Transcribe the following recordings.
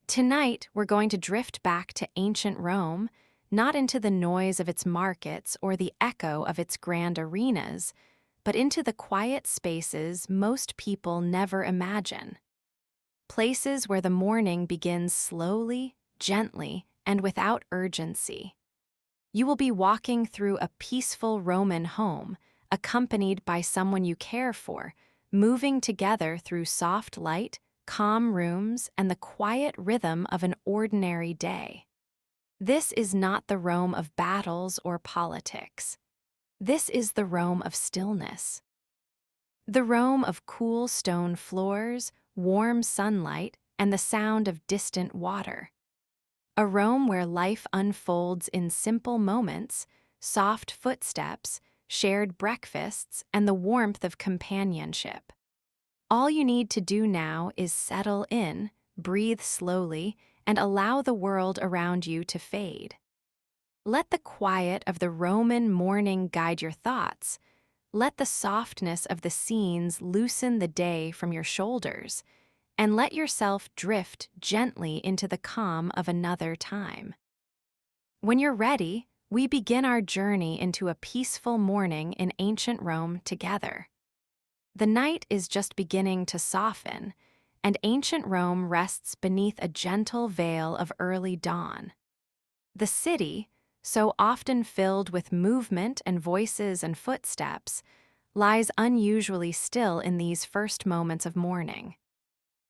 Tonight, we're going to drift back to ancient Rome, not into the noise of its markets or the echo of its grand arenas, but into the quiet spaces most people never imagine. Places where the morning begins slowly, gently, and without urgency. You will be walking through a peaceful Roman home, accompanied by someone you care for, moving together through soft light, calm rooms, and the quiet rhythm of an ordinary day. This is not the Rome of battles or politics. This is the Rome of stillness. The Rome of cool stone floors, warm sunlight, and the sound of distant water. A Rome where life unfolds in simple moments, soft footsteps, shared breakfasts, and the warmth of companionship. All you need to do now is settle in, breathe slowly, and allow the world around you to fade. Let the quiet of the Roman morning guide your thoughts. Let the softness of the scenes loosen the day from your shoulders, and let yourself drift gently into the calm of another time. When you're ready, we begin our journey into a peaceful morning in ancient Rome together. The night is just beginning to soften, and ancient Rome rests beneath a gentle veil of early dawn. The city, so often filled with movement and voices and footsteps, lies unusually still in these first moments of morning.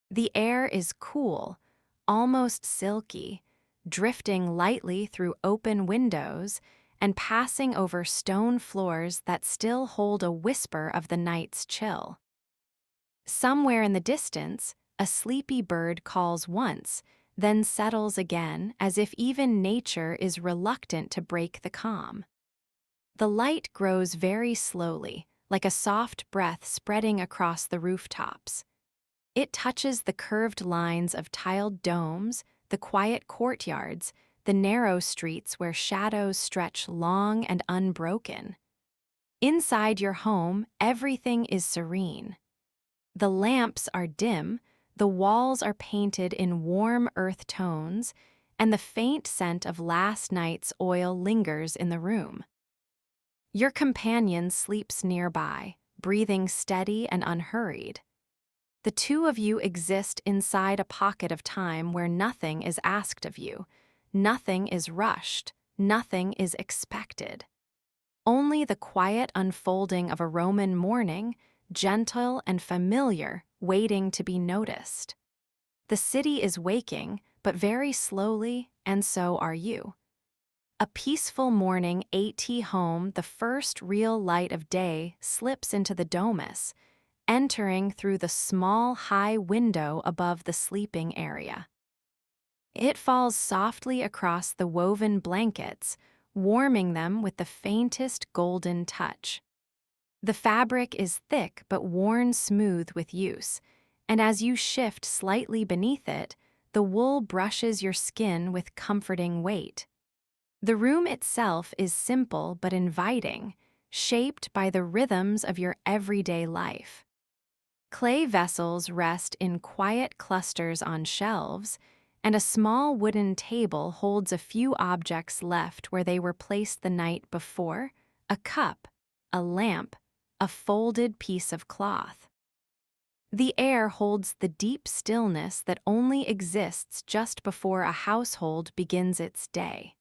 The air is cool, almost silky, drifting lightly through open windows and passing over stone floors that still hold a whisper of the night's chill. Somewhere in the distance, a sleepy bird calls once, then settles again as if even nature is reluctant to break the calm. The light grows very slowly, like a soft breath spreading across the rooftops. It touches the curved lines of tiled domes, the quiet courtyards, the narrow streets where shadows stretch long and unbroken. Inside your home, everything is serene. The lamps are dim, the walls are painted in warm earth tones, and the faint scent of last night's oil lingers in the room. Your companion sleeps nearby, breathing steady and unhurried. The two of you exist inside a pocket of time where nothing is asked of you, nothing is rushed, nothing is expected. Only the quiet unfolding of a Roman morning, gentle and familiar, waiting to be noticed. The city is waking, but very slowly, and so are you. A peaceful morning at home, the first real light of day slips into the domus, entering through the small, high window above the sleeping area. It falls softly across the woven blankets, warming them with the faintest golden touch. The fabric is thick but worn smooth with use, and as you shift slightly beneath it, the wool brushes your skin with comforting weight. The room itself is simple but inviting, shaped by the rhythms of your everyday life. Clay vessels rest in quiet clusters on shelves, and a small wooden table holds a few objects left where they were placed the night before: a cup, a lamp, a folded piece of cloth. The air holds the deep stillness that only exists just before a household begins its day.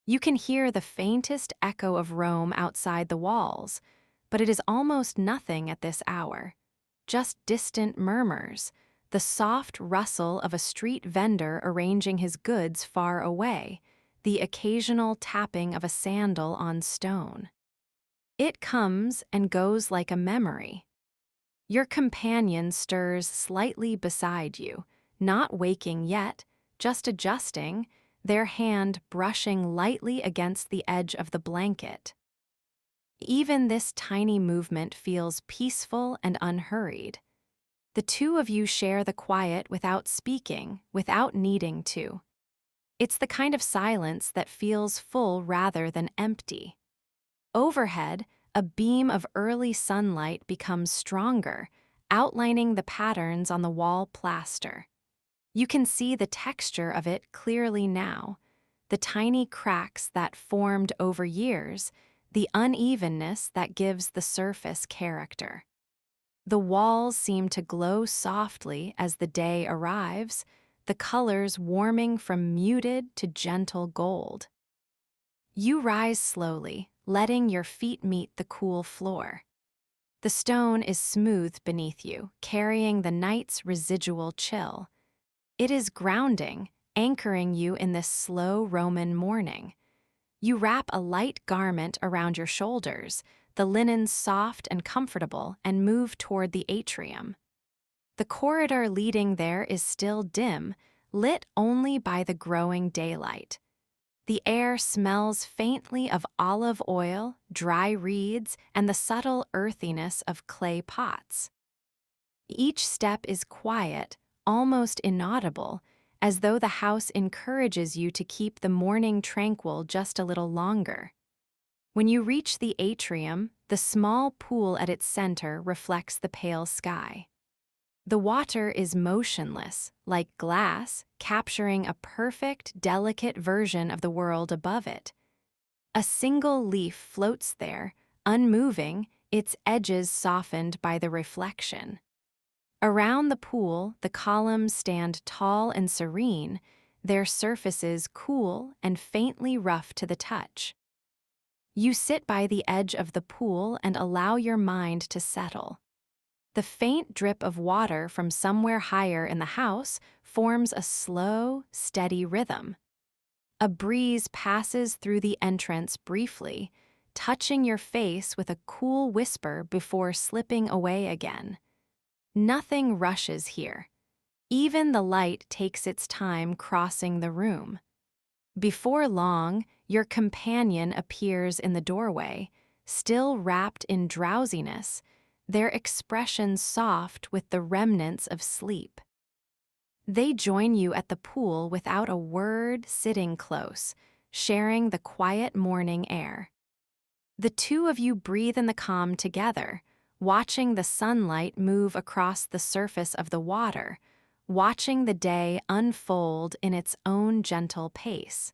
You can hear the faintest echo of Rome outside the walls, but it is almost nothing at this hour. Just distant murmurs, the soft rustle of a street vendor arranging his goods far away, the occasional tapping of a sandal on stone. It comes and goes like a memory. Your companion stirs slightly beside you, not waking yet, just adjusting, their hand brushing lightly against the edge of the blanket. Even this tiny movement feels peaceful and unhurried. The two of you share the quiet without speaking, without needing to. It's the kind of silence that feels full rather than empty. Overhead, a beam of early sunlight becomes stronger, outlining the patterns on the wall plaster. You can see the texture of it clearly now, the tiny cracks that formed over years, the unevenness that gives the surface character. The walls seem to glow softly as the day arrives, the colors warming from muted to gentle gold. You rise slowly, letting your feet meet the cool floor. The stone is smooth beneath you, carrying the night's residual chill. It is grounding, anchoring you in this slow Roman morning. You wrap a light garment around your shoulders, the linen soft and comfortable, and move toward the atrium. The corridor leading there is still dim, lit only by the growing daylight. The air smells faintly of olive oil, dry reeds, and the subtle earthiness of clay pots. Each step is quiet, almost inaudible, as though the house encourages you to keep the morning tranquil just a little longer. When you reach the atrium, the small pool at its center reflects the pale sky. The water is motionless, like glass, capturing a perfect, delicate version of the world above it. A single leaf floats there, unmoving, its edges softened by the reflection. Around the pool, the columns stand tall and serene, their surfaces cool and faintly rough to the touch. You sit by the edge of the pool and allow your mind to settle. The faint drip of water from somewhere higher in the house forms a slow, steady rhythm. A breeze passes through the entrance briefly, touching your face with a cool whisper before slipping away again. Nothing rushes here. Even the light takes its time crossing the room. Before long, your companion appears in the doorway, still wrapped in drowsiness, their expression soft with the remnants of sleep. They join you at the pool without a word, sitting close, sharing the quiet morning air. The two of you breathe in the calm together, watching the sunlight move across the surface of the water, watching the day unfold in its own gentle pace.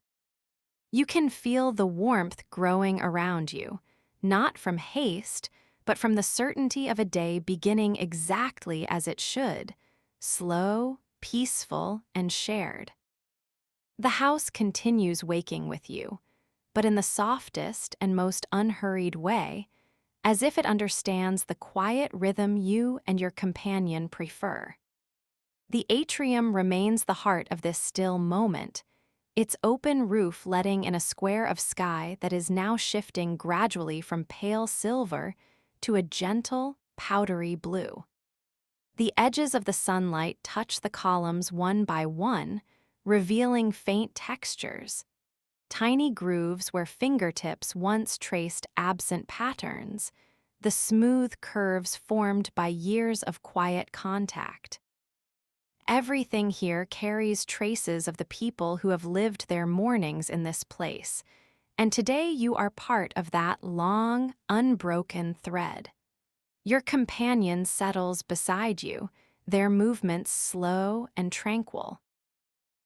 You can feel the warmth growing around you, not from haste, but from the certainty of a day beginning exactly as it should, slow, peaceful, and shared. The house continues waking with you, but in the softest and most unhurried way, as if it understands the quiet rhythm you and your companion prefer. The atrium remains the heart of this still moment, its open roof letting in a square of sky that is now shifting gradually from pale silver to a gentle, powdery blue. The edges of the sunlight touch the columns one by one, revealing faint textures, tiny grooves where fingertips once traced absent patterns, the smooth curves formed by years of quiet contact. Everything here carries traces of the people who have lived their mornings in this place, and today you are part of that long, unbroken thread. Your companion settles beside you, their movements slow and tranquil.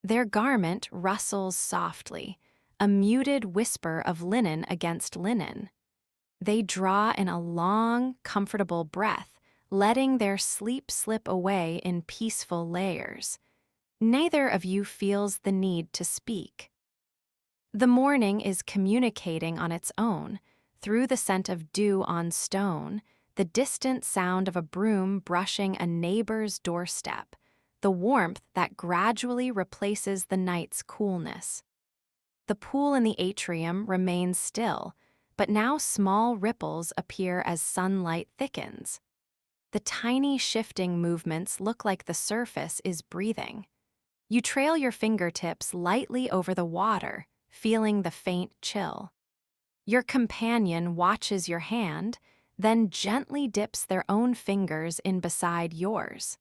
Their garment rustles softly, a muted whisper of linen against linen. They draw in a long, comfortable breath, letting their sleep slip away in peaceful layers. Neither of you feels the need to speak. The morning is communicating on its own, through the scent of dew on stone, the distant sound of a broom brushing a neighbor's doorstep, the warmth that gradually replaces the night's coolness. The pool in the atrium remains still, but now small ripples appear as sunlight thickens. The tiny shifting movements look like the surface is breathing. You trail your fingertips lightly over the water, feeling the faint chill. Your companion watches your hand, then gently dips their own fingers in beside yours.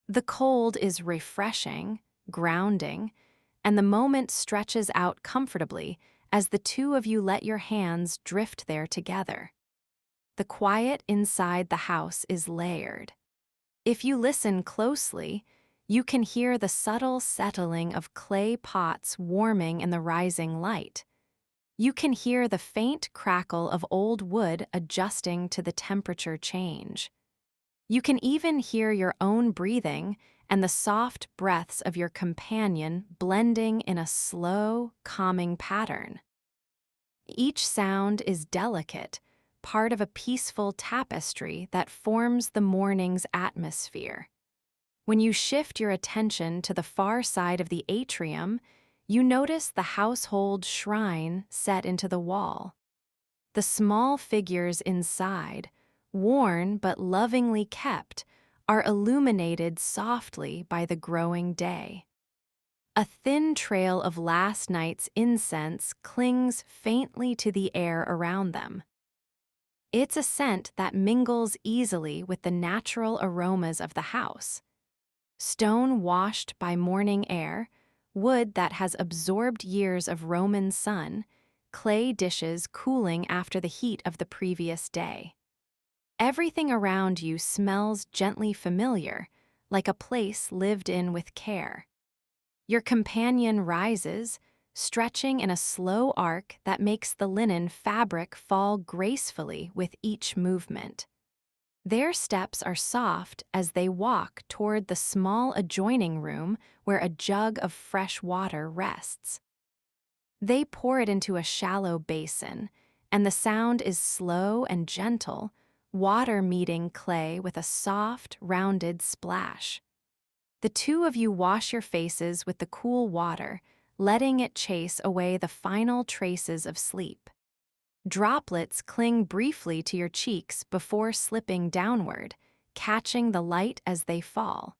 The cold is refreshing, grounding, and the moment stretches out comfortably as the two of you let your hands drift there together. The quiet inside the house is layered. If you listen closely, You can hear the subtle settling of clay pots warming in the rising light. You can hear the faint crackle of old wood adjusting to the temperature change. You can even hear your own breathing and the soft breaths of your companion blending in a slow, calming pattern. Each sound is delicate, part of a peaceful tapestry that forms the morning's atmosphere. When you shift your attention to the far side of the atrium, you notice the household shrine set into the wall. The small figures inside, worn but lovingly kept, are illuminated softly by the growing day. A thin trail of last night's incense clings faintly to the air around them. It's a scent that mingles easily with the natural aromas of the house. Stone washed by morning air, wood that has absorbed years of Roman sun, clay dishes cooling after the heat of the previous day. Everything around you smells gently familiar, like a place lived in with care. Your companion rises, stretching in a slow arc that makes the linen fabric fall gracefully with each movement. Their steps are soft as they walk toward the small adjoining room where a jug of fresh water rests. They pour it into a shallow basin, and the sound is slow and gentle, water meeting clay with a soft, rounded splash. The two of you wash your faces with the cool water, letting it chase away the final traces of sleep. Droplets cling briefly to your cheeks before slipping downward, catching the light as they fall.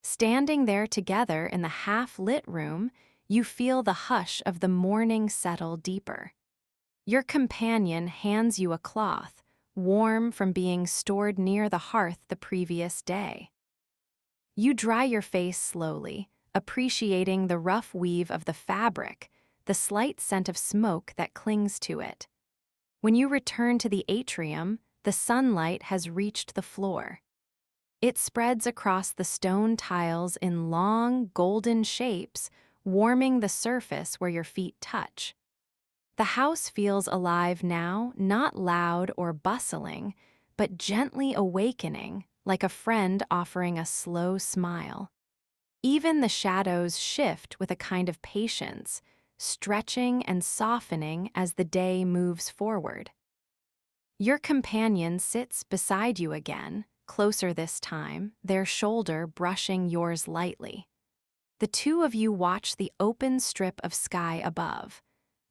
Standing there together in the half-lit room, you feel the hush of the morning settle deeper. Your companion hands you a cloth, warm from being stored near the hearth the previous day. You dry your face slowly, appreciating the rough weave of the fabric, the slight scent of smoke that clings to it. When you return to the atrium, the sunlight has reached the floor. It spreads across the stone tiles in long, golden shapes, warming the surface where your feet touch. The house feels alive now, not loud or bustling, but gently awakening, like a friend offering a slow smile. Even the shadows shift with a kind of patience, stretching and softening as the day moves forward. Your companion sits beside you again, closer this time, their shoulder brushing yours lightly. The two of you watch the open strip of sky above.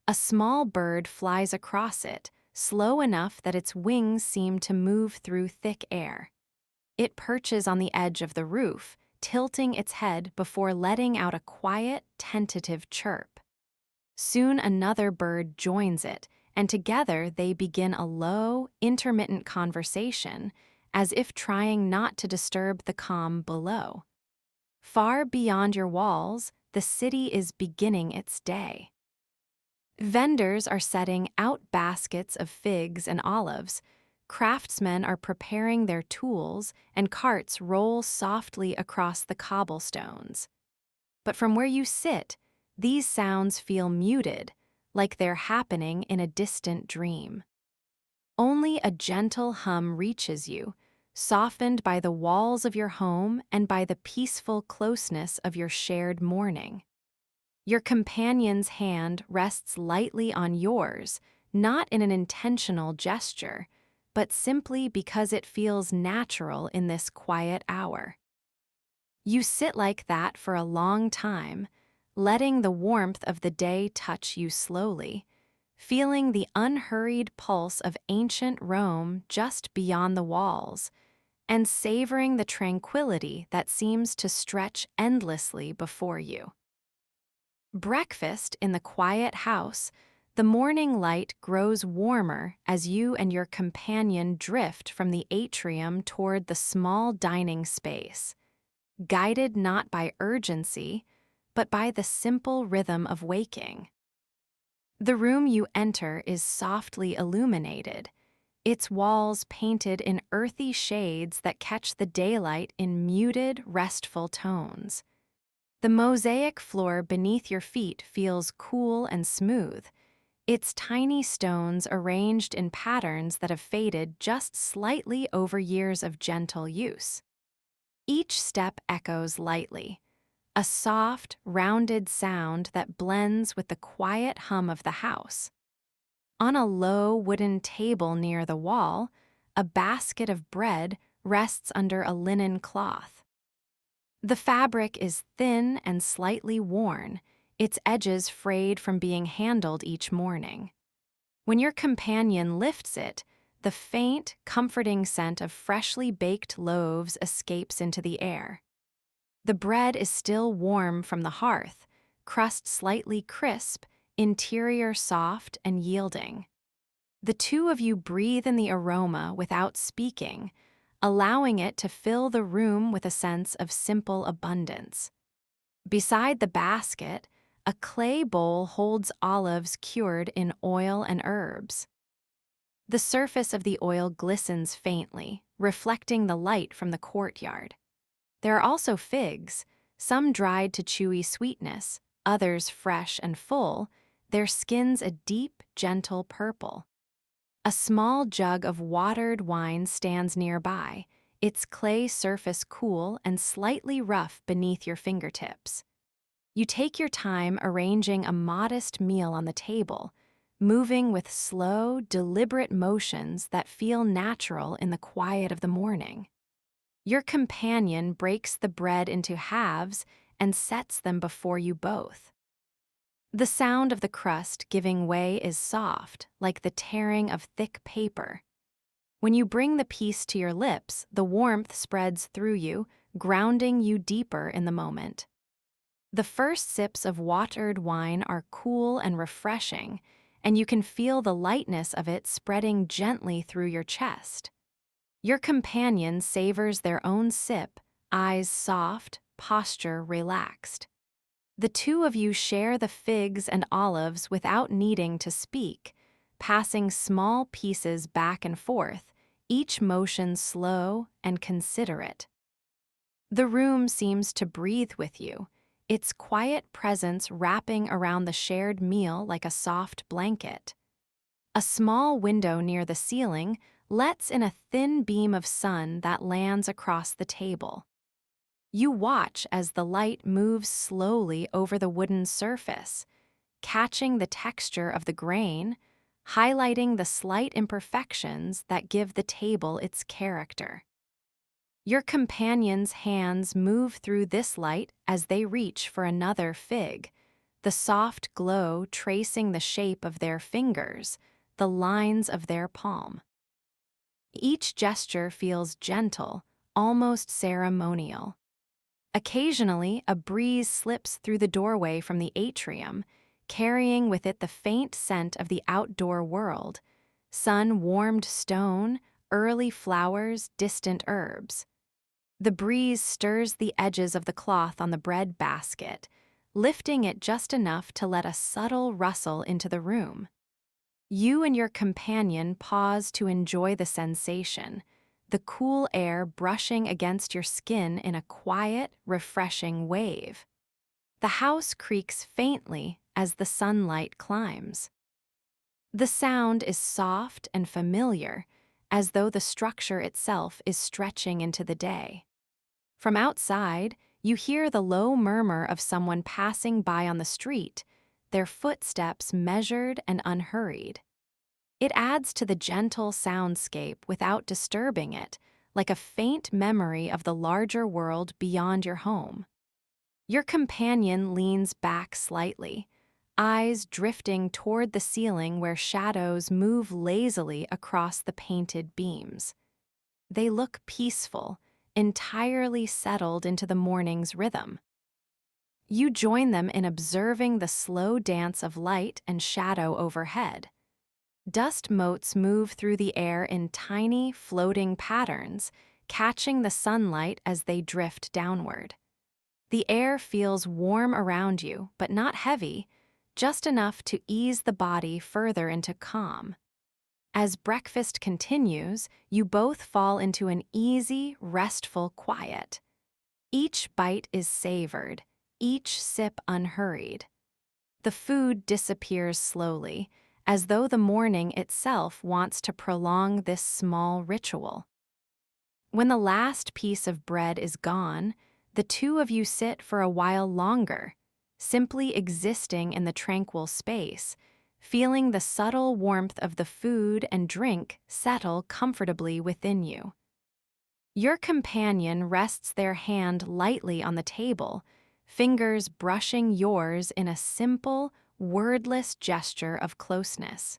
A small bird flies across it, slow enough that its wings seem to move through thick air. It perches on the edge of the roof, tilting its head before letting out a quiet, tentative chirp. Soon another bird joins it, and together they begin a low, intermittent conversation, as if trying not to disturb the calm below. Far beyond your walls, the city is beginning its day. Vendors are setting out baskets of figs and olives, craftsmen are preparing their tools, and carts roll softly across the cobblestones. But from where you sit, these sounds feel muted, like they're happening in a distant dream. Only a gentle hum reaches you, softened by the walls of your home and by the peaceful closeness of your shared morning. Your companion's hand rests lightly on yours, not in an intentional gesture, but simply because it feels natural in this quiet hour. You sit like that for a long time, letting the warmth of the day touch you slowly, feeling the unhurried pulse of ancient Rome just beyond the walls, and savoring the tranquility that seems to stretch endlessly before you. Breakfast in the quiet house, the morning light grows warmer as you and your companion drift from the atrium toward the small dining space, guided not by urgency, but by the simple rhythm of waking. The room you enter is softly illuminated, its walls painted in earthy shades that catch the daylight in muted, restful tones. The mosaic floor beneath your feet feels cool and smooth, its tiny stones arranged in patterns that have faded just slightly over years of gentle use. Each step echoes lightly, a soft, rounded sound that blends with the quiet hum of the house. On a low wooden table near the wall, a basket of bread rests under a linen cloth. The fabric is thin and slightly worn, its edges frayed from being handled each morning. When your companion lifts it, the faint, comforting scent of freshly baked loaves escapes into the air. The bread is still warm from the hearth, crust slightly crisp, interior soft and yielding. The two of you breathe in the aroma without speaking, allowing it to fill the room with a sense of simple abundance. Beside the basket, a clay bowl holds olives cured in oil and herbs. The surface of the oil glistens faintly, reflecting the light from the courtyard. There are also figs, some dried to chewy sweetness, others fresh and full, their skins a deep, gentle purple. A small jug of watered wine stands nearby, its clay surface cool and slightly rough beneath your fingertips. You take your time arranging a modest meal on the table, moving with slow, deliberate motions that feel natural in the quiet of the morning. Your companion breaks the bread into halves and sets them before you both. The sound of the crust giving way is soft, like the tearing of thick paper. When you bring the piece to your lips, the warmth spreads through you, grounding you deeper in the moment. The first sips of watered wine are cool and refreshing, and you can feel the lightness of it spreading gently through your chest. Your companion savors their own sip, eyes soft, posture relaxed. The two of you share the figs and olives without needing to speak, passing small pieces back and forth, each motion slow and considerate. The room seems to breathe with you, its quiet presence wrapping around the shared meal like a soft blanket. A small window near the ceiling lets in a thin beam of sun that lands across the table. You watch as the light moves slowly over the wooden surface, catching the texture of the grain, highlighting the slight imperfections that give the table its character. Your companion's hands move through this light as they reach for another fig, the soft glow tracing the shape of their fingers, the lines of their palm. Each gesture feels gentle, almost ceremonial. Occasionally, a breeze slips through the doorway from the atrium, carrying with it the faint scent of the outdoor world, sun-warmed stone, early flowers, distant herbs. The breeze stirs the edges of the cloth on the bread basket, lifting it just enough to let a subtle rustle into the room. You and your companion pause to enjoy the sensation, the cool air brushing against your skin in a quiet, refreshing wave. The house creaks faintly as the sunlight climbs. The sound is soft and familiar, as though the structure itself is stretching into the day. From outside, you hear the low murmur of someone passing by on the street, their footsteps measured and unhurried. It adds to the gentle soundscape without disturbing it, like a faint memory of the larger world beyond your home. Your companion leans back slightly, eyes drifting toward the ceiling where shadows move lazily across the painted beams. They look peaceful, entirely settled into the morning's rhythm. You join them in observing the slow dance of light and shadow overhead. Dust motes move through the air in tiny, floating patterns, catching the sunlight as they drift downward. The air feels warm around you, but not heavy, just enough to ease the body further into calm. As breakfast continues, you both fall into an easy, restful quiet. Each bite is savored, each sip unhurried. The food disappears slowly, as though the morning itself wants to prolong this small ritual. When the last piece of bread is gone, the two of you sit for a while longer, simply existing in the tranquil space, feeling the subtle warmth of the food and drink settle comfortably within you. Your companion rests their hand lightly on the table, fingers brushing yours in a simple, wordless gesture of closeness.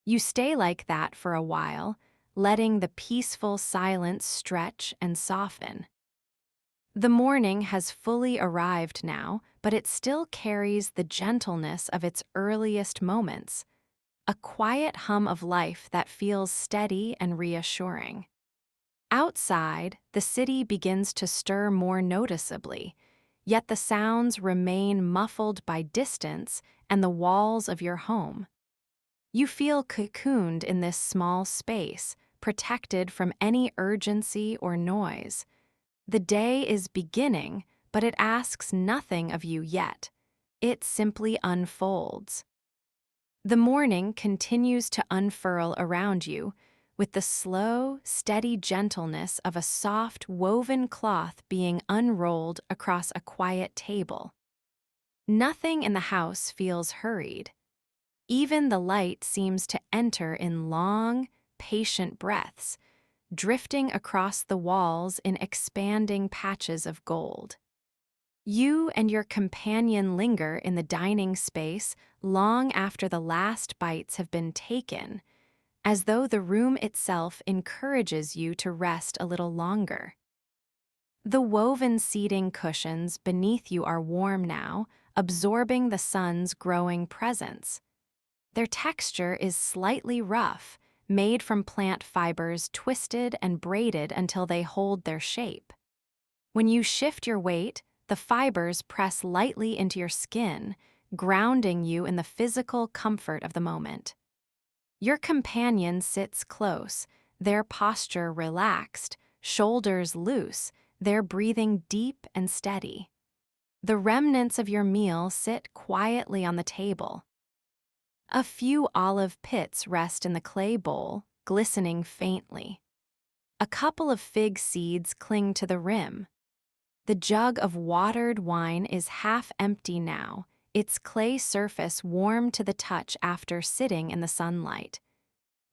You stay like that for a while, letting the peaceful silence stretch and soften. The morning has fully arrived now, but it still carries the gentleness of its earliest moments, a quiet hum of life that feels steady and reassuring. Outside, the city begins to stir more noticeably, yet the sounds remain muffled by distance and the walls of your home. You feel cocooned in this small space, protected from any urgency or noise. The day is beginning, but it asks nothing of you yet. It simply unfolds. The morning continues to unfurl around you, with the slow, steady gentleness of a soft, woven cloth being unrolled across a quiet table. Nothing in the house feels hurried. Even the light seems to enter in long, patient breaths, drifting across the walls in expanding patches of gold. You and your companion linger in the dining space long after the last bites have been taken, as though the room itself encourages you to rest a little longer. The woven seating cushions beneath you are warm now, absorbing the sun's growing presence. Their texture is slightly rough, made from plant fibers twisted and braided until they hold their shape. When you shift your weight, the fibers press lightly into your skin, grounding you in the physical comfort of the moment. Your companion sits close, their posture relaxed, shoulders loose, their breathing deep and steady. The remnants of your meal sit quietly on the table. A few olive pits rest in the clay bowl, glistening faintly. A couple of fig seeds cling to the rim. The jug of watered wine is half empty now, its clay surface warm to the touch after sitting in the sunlight.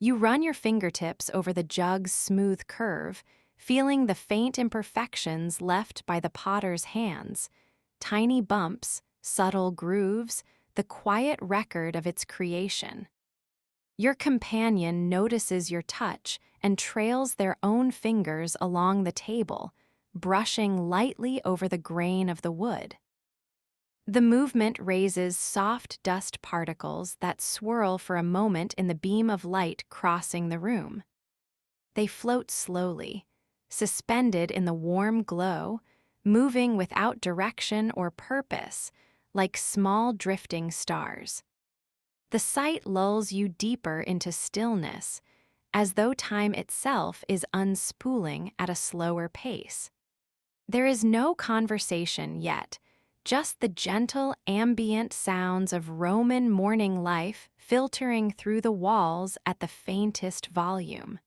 You run your fingertips over the jug's smooth curve, feeling the faint imperfections left by the potter's hands, tiny bumps, subtle grooves, the quiet record of its creation. Your companion notices your touch and trails their own fingers along the table, brushing lightly over the grain of the wood. The movement raises soft dust particles that swirl for a moment in the beam of light crossing the room. They float slowly, suspended in the warm glow, moving without direction or purpose, like small drifting stars. The sight lulls you deeper into stillness, as though time itself is unspooling at a slower pace. There is no conversation yet, just the gentle, ambient sounds of Roman morning life filtering through the walls at the faintest volume.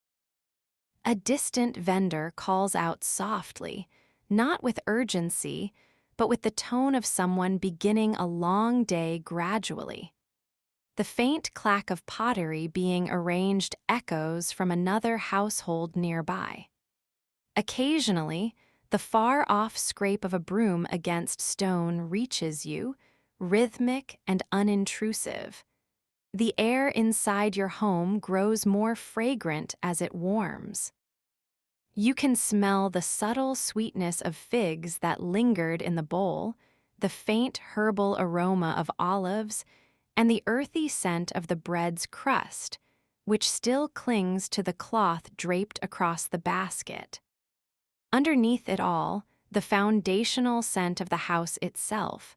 A distant vendor calls out softly, not with urgency, but with the tone of someone beginning a long day gradually. The faint clack of pottery being arranged echoes from another household nearby. Occasionally, the far-off scrape of a broom against stone reaches you, rhythmic and unintrusive. The air inside your home grows more fragrant as it warms. You can smell the subtle sweetness of figs that lingered in the bowl, the faint herbal aroma of olives, and the earthy scent of the bread's crust, which still clings to the cloth draped across the basket. Underneath it all, the foundational scent of the house itself.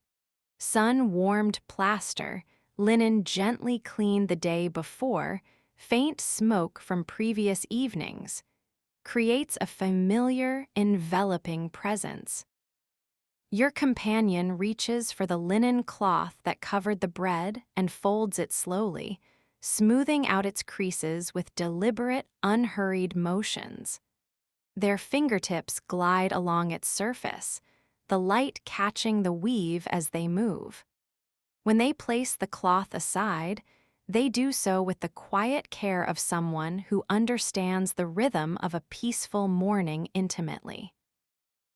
Sun-warmed plaster, linen gently cleaned the day before, faint smoke from previous evenings, creates a familiar, enveloping presence. Your companion reaches for the linen cloth that covered the bread and folds it slowly, smoothing out its creases with deliberate, unhurried motions. Their fingertips glide along its surface, the light catching the weave as they move. When they place the cloth aside, they do so with the quiet care of someone who understands the rhythm of a peaceful morning intimately.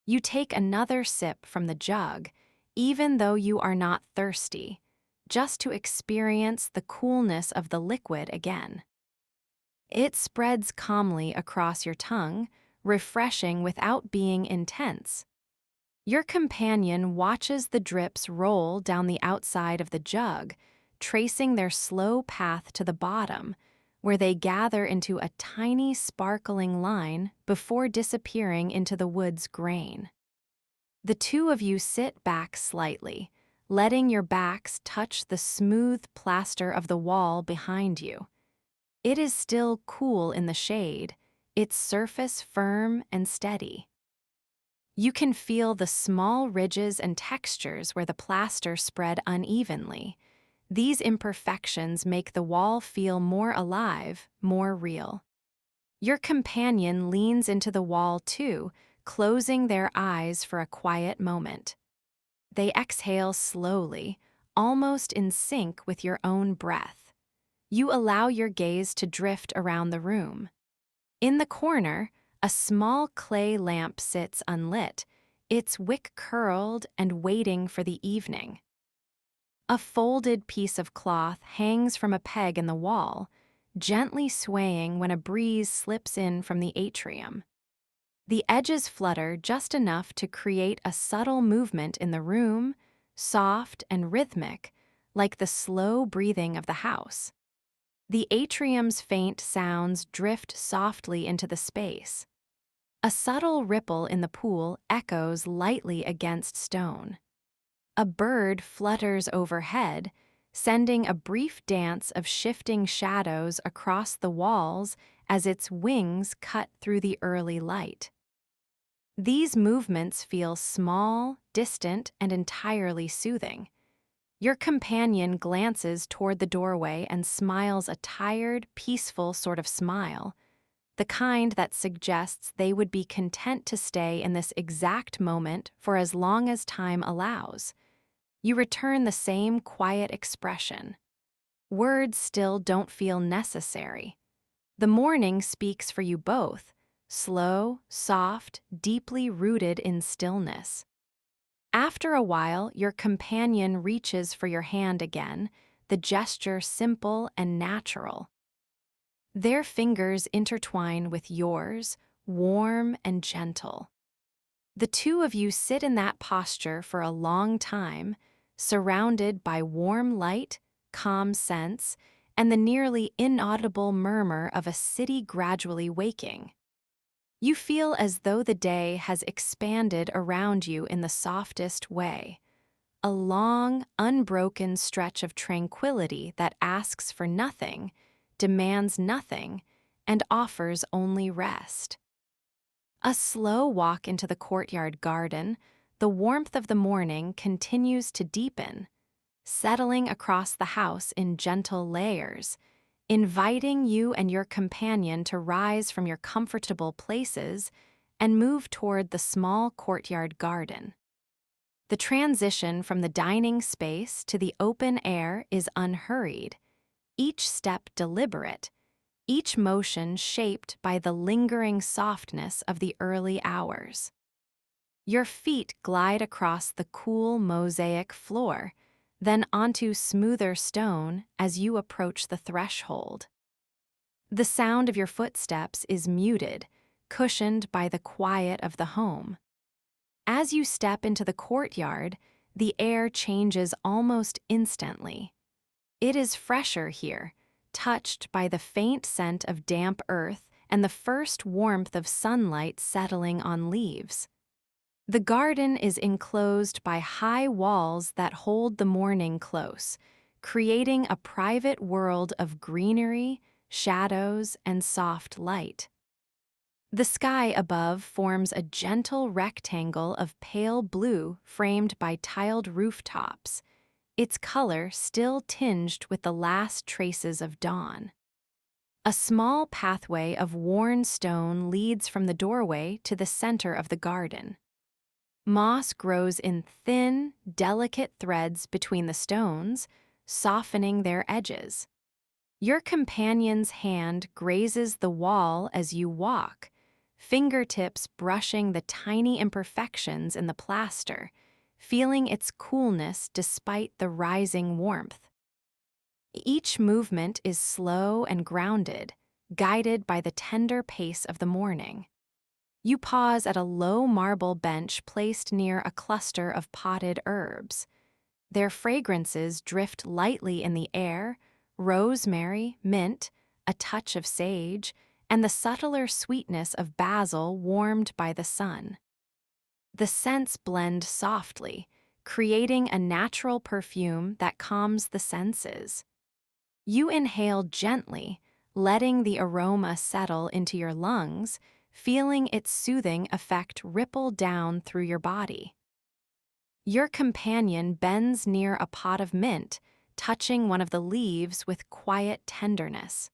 You take another sip from the jug, even though you are not thirsty, just to experience the coolness of the liquid again. It spreads calmly across your tongue, refreshing without being intense. Your companion watches the drips roll down the outside of the jug, tracing their slow path to the bottom, where they gather into a tiny sparkling line before disappearing into the wood's grain. The two of you sit back slightly, letting your backs touch the smooth plaster of the wall behind you. It is still cool in the shade, its surface firm and steady. You can feel the small ridges and textures where the plaster spread unevenly. These imperfections make the wall feel more alive, more real. Your companion leans into the wall too, closing their eyes for a quiet moment. They exhale slowly, almost in sync with your own breath. You allow your gaze to drift around the room. In the corner, a small clay lamp sits unlit, its wick curled and waiting for the evening. A folded piece of cloth hangs from a peg in the wall, gently swaying when a breeze slips in from the atrium. The edges flutter just enough to create a subtle movement in the room, soft and rhythmic, like the slow breathing of the house. The atrium's faint sounds drift softly into the space. A subtle ripple in the pool echoes lightly against stone. A bird flutters overhead, sending a brief dance of shifting shadows across the walls as its wings cut through the early light. These movements feel small, distant, and entirely soothing. Your companion glances toward the doorway and smiles a tired, peaceful sort of smile, the kind that suggests they would be content to stay in this exact moment for as long as time allows. You return the same quiet expression. Words still don't feel necessary. The morning speaks for you both, slow, soft, deeply rooted in stillness. After a while, your companion reaches for your hand again, the gesture simple and natural. Their fingers intertwine with yours, warm and gentle. The two of you sit in that posture for a long time, surrounded by warm light, calm scents, and the nearly inaudible murmur of a city gradually waking. You feel as though the day has expanded around you in the softest way, a long, unbroken stretch of tranquility that asks for nothing, demands nothing, and offers only rest. A slow walk into the courtyard garden, the warmth of the morning continues to deepen, settling across the house in gentle layers, inviting you and your companion to rise from your comfortable places and move toward the small courtyard garden. The transition from the dining space to the open air is unhurried, each step deliberate, each motion shaped by the lingering softness of the early hours. Your feet glide across the cool mosaic floor, then onto smoother stone as you approach the threshold. The sound of your footsteps is muted, cushioned by the quiet of the home. As you step into the courtyard, the air changes almost instantly. It is fresher here, touched by the faint scent of damp earth and the first warmth of sunlight settling on leaves. The garden is enclosed by high walls that hold the morning close, creating a private world of greenery, shadows, and soft light. The sky above forms a gentle rectangle of pale blue framed by tiled rooftops, its color still tinged with the last traces of dawn. A small pathway of worn stone leads from the doorway to the center of the garden. Moss grows in thin, delicate threads between the stones, softening their edges. Your companion's hand grazes the wall as you walk, fingertips brushing the tiny imperfections in the plaster, feeling its coolness despite the rising warmth. Each movement is slow and grounded, guided by the tender pace of the morning. You pause at a low marble bench placed near a cluster of potted herbs. Their fragrances drift lightly in the air: rosemary, mint, a touch of sage, and the subtler sweetness of basil warmed by the sun. The scents blend softly, creating a natural perfume that calms the senses. You inhale gently, letting the aroma settle into your lungs, feeling its soothing effect ripple down through your body. Your companion bends near a pot of mint, touching one of the leaves with quiet tenderness.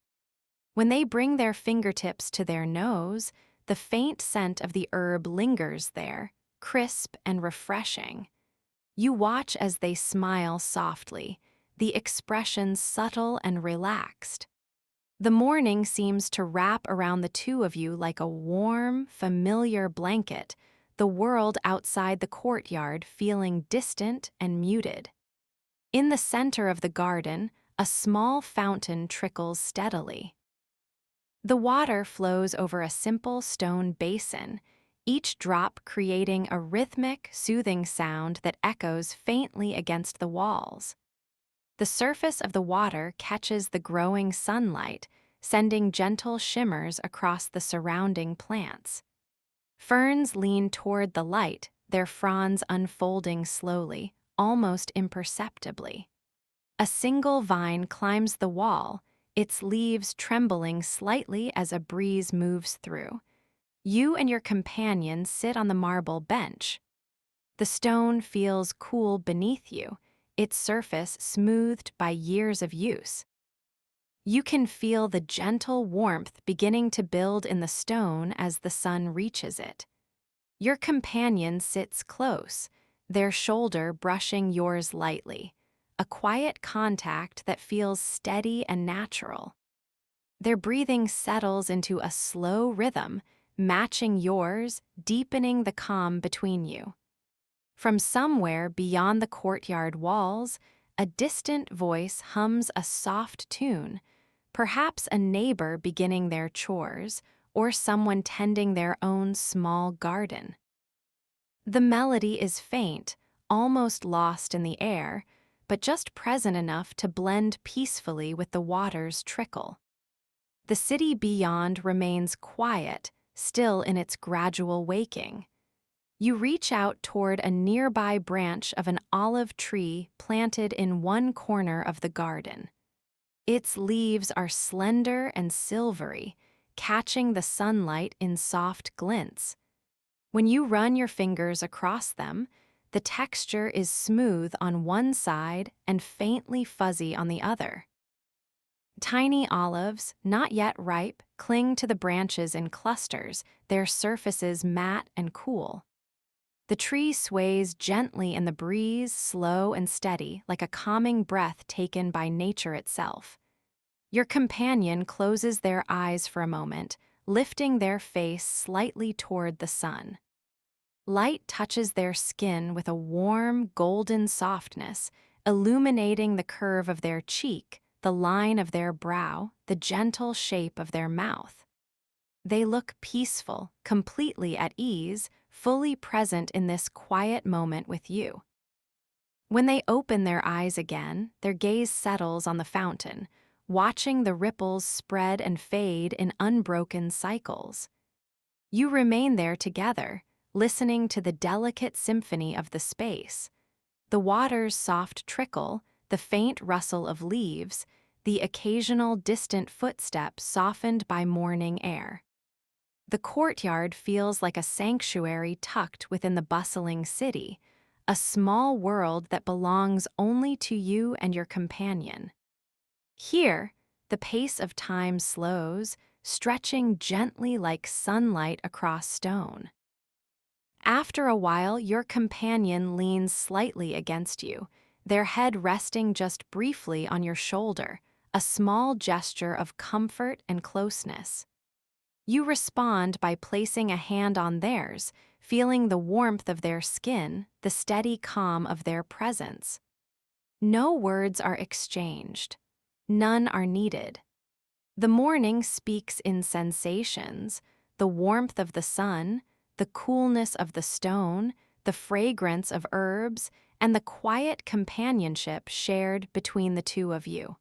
When they bring their fingertips to their nose, the faint scent of the herb lingers there, crisp and refreshing. You watch as they smile softly, the expression subtle and relaxed. The morning seems to wrap around the two of you like a warm, familiar blanket, the world outside the courtyard feeling distant and muted. In the center of the garden, a small fountain trickles steadily. The water flows over a simple stone basin, each drop creating a rhythmic, soothing sound that echoes faintly against the walls. The surface of the water catches the growing sunlight, sending gentle shimmers across the surrounding plants. Ferns lean toward the light, their fronds unfolding slowly, almost imperceptibly. A single vine climbs the wall, its leaves trembling slightly as a breeze moves through. You and your companion sit on the marble bench. The stone feels cool beneath you, its surface smoothed by years of use. You can feel the gentle warmth beginning to build in the stone as the sun reaches it. Your companion sits close, their shoulder brushing yours lightly, a quiet contact that feels steady and natural. Their breathing settles into a slow rhythm, matching yours, deepening the calm between you. From somewhere beyond the courtyard walls, a distant voice hums a soft tune, perhaps a neighbor beginning their chores or someone tending their own small garden. The melody is faint, almost lost in the air, but just present enough to blend peacefully with the water's trickle. The city beyond remains quiet, still in its gradual waking. You reach out toward a nearby branch of an olive tree planted in one corner of the garden. Its leaves are slender and silvery, catching the sunlight in soft glints. When you run your fingers across them, the texture is smooth on one side and faintly fuzzy on the other. Tiny olives, not yet ripe, cling to the branches in clusters, their surfaces matte and cool. The tree sways gently in the breeze, slow and steady, like a calming breath taken by nature itself. Your companion closes their eyes for a moment, lifting their face slightly toward the sun. Light touches their skin with a warm, golden softness, illuminating the curve of their cheek, the line of their brow, the gentle shape of their mouth. They look peaceful, completely at ease, fully present in this quiet moment with you. When they open their eyes again, their gaze settles on the fountain, watching the ripples spread and fade in unbroken cycles. You remain there together, listening to the delicate symphony of the space. The water's soft trickle, the faint rustle of leaves, the occasional distant footstep softened by morning air. The courtyard feels like a sanctuary tucked within the bustling city, a small world that belongs only to you and your companion. Here, the pace of time slows, stretching gently like sunlight across stone. After a while, your companion leans slightly against you, their head resting just briefly on your shoulder, a small gesture of comfort and closeness. You respond by placing a hand on theirs, feeling the warmth of their skin, the steady calm of their presence. No words are exchanged. None are needed. The morning speaks in sensations, the warmth of the sun, the coolness of the stone, the fragrance of herbs, and the quiet companionship shared between the two of you.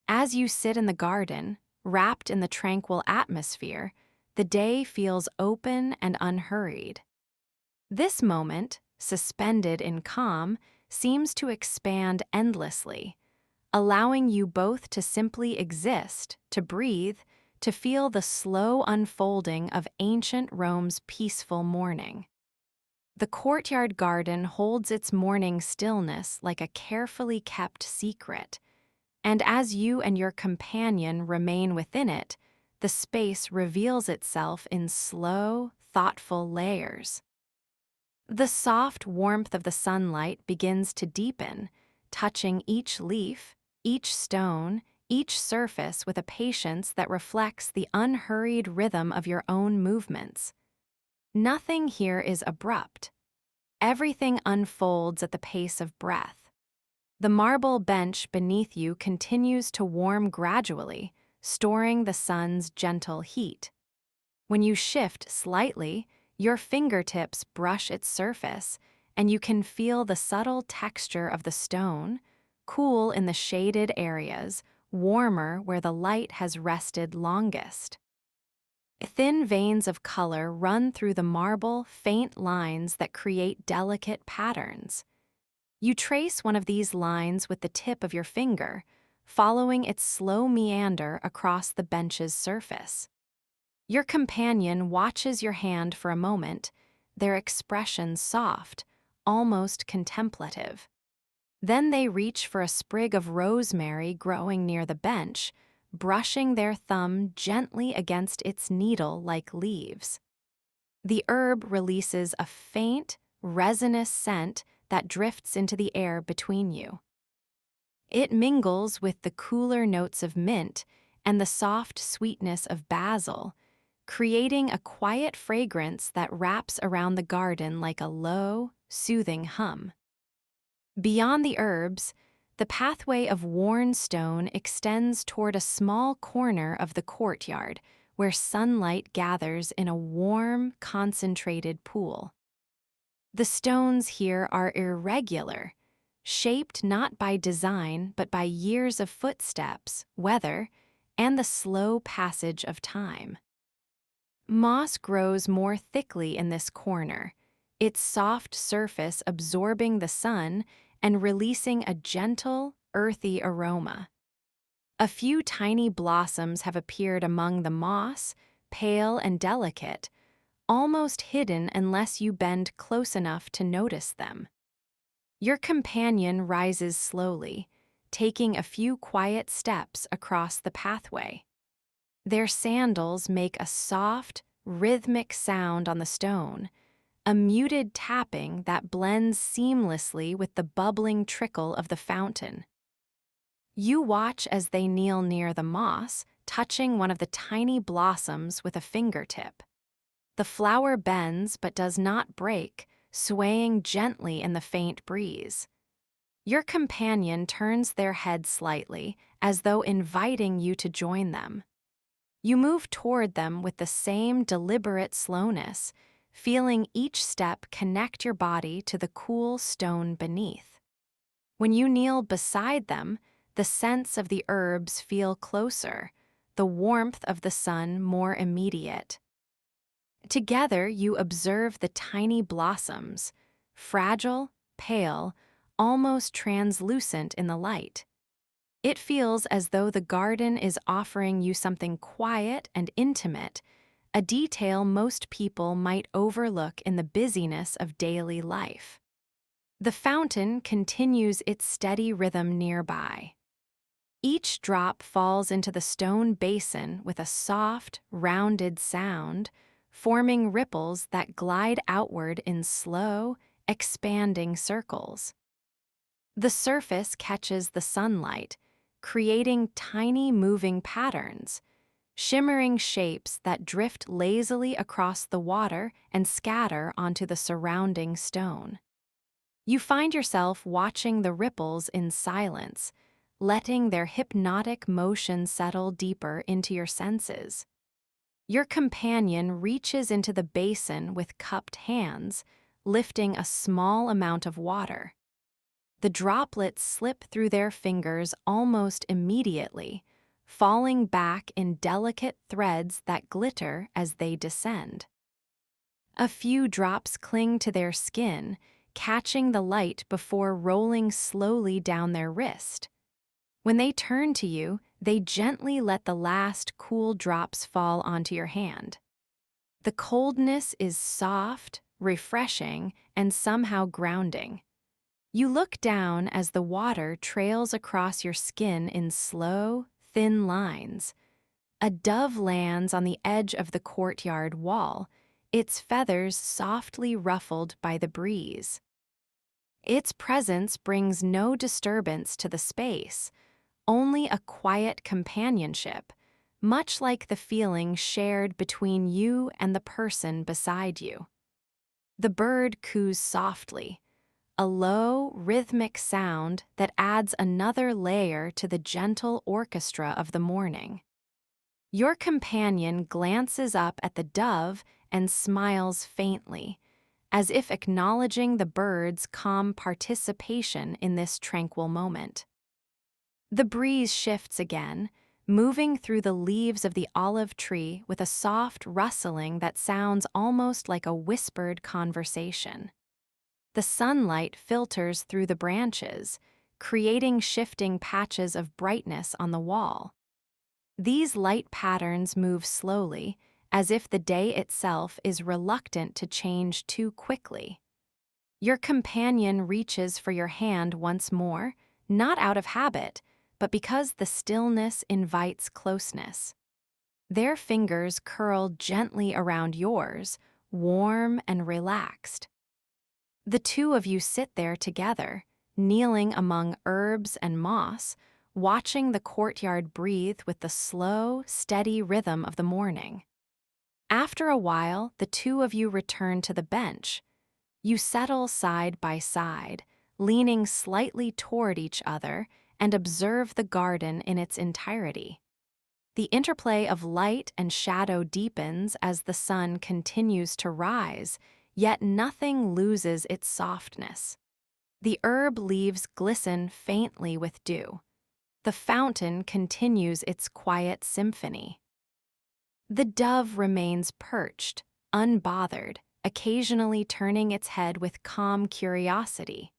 As you sit in the garden, wrapped in the tranquil atmosphere, the day feels open and unhurried. This moment, suspended in calm, seems to expand endlessly, allowing you both to simply exist, to breathe, to feel the slow unfolding of ancient Rome's peaceful morning. The courtyard garden holds its morning stillness like a carefully kept secret, and as you and your companion remain within it, the space reveals itself in slow, thoughtful layers. The soft warmth of the sunlight begins to deepen, touching each leaf, each stone, each surface with a patience that reflects the unhurried rhythm of your own movements. Nothing here is abrupt. Everything unfolds at the pace of breath. The marble bench beneath you continues to warm gradually, storing the sun's gentle heat. When you shift slightly, your fingertips brush its surface, and you can feel the subtle texture of the stone, cool in the shaded areas, warmer where the light has rested longest. Thin veins of color run through the marble, faint lines that create delicate patterns. You trace one of these lines with the tip of your finger, following its slow meander across the bench's surface. Your companion watches your hand for a moment, their expression soft, almost contemplative. Then they reach for a sprig of rosemary growing near the bench, brushing their thumb gently against its needle like leaves. The herb releases a faint, resinous scent that drifts into the air between you. It mingles with the cooler notes of mint and the soft sweetness of basil, creating a quiet fragrance that wraps around the garden like a low, soothing hum. Beyond the herbs, the pathway of worn stone extends toward a small corner of the courtyard where sunlight gathers in a warm, concentrated pool. The stones here are irregular, shaped not by design but by years of footsteps, weather, and the slow passage of time. Moss grows more thickly in this corner, its soft surface absorbing the sun and releasing a gentle, earthy aroma. A few tiny blossoms have appeared among the moss, pale and delicate, almost hidden unless you bend close enough to notice them. Your companion rises slowly, taking a few quiet steps across the pathway. Their sandals make a soft, rhythmic sound on the stone, a muted tapping that blends seamlessly with the bubbling trickle of the fountain. You watch as they kneel near the moss, touching one of the tiny blossoms with a fingertip. The flower bends but does not break, swaying gently in the faint breeze. Your companion turns their head slightly, as though inviting you to join them. You move toward them with the same deliberate slowness, feeling each step connect your body to the cool stone beneath. When you kneel beside them, the scents of the herbs feel closer, the warmth of the sun more immediate. Together, you observe the tiny blossoms, fragile, pale, almost translucent in the light. It feels as though the garden is offering you something quiet and intimate, a detail most people might overlook in the busyness of daily life. The fountain continues its steady rhythm nearby. Each drop falls into the stone basin with a soft, rounded sound, forming ripples that glide outward in slow, expanding circles. The surface catches the sunlight, creating tiny moving patterns, shimmering shapes that drift lazily across the water and scatter onto the surrounding stone. You find yourself watching the ripples in silence, letting their hypnotic motion settle deeper into your senses. Your companion reaches into the basin with cupped hands, lifting a small amount of water. The droplets slip through their fingers almost immediately, falling back in delicate threads that glitter as they descend. A few drops cling to their skin, catching the light before rolling slowly down their wrist. When they turn to you, they gently let the last cool drops fall onto your hand. The coldness is soft, refreshing, and somehow grounding. You look down as the water trails across your skin in slow, thin lines. A dove lands on the edge of the courtyard wall, its feathers softly ruffled by the breeze. Its presence brings no disturbance to the space, only a quiet companionship, much like the feeling shared between you and the person beside you. The bird coos softly, a low, rhythmic sound that adds another layer to the gentle orchestra of the morning. Your companion glances up at the dove and smiles faintly, as if acknowledging the bird's calm participation in this tranquil moment. The breeze shifts again, moving through the leaves of the olive tree with a soft rustling that sounds almost like a whispered conversation. The sunlight filters through the branches, creating shifting patches of brightness on the wall. These light patterns move slowly, as if the day itself is reluctant to change too quickly. Your companion reaches for your hand once more, not out of habit, but because the stillness invites closeness. Their fingers curl gently around yours, warm and relaxed. The two of you sit there together, kneeling among herbs and moss, watching the courtyard breathe with the slow, steady rhythm of the morning. After a while, the two of you return to the bench. You settle side by side, leaning slightly toward each other, and observe the garden in its entirety. The interplay of light and shadow deepens as the sun continues to rise, yet nothing loses its softness. The herb leaves glisten faintly with dew. The fountain continues its quiet symphony. The dove remains perched, unbothered, occasionally turning its head with calm curiosity.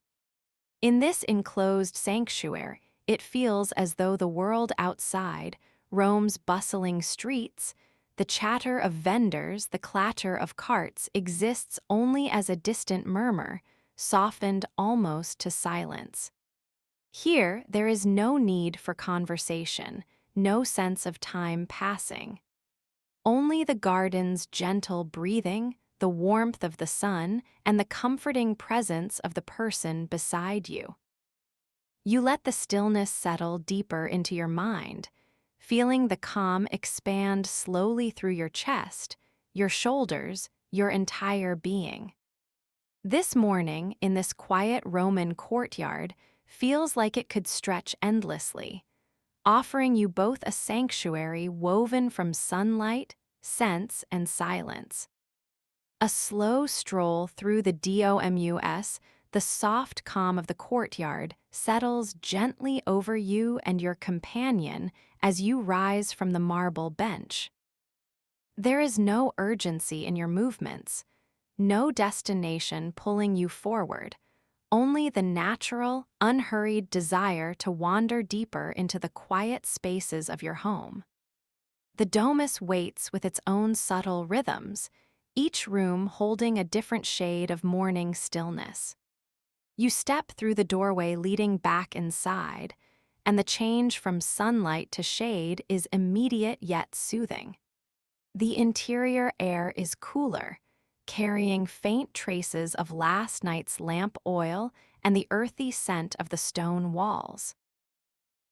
In this enclosed sanctuary, it feels as though the world outside, Rome's bustling streets, the chatter of vendors, the clatter of carts exists only as a distant murmur, softened almost to silence. Here, there is no need for conversation, no sense of time passing. Only the garden's gentle breathing, the warmth of the sun, and the comforting presence of the person beside you. You let the stillness settle deeper into your mind, feeling the calm expand slowly through your chest, your shoulders, your entire being. This morning, in this quiet Roman courtyard, feels like it could stretch endlessly, offering you both a sanctuary woven from sunlight, scents, and silence. A slow stroll through the domus, the soft calm of the courtyard, settles gently over you and your companion as you rise from the marble bench. There is no urgency in your movements, no destination pulling you forward, only the natural, unhurried desire to wander deeper into the quiet spaces of your home. The domus waits with its own subtle rhythms, each room holding a different shade of morning stillness. You step through the doorway leading back inside, and the change from sunlight to shade is immediate yet soothing. The interior air is cooler, carrying faint traces of last night's lamp oil and the earthy scent of the stone walls.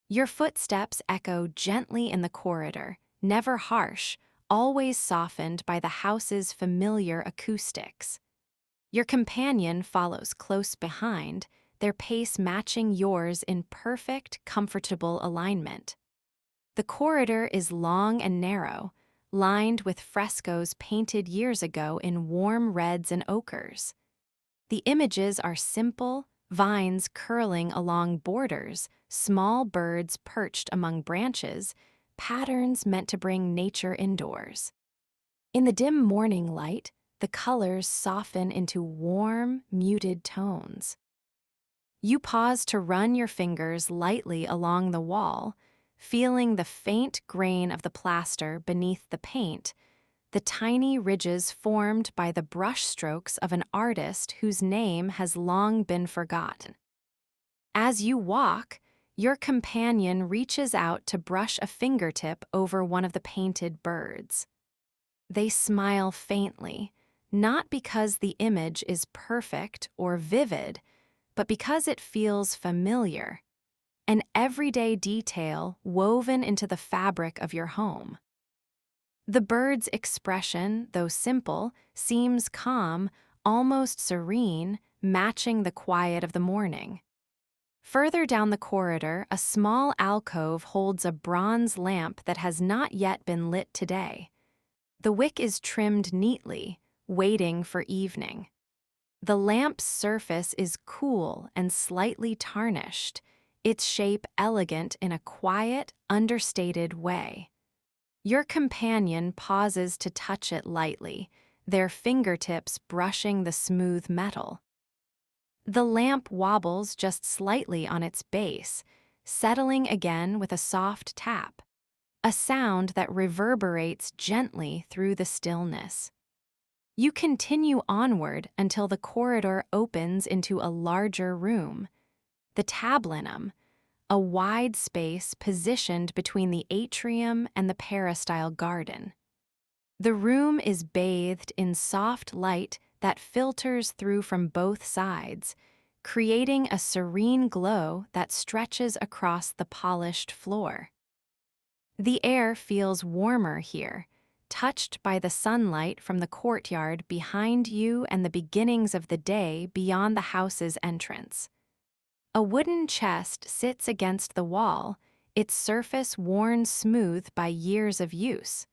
Your footsteps echo gently in the corridor, never harsh, always softened by the house's familiar acoustics. Your companion follows close behind, their pace matching yours in perfect, comfortable alignment. The corridor is long and narrow, lined with frescoes painted years ago in warm reds and ochres. The images are simple, vines curling along borders, small birds perched among branches, patterns meant to bring nature indoors. In the dim morning light, the colors soften into warm, muted tones. You pause to run your fingers lightly along the wall, feeling the faint grain of the plaster beneath the paint, the tiny ridges formed by the brushstrokes of an artist whose name has long been forgotten. As you walk, your companion reaches out to brush a fingertip over one of the painted birds. They smile faintly, not because the image is perfect or vivid, but because it feels familiar, an everyday detail woven into the fabric of your home. The bird's expression, though simple, seems calm, almost serene, matching the quiet of the morning. Further down the corridor, a small alcove holds a bronze lamp that has not yet been lit today. The wick is trimmed neatly, waiting for evening. The lamp's surface is cool and slightly tarnished, its shape elegant in a quiet, understated way. Your companion pauses to touch it lightly, their fingertips brushing the smooth metal. The lamp wobbles just slightly on its base, settling again with a soft tap, a sound that reverberates gently through the stillness. You continue onward until the corridor opens into a larger room, the tablinum, a wide space positioned between the atrium and the peristyle garden. The room is bathed in soft light that filters through from both sides, creating a serene glow that stretches across the polished floor. The air feels warmer here, touched by the sunlight from the courtyard behind you and the beginnings of the day beyond the house's entrance. A wooden chest sits against the wall, its surface worn smooth by years of use.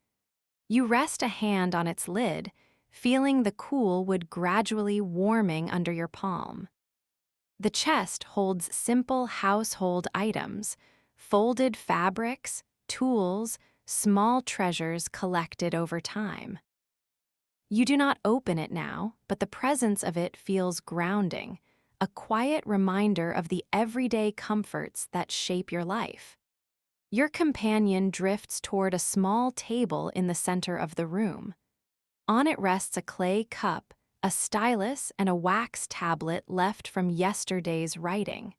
You rest a hand on its lid, feeling the cool wood gradually warming under your palm. The chest holds simple household items, folded fabrics, tools, small treasures collected over time. You do not open it now, but the presence of it feels grounding, a quiet reminder of the everyday comforts that shape your life. Your companion drifts toward a small table in the center of the room. On it rests a clay cup, a stylus, and a wax tablet left from yesterday's writing.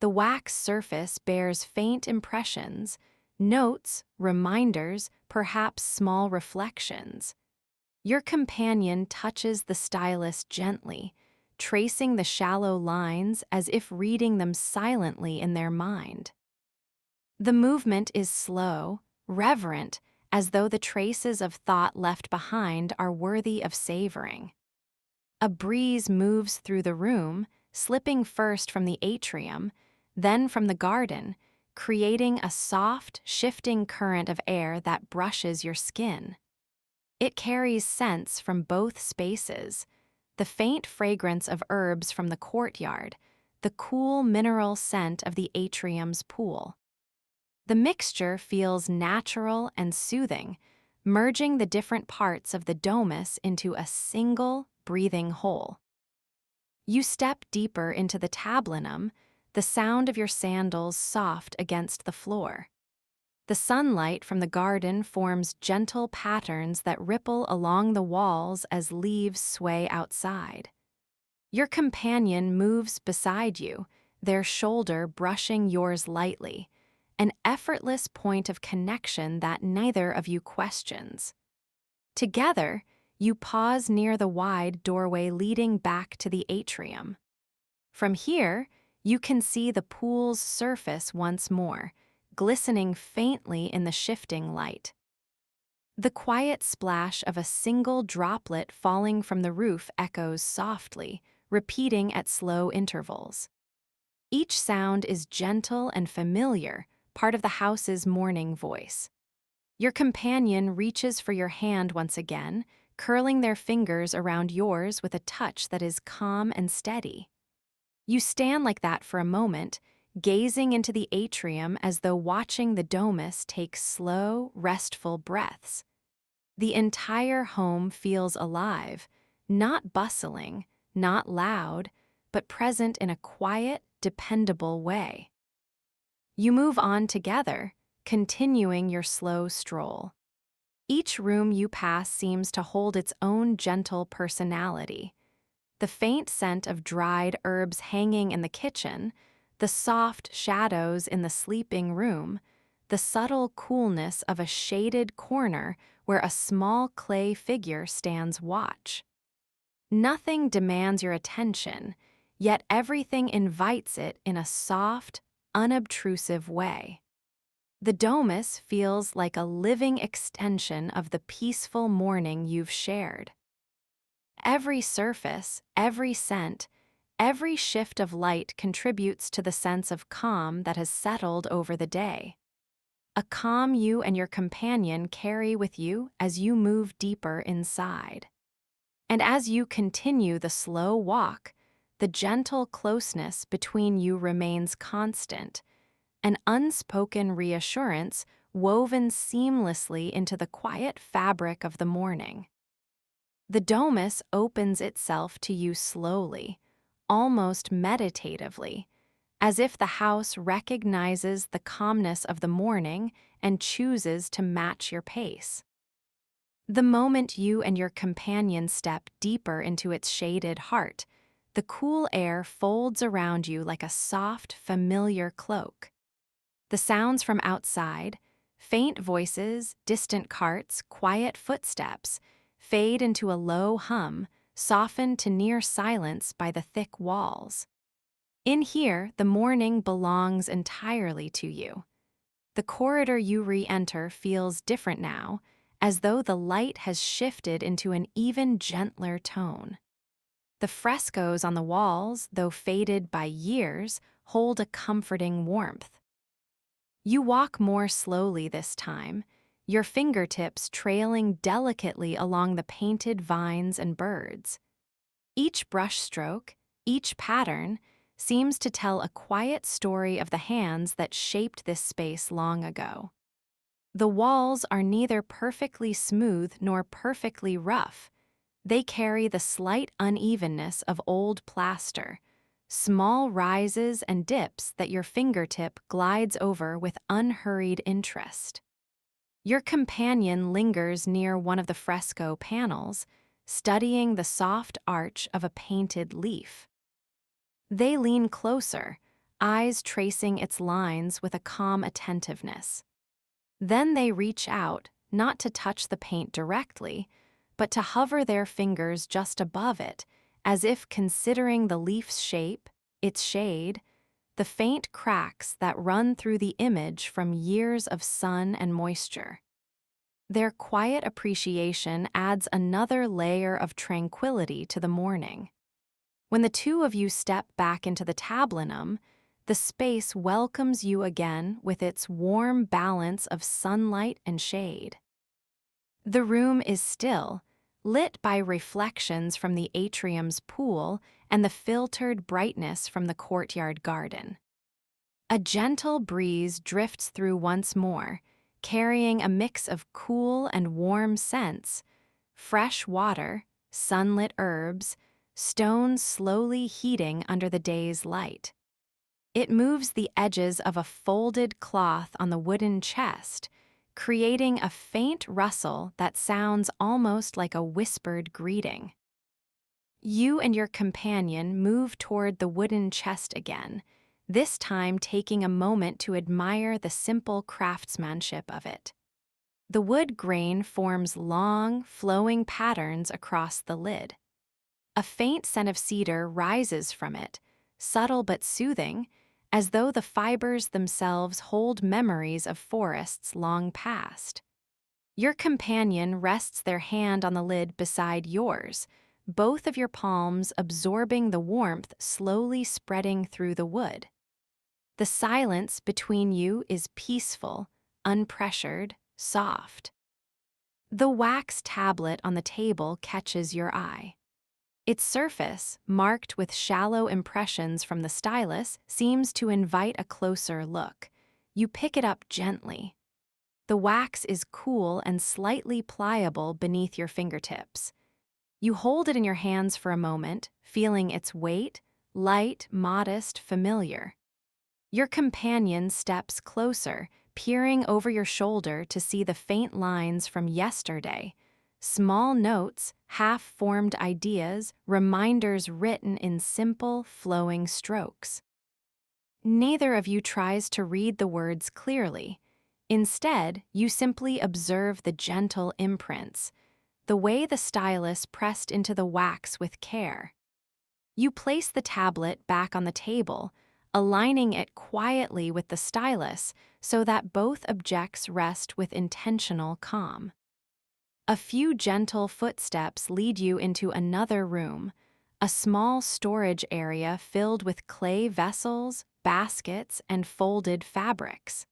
The wax surface bears faint impressions, notes, reminders, perhaps small reflections. Your companion touches the stylus gently, tracing the shallow lines as if reading them silently in their mind. The movement is slow, reverent, as though the traces of thought left behind are worthy of savoring. A breeze moves through the room, slipping first from the atrium, then from the garden, creating a soft, shifting current of air that brushes your skin. It carries scents from both spaces, the faint fragrance of herbs from the courtyard, the cool mineral scent of the atrium's pool. The mixture feels natural and soothing, merging the different parts of the domus into a single, breathing whole. You step deeper into the tablinum, the sound of your sandals soft against the floor. The sunlight from the garden forms gentle patterns that ripple along the walls as leaves sway outside. Your companion moves beside you, their shoulder brushing yours lightly, an effortless point of connection that neither of you questions. Together, you pause near the wide doorway leading back to the atrium. From here, you can see the pool's surface once more, glistening faintly in the shifting light. The quiet splash of a single droplet falling from the roof echoes softly, repeating at slow intervals. Each sound is gentle and familiar, part of the house's morning voice. Your companion reaches for your hand once again, curling their fingers around yours with a touch that is calm and steady. You stand like that for a moment, gazing into the atrium as though watching the domus take slow, restful breaths. The entire home feels alive, not bustling, not loud, but present in a quiet, dependable way. You move on together, continuing your slow stroll. Each room you pass seems to hold its own gentle personality. The faint scent of dried herbs hanging in the kitchen, the soft shadows in the sleeping room, the subtle coolness of a shaded corner where a small clay figure stands watch. Nothing demands your attention, yet everything invites it in a soft, unobtrusive way. The domus feels like a living extension of the peaceful morning you've shared. Every surface, every scent, every shift of light contributes to the sense of calm that has settled over the day. A calm you and your companion carry with you as you move deeper inside. And as you continue the slow walk, the gentle closeness between you remains constant, an unspoken reassurance woven seamlessly into the quiet fabric of the morning. The domus opens itself to you slowly, almost meditatively, as if the house recognizes the calmness of the morning and chooses to match your pace. The moment you and your companion step deeper into its shaded heart, the cool air folds around you like a soft, familiar cloak. The sounds from outside, faint voices, distant carts, quiet footsteps, fade into a low hum, softened to near silence by the thick walls. In here, the morning belongs entirely to you. The corridor you re-enter feels different now, as though the light has shifted into an even gentler tone. The frescoes on the walls, though faded by years, hold a comforting warmth. You walk more slowly this time, your fingertips trailing delicately along the painted vines and birds. Each brushstroke, each pattern, seems to tell a quiet story of the hands that shaped this space long ago. The walls are neither perfectly smooth nor perfectly rough. They carry the slight unevenness of old plaster, small rises and dips that your fingertip glides over with unhurried interest. Your companion lingers near one of the fresco panels, studying the soft arch of a painted leaf. They lean closer, eyes tracing its lines with a calm attentiveness. Then they reach out, not to touch the paint directly, but to hover their fingers just above it, as if considering the leaf's shape, its shade, the faint cracks that run through the image from years of sun and moisture. Their quiet appreciation adds another layer of tranquility to the morning. When the two of you step back into the tablinum, the space welcomes you again with its warm balance of sunlight and shade. The room is still, lit by reflections from the atrium's pool and the filtered brightness from the courtyard garden. A gentle breeze drifts through once more, carrying a mix of cool and warm scents, fresh water, sunlit herbs, stones slowly heating under the day's light. It moves the edges of a folded cloth on the wooden chest, creating a faint rustle that sounds almost like a whispered greeting. You and your companion move toward the wooden chest again, this time taking a moment to admire the simple craftsmanship of it. The wood grain forms long, flowing patterns across the lid. A faint scent of cedar rises from it, subtle but soothing, as though the fibers themselves hold memories of forests long past. Your companion rests their hand on the lid beside yours, both of your palms absorbing the warmth slowly spreading through the wood. The silence between you is peaceful, unpressured, soft. The wax tablet on the table catches your eye. Its surface, marked with shallow impressions from the stylus, seems to invite a closer look. You pick it up gently. The wax is cool and slightly pliable beneath your fingertips. You hold it in your hands for a moment, feeling its weight, light, modest, familiar. Your companion steps closer, peering over your shoulder to see the faint lines from yesterday. Small notes, half-formed ideas, reminders written in simple, flowing strokes. Neither of you tries to read the words clearly. Instead, you simply observe the gentle imprints, the way the stylus pressed into the wax with care. You place the tablet back on the table, aligning it quietly with the stylus so that both objects rest with intentional calm. A few gentle footsteps lead you into another room, a small storage area filled with clay vessels, baskets, and folded fabrics.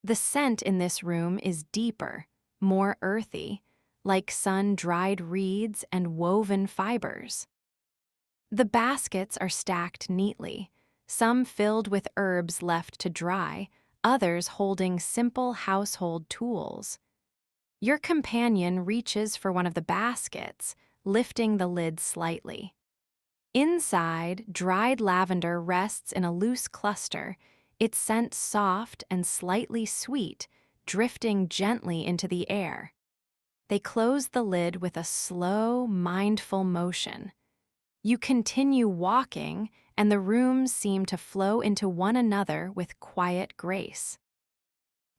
The scent in this room is deeper, more earthy, like sun-dried reeds and woven fibers. The baskets are stacked neatly, some filled with herbs left to dry, others holding simple household tools. Your companion reaches for one of the baskets, lifting the lid slightly. Inside, dried lavender rests in a loose cluster, its scent soft and slightly sweet, drifting gently into the air. They close the lid with a slow, mindful motion. You continue walking, and the rooms seem to flow into one another with quiet grace.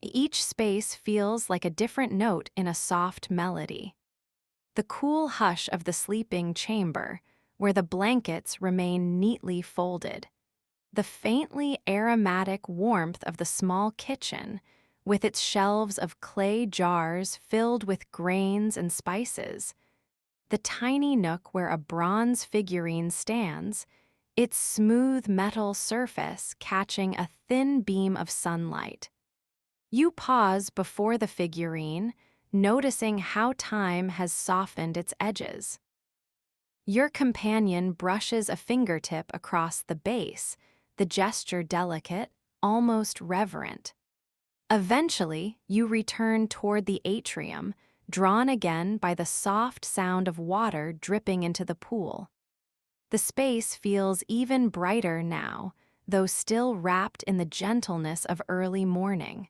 Each space feels like a different note in a soft melody. The cool hush of the sleeping chamber, where the blankets remain neatly folded. The faintly aromatic warmth of the small kitchen, with its shelves of clay jars filled with grains and spices. The tiny nook where a bronze figurine stands, its smooth metal surface catching a thin beam of sunlight. You pause before the figurine, noticing how time has softened its edges. Your companion brushes a fingertip across the base, the gesture delicate, almost reverent. Eventually, you return toward the atrium, drawn again by the soft sound of water dripping into the pool. The space feels even brighter now, though still wrapped in the gentleness of early morning.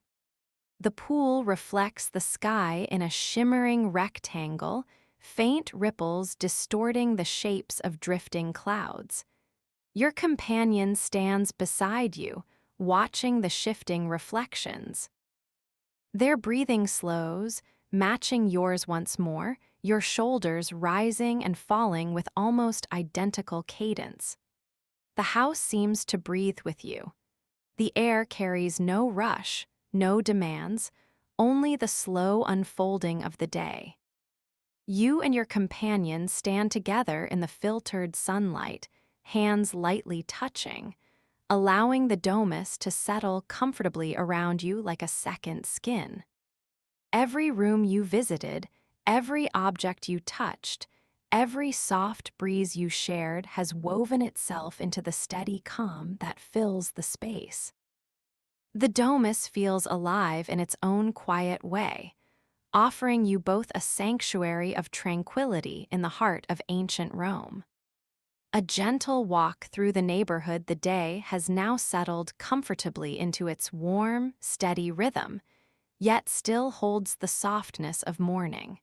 The pool reflects the sky in a shimmering rectangle, faint ripples distorting the shapes of drifting clouds. Your companion stands beside you, watching the shifting reflections. Their breathing slows, matching yours once more, your shoulders rising and falling with almost identical cadence. The house seems to breathe with you. The air carries no rush, no demands, only the slow unfolding of the day. You and your companion stand together in the filtered sunlight, hands lightly touching, allowing the domus to settle comfortably around you like a second skin. Every room you visited, every object you touched, every soft breeze you shared has woven itself into the steady calm that fills the space. The domus feels alive in its own quiet way, offering you both a sanctuary of tranquility in the heart of ancient Rome. A gentle walk through the neighborhood the day has now settled comfortably into its warm, steady rhythm, yet still holds the softness of morning.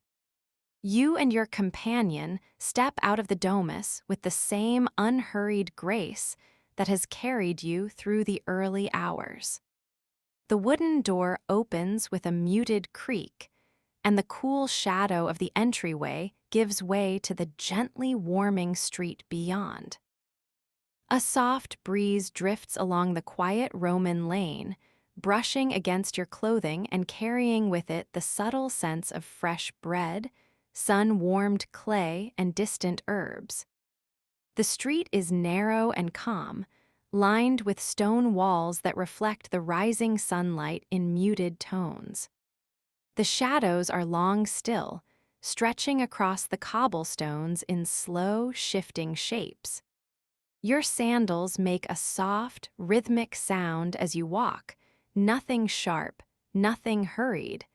You and your companion step out of the domus with the same unhurried grace that has carried you through the early hours. The wooden door opens with a muted creak, and the cool shadow of the entryway gives way to the gently warming street beyond. A soft breeze drifts along the quiet Roman lane, brushing against your clothing and carrying with it the subtle sense of fresh bread, sun-warmed clay, and distant herbs. The street is narrow and calm, lined with stone walls that reflect the rising sunlight in muted tones. The shadows are long still, stretching across the cobblestones in slow, shifting shapes. Your sandals make a soft, rhythmic sound as you walk, nothing sharp, nothing hurried,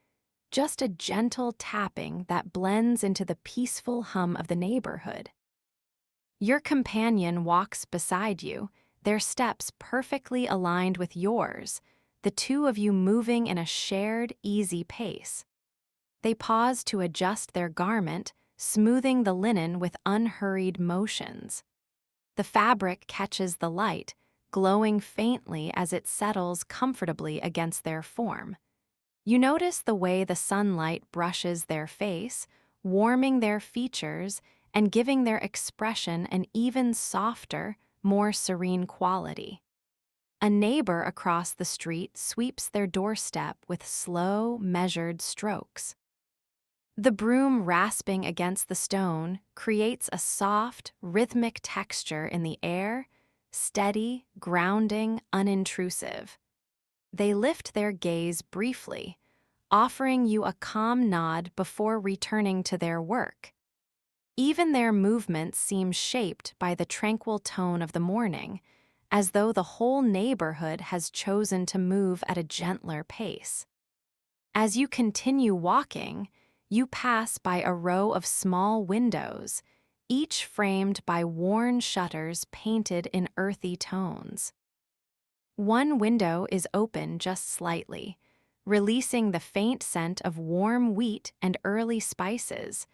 just a gentle tapping that blends into the peaceful hum of the neighborhood. Your companion walks beside you, their steps perfectly aligned with yours, the two of you moving in a shared, easy pace. They pause to adjust their garment, smoothing the linen with unhurried motions. The fabric catches the light, glowing faintly as it settles comfortably against their form. You notice the way the sunlight brushes their face, warming their features and giving their expression an even softer, more serene quality. A neighbor across the street sweeps their doorstep with slow, measured strokes. The broom rasping against the stone creates a soft, rhythmic texture in the air, steady, grounding, unintrusive. They lift their gaze briefly, offering you a calm nod before returning to their work. Even their movements seem shaped by the tranquil tone of the morning, as though the whole neighborhood has chosen to move at a gentler pace. As you continue walking, you pass by a row of small windows, each framed by worn shutters painted in earthy tones. One window is open just slightly, releasing the faint scent of warm wheat and early spices,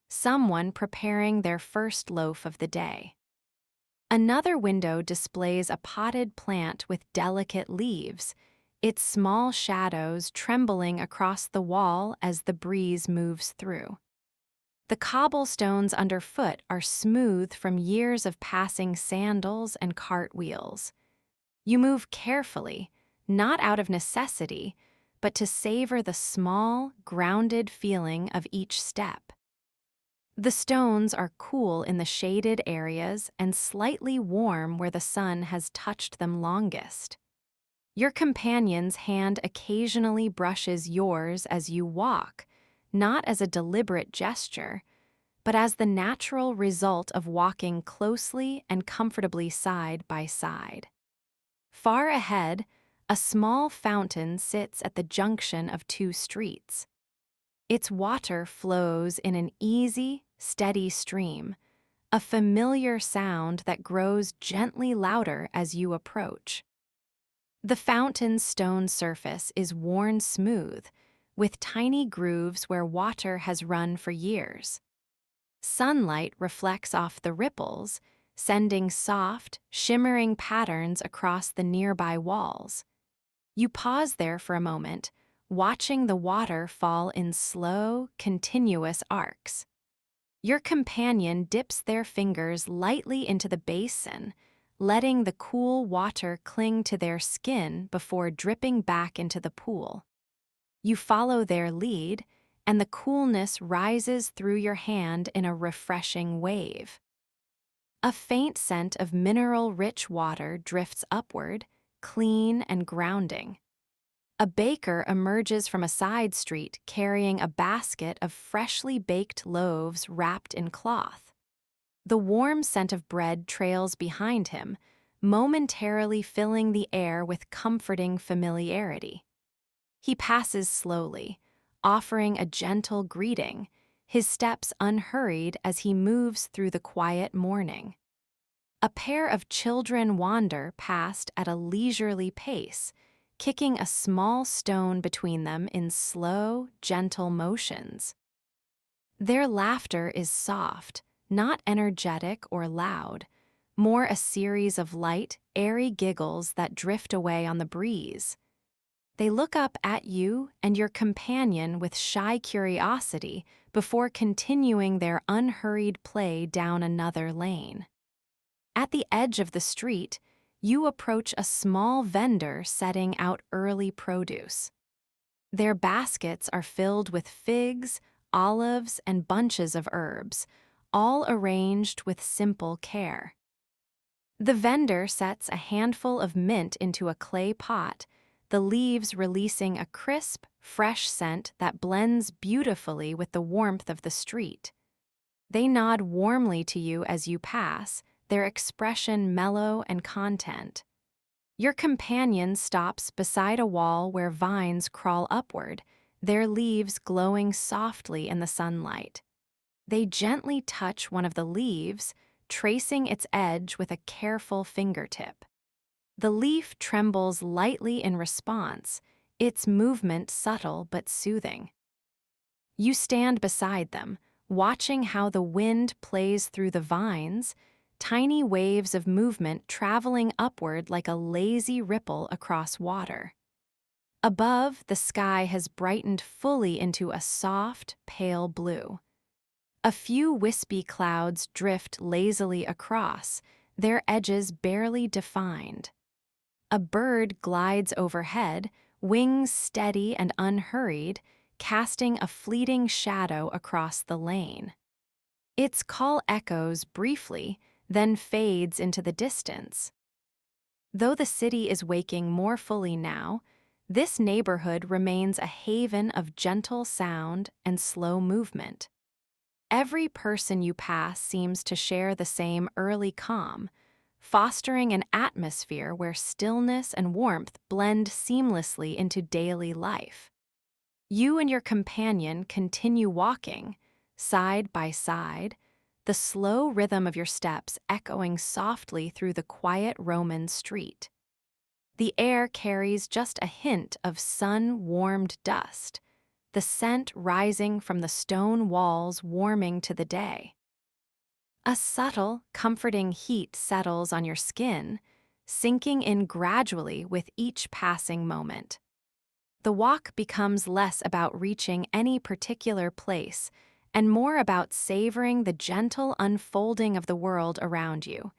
someone preparing their first loaf of the day. Another window displays a potted plant with delicate leaves, its small shadows trembling across the wall as the breeze moves through. The cobblestones underfoot are smooth from years of passing sandals and cartwheels. You move carefully, not out of necessity, but to savor the small, grounded feeling of each step. The stones are cool in the shaded areas and slightly warm where the sun has touched them longest. Your companion's hand occasionally brushes yours as you walk, not as a deliberate gesture, but as the natural result of walking closely and comfortably side by side. Far ahead, a small fountain sits at the junction of two streets. Its water flows in an easy, steady stream, a familiar sound that grows gently louder as you approach. The fountain's stone surface is worn smooth, with tiny grooves where water has run for years. Sunlight reflects off the ripples, sending soft, shimmering patterns across the nearby walls. You pause there for a moment, watching the water fall in slow, continuous arcs. Your companion dips their fingers lightly into the basin, letting the cool water cling to their skin before dripping back into the pool. You follow their lead, and the coolness rises through your hand in a refreshing wave. A faint scent of mineral-rich water drifts upward, clean and grounding. A baker emerges from a side street carrying a basket of freshly baked loaves wrapped in cloth. The warm scent of bread trails behind him, momentarily filling the air with comforting familiarity. He passes slowly, offering a gentle greeting, his steps unhurried as he moves through the quiet morning. A pair of children wander past at a leisurely pace, kicking a small stone between them in slow, gentle motions. Their laughter is soft, not energetic or loud, more a series of light, airy giggles that drift away on the breeze. They look up at you and your companion with shy curiosity before continuing their unhurried play down another lane. At the edge of the street, you approach a small vendor setting out early produce. Their baskets are filled with figs, olives, and bunches of herbs, all arranged with simple care. The vendor sets a handful of mint into a clay pot, the leaves releasing a crisp, fresh scent that blends beautifully with the warmth of the street. They nod warmly to you as you pass, their expression mellow and content. Your companion stops beside a wall where vines crawl upward, their leaves glowing softly in the sunlight. They gently touch one of the leaves, tracing its edge with a careful fingertip. The leaf trembles lightly in response, its movement subtle but soothing. You stand beside them, watching how the wind plays through the vines, tiny waves of movement traveling upward like a lazy ripple across water. Above, the sky has brightened fully into a soft, pale blue. A few wispy clouds drift lazily across, their edges barely defined. A bird glides overhead, wings steady and unhurried, casting a fleeting shadow across the lane. Its call echoes briefly, then fades into the distance. Though the city is waking more fully now, this neighborhood remains a haven of gentle sound and slow movement. Every person you pass seems to share the same early calm, fostering an atmosphere where stillness and warmth blend seamlessly into daily life. You and your companion continue walking, side by side, the slow rhythm of your steps echoing softly through the quiet Roman street. The air carries just a hint of sun-warmed dust, the scent rising from the stone walls warming to the day. A subtle, comforting heat settles on your skin, sinking in gradually with each passing moment. The walk becomes less about reaching any particular place and more about savoring the gentle unfolding of the world around you,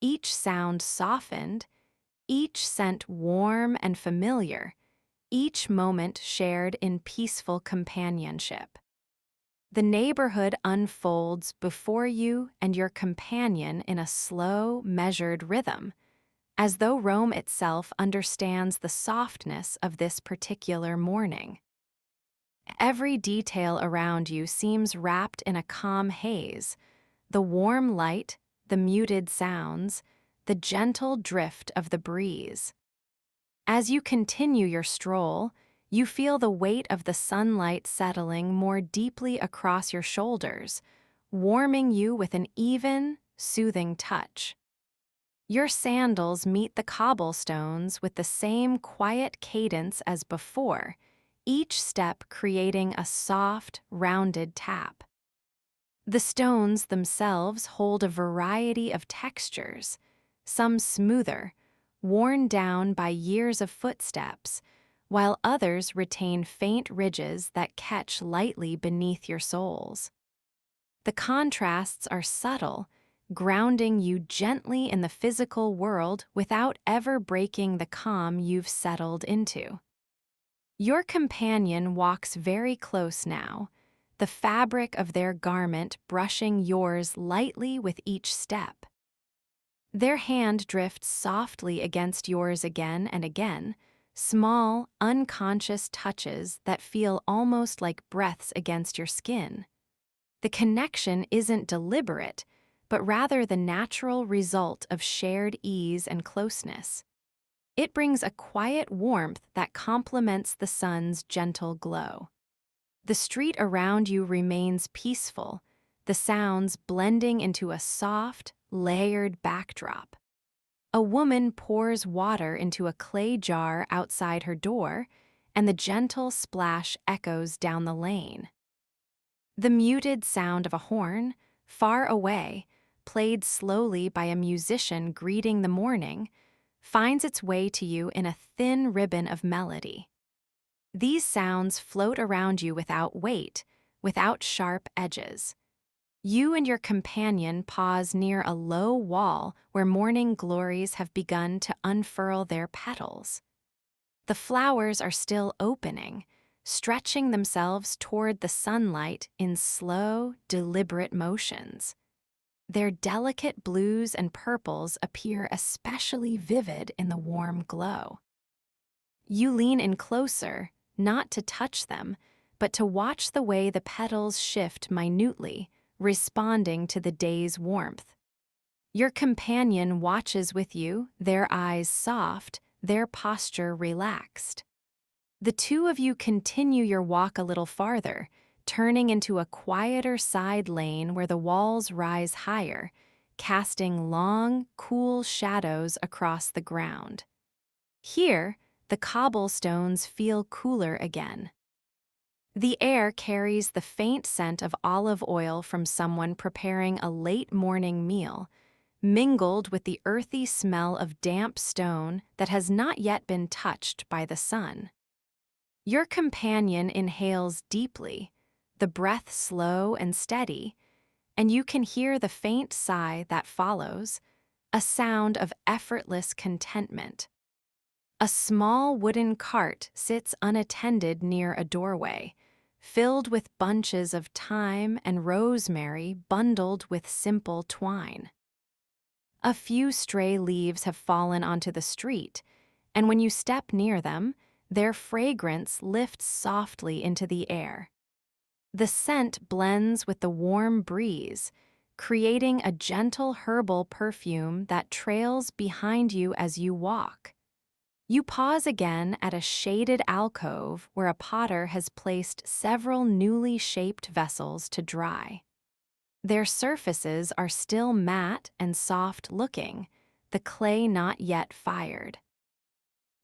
each sound softened, each scent warm and familiar, each moment shared in peaceful companionship. The neighborhood unfolds before you and your companion in a slow, measured rhythm, as though Rome itself understands the softness of this particular morning. Every detail around you seems wrapped in a calm haze, the warm light, the muted sounds, the gentle drift of the breeze. As you continue your stroll, you feel the weight of the sunlight settling more deeply across your shoulders, warming you with an even, soothing touch. Your sandals meet the cobblestones with the same quiet cadence as before, each step creating a soft, rounded tap. The stones themselves hold a variety of textures, some smoother, worn down by years of footsteps, while others retain faint ridges that catch lightly beneath your soles. The contrasts are subtle, grounding you gently in the physical world without ever breaking the calm you've settled into. Your companion walks very close now, the fabric of their garment brushing yours lightly with each step. Their hand drifts softly against yours again and again, small, unconscious touches that feel almost like breaths against your skin. The connection isn't deliberate, but rather the natural result of shared ease and closeness. It brings a quiet warmth that complements the sun's gentle glow. The street around you remains peaceful, the sounds blending into a soft, layered backdrop. A woman pours water into a clay jar outside her door, and the gentle splash echoes down the lane. The muted sound of a horn, far away, played slowly by a musician greeting the morning, finds its way to you in a thin ribbon of melody. These sounds float around you without weight, without sharp edges. You and your companion pause near a low wall where morning glories have begun to unfurl their petals. The flowers are still opening, stretching themselves toward the sunlight in slow, deliberate motions. Their delicate blues and purples appear especially vivid in the warm glow. You lean in closer, not to touch them, but to watch the way the petals shift minutely, responding to the day's warmth. Your companion watches with you, their eyes soft, their posture relaxed. The two of you continue your walk a little farther, turning into a quieter side lane where the walls rise higher, casting long, cool shadows across the ground. Here, the cobblestones feel cooler again. The air carries the faint scent of olive oil from someone preparing a late morning meal, mingled with the earthy smell of damp stone that has not yet been touched by the sun. Your companion inhales deeply, the breath slow and steady, and you can hear the faint sigh that follows, a sound of effortless contentment. A small wooden cart sits unattended near a doorway, filled with bunches of thyme and rosemary bundled with simple twine. A few stray leaves have fallen onto the street, and when you step near them, their fragrance lifts softly into the air. The scent blends with the warm breeze, creating a gentle herbal perfume that trails behind you as you walk. You pause again at a shaded alcove where a potter has placed several newly shaped vessels to dry. Their surfaces are still matte and soft-looking, the clay not yet fired.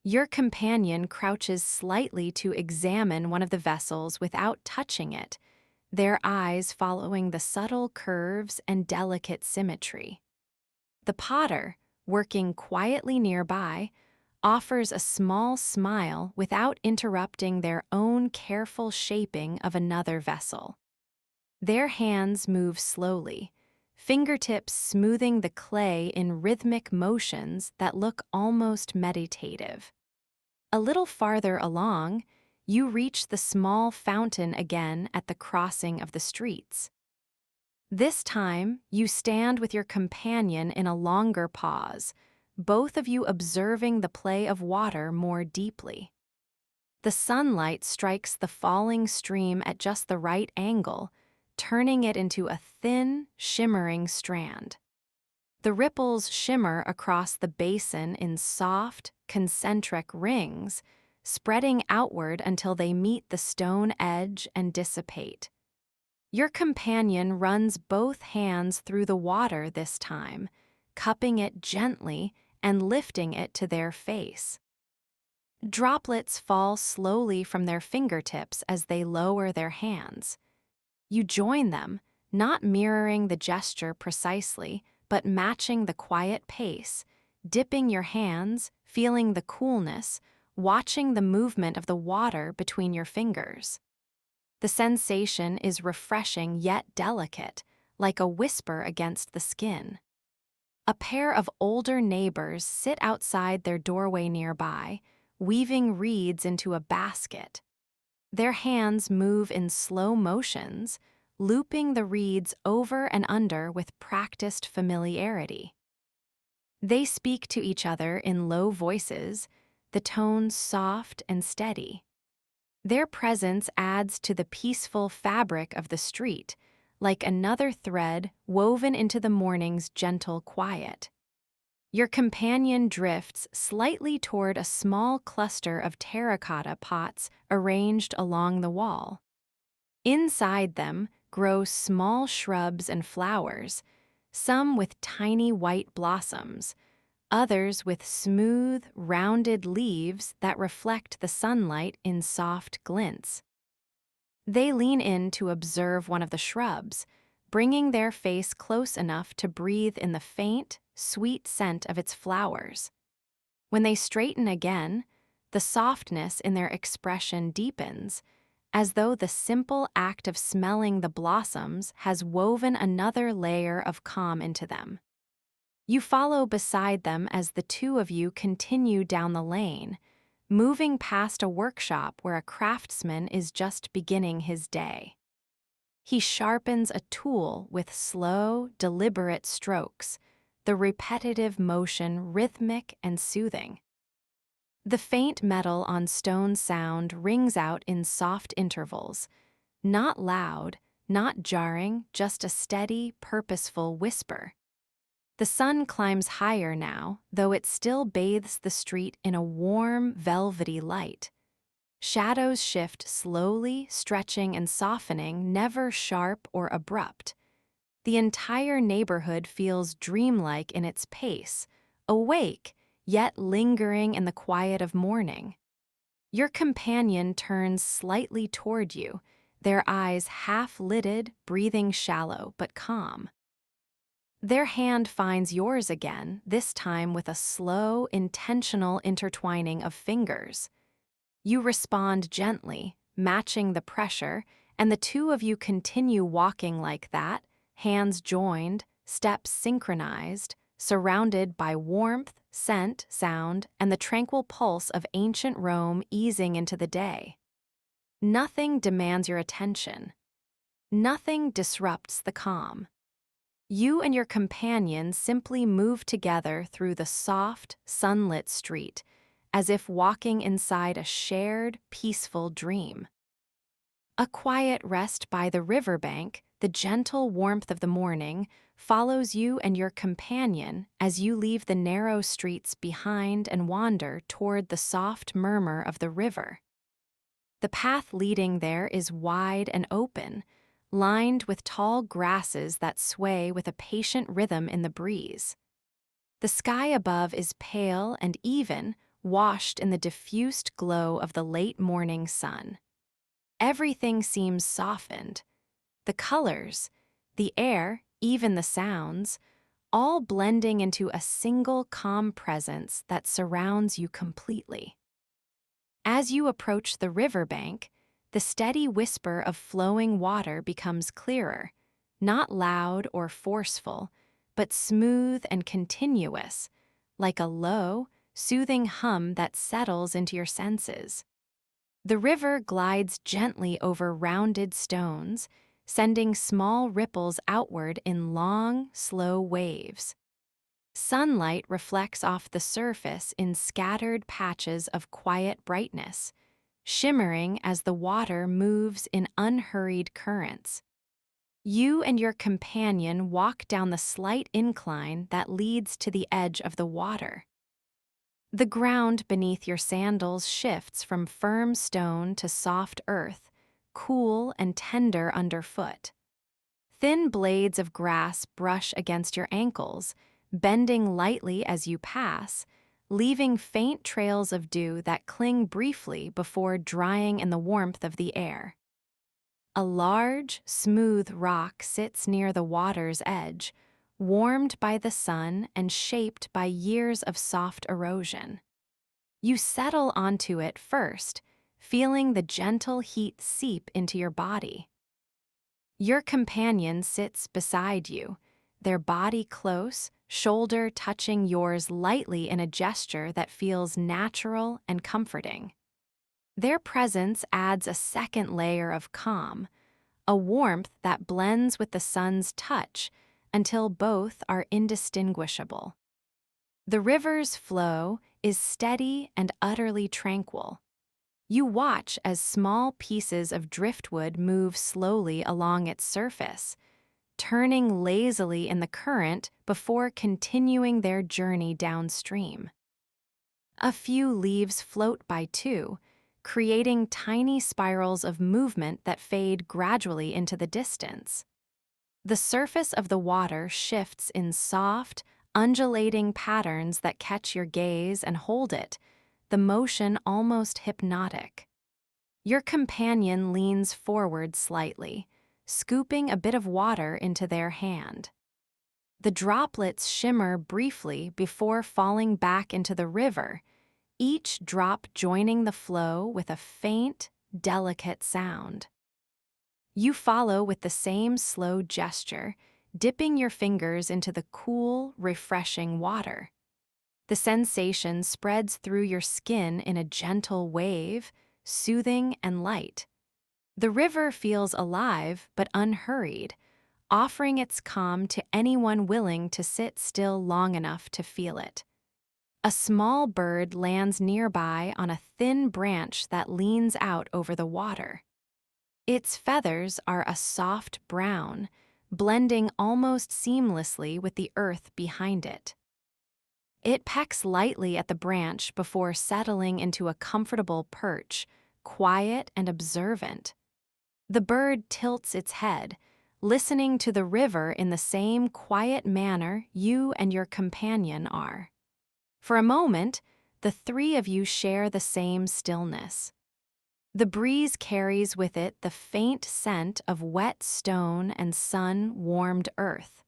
Your companion crouches slightly to examine one of the vessels without touching it, their eyes following the subtle curves and delicate symmetry. The potter, working quietly nearby, offers a small smile without interrupting their own careful shaping of another vessel. Their hands move slowly, fingertips smoothing the clay in rhythmic motions that look almost meditative. A little farther along, you reach the small fountain again at the crossing of the streets. This time, you stand with your companion in a longer pause, both of you observing the play of water more deeply. The sunlight strikes the falling stream at just the right angle, turning it into a thin, shimmering strand. The ripples shimmer across the basin in soft, concentric rings, spreading outward until they meet the stone edge and dissipate. Your companion runs both hands through the water this time, cupping it gently and lifting it to their face. Droplets fall slowly from their fingertips as they lower their hands. You join them, not mirroring the gesture precisely, but matching the quiet pace, dipping your hands, feeling the coolness, watching the movement of the water between your fingers. The sensation is refreshing yet delicate, like a whisper against the skin. A pair of older neighbors sit outside their doorway nearby, weaving reeds into a basket. Their hands move in slow motions, looping the reeds over and under with practiced familiarity. They speak to each other in low voices, the tones soft and steady. Their presence adds to the peaceful fabric of the street, like another thread woven into the morning's gentle quiet. Your companion drifts slightly toward a small cluster of terracotta pots arranged along the wall. Inside them grow small shrubs and flowers, some with tiny white blossoms, others with smooth, rounded leaves that reflect the sunlight in soft glints. They lean in to observe one of the shrubs, bringing their face close enough to breathe in the faint, sweet scent of its flowers. When they straighten again, the softness in their expression deepens, as though the simple act of smelling the blossoms has woven another layer of calm into them. You follow beside them as the two of you continue down the lane, moving past a workshop where a craftsman is just beginning his day. He sharpens a tool with slow, deliberate strokes, the repetitive motion rhythmic and soothing. The faint metal on stone sound rings out in soft intervals, not loud, not jarring, just a steady, purposeful whisper. The sun climbs higher now, though it still bathes the street in a warm, velvety light. Shadows shift slowly, stretching and softening, never sharp or abrupt. The entire neighborhood feels dreamlike in its pace, awake, yet lingering in the quiet of morning. Your companion turns slightly toward you, their eyes half-lidded, breathing shallow but calm. Their hand finds yours again, this time with a slow, intentional intertwining of fingers. You respond gently, matching the pressure, and the two of you continue walking like that, hands joined, steps synchronized, surrounded by warmth, scent, sound, and the tranquil pulse of ancient Rome easing into the day. Nothing demands your attention. Nothing disrupts the calm. You and your companion simply move together through the soft, sunlit street, as if walking inside a shared, peaceful dream. A quiet rest by the riverbank, the gentle warmth of the morning, follows you and your companion as you leave the narrow streets behind and wander toward the soft murmur of the river. The path leading there is wide and open, lined with tall grasses that sway with a patient rhythm in the breeze. The sky above is pale and even, washed in the diffused glow of the late morning sun. Everything seems softened. The colors, the air, even the sounds, all blending into a single calm presence that surrounds you completely. As you approach the riverbank, the steady whisper of flowing water becomes clearer, not loud or forceful, but smooth and continuous, like a low, soothing hum that settles into your senses. The river glides gently over rounded stones, sending small ripples outward in long, slow waves. Sunlight reflects off the surface in scattered patches of quiet brightness, shimmering as the water moves in unhurried currents. You and your companion walk down the slight incline that leads to the edge of the water. The ground beneath your sandals shifts from firm stone to soft earth, cool and tender underfoot. Thin blades of grass brush against your ankles, bending lightly as you pass, leaving faint trails of dew that cling briefly before drying in the warmth of the air. A large, smooth rock sits near the water's edge, warmed by the sun and shaped by years of soft erosion. You settle onto it first, feeling the gentle heat seep into your body. Your companion sits beside you, their body close, shoulder touching yours lightly in a gesture that feels natural and comforting. Their presence adds a second layer of calm, a warmth that blends with the sun's touch until both are indistinguishable. The river's flow is steady and utterly tranquil. You watch as small pieces of driftwood move slowly along its surface, turning lazily in the current before continuing their journey downstream. A few leaves float by too, creating tiny spirals of movement that fade gradually into the distance. The surface of the water shifts in soft, undulating patterns that catch your gaze and hold it, the motion almost hypnotic. Your companion leans forward slightly, scooping a bit of water into their hand. The droplets shimmer briefly before falling back into the river, each drop joining the flow with a faint, delicate sound. You follow with the same slow gesture, dipping your fingers into the cool, refreshing water. The sensation spreads through your skin in a gentle wave, soothing and light. The river feels alive but unhurried, offering its calm to anyone willing to sit still long enough to feel it. A small bird lands nearby on a thin branch that leans out over the water. Its feathers are a soft brown, blending almost seamlessly with the earth behind it. It pecks lightly at the branch before settling into a comfortable perch, quiet and observant. The bird tilts its head, listening to the river in the same quiet manner you and your companion are. For a moment, the three of you share the same stillness. The breeze carries with it the faint scent of wet stone and sun-warmed earth.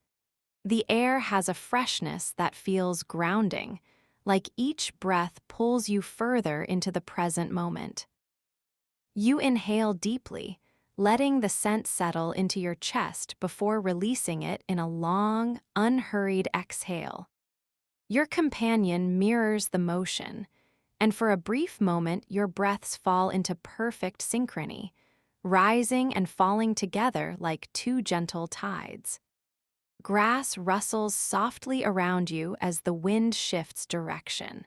The air has a freshness that feels grounding, like each breath pulls you further into the present moment. You inhale deeply, letting the scent settle into your chest before releasing it in a long, unhurried exhale. Your companion mirrors the motion, and for a brief moment your breaths fall into perfect synchrony, rising and falling together like two gentle tides. Grass rustles softly around you as the wind shifts direction.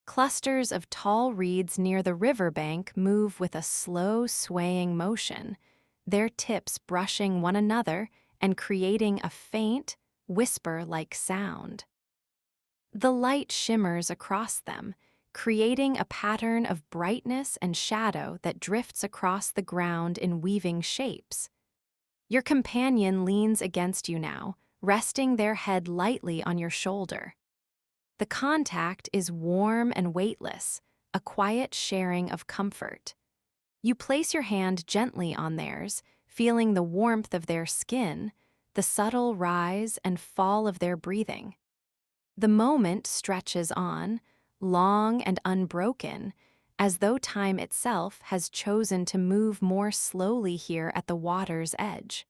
Clusters of tall reeds near the riverbank move with a slow, swaying motion, their tips brushing one another and creating a faint, whisper-like sound. The light shimmers across them, creating a pattern of brightness and shadow that drifts across the ground in weaving shapes. Your companion leans against you now, resting their head lightly on your shoulder. The contact is warm and weightless, a quiet sharing of comfort. You place your hand gently on theirs, feeling the warmth of their skin, the subtle rise and fall of their breathing. The moment stretches on, long and unbroken, as though time itself has chosen to move more slowly here at the water's edge.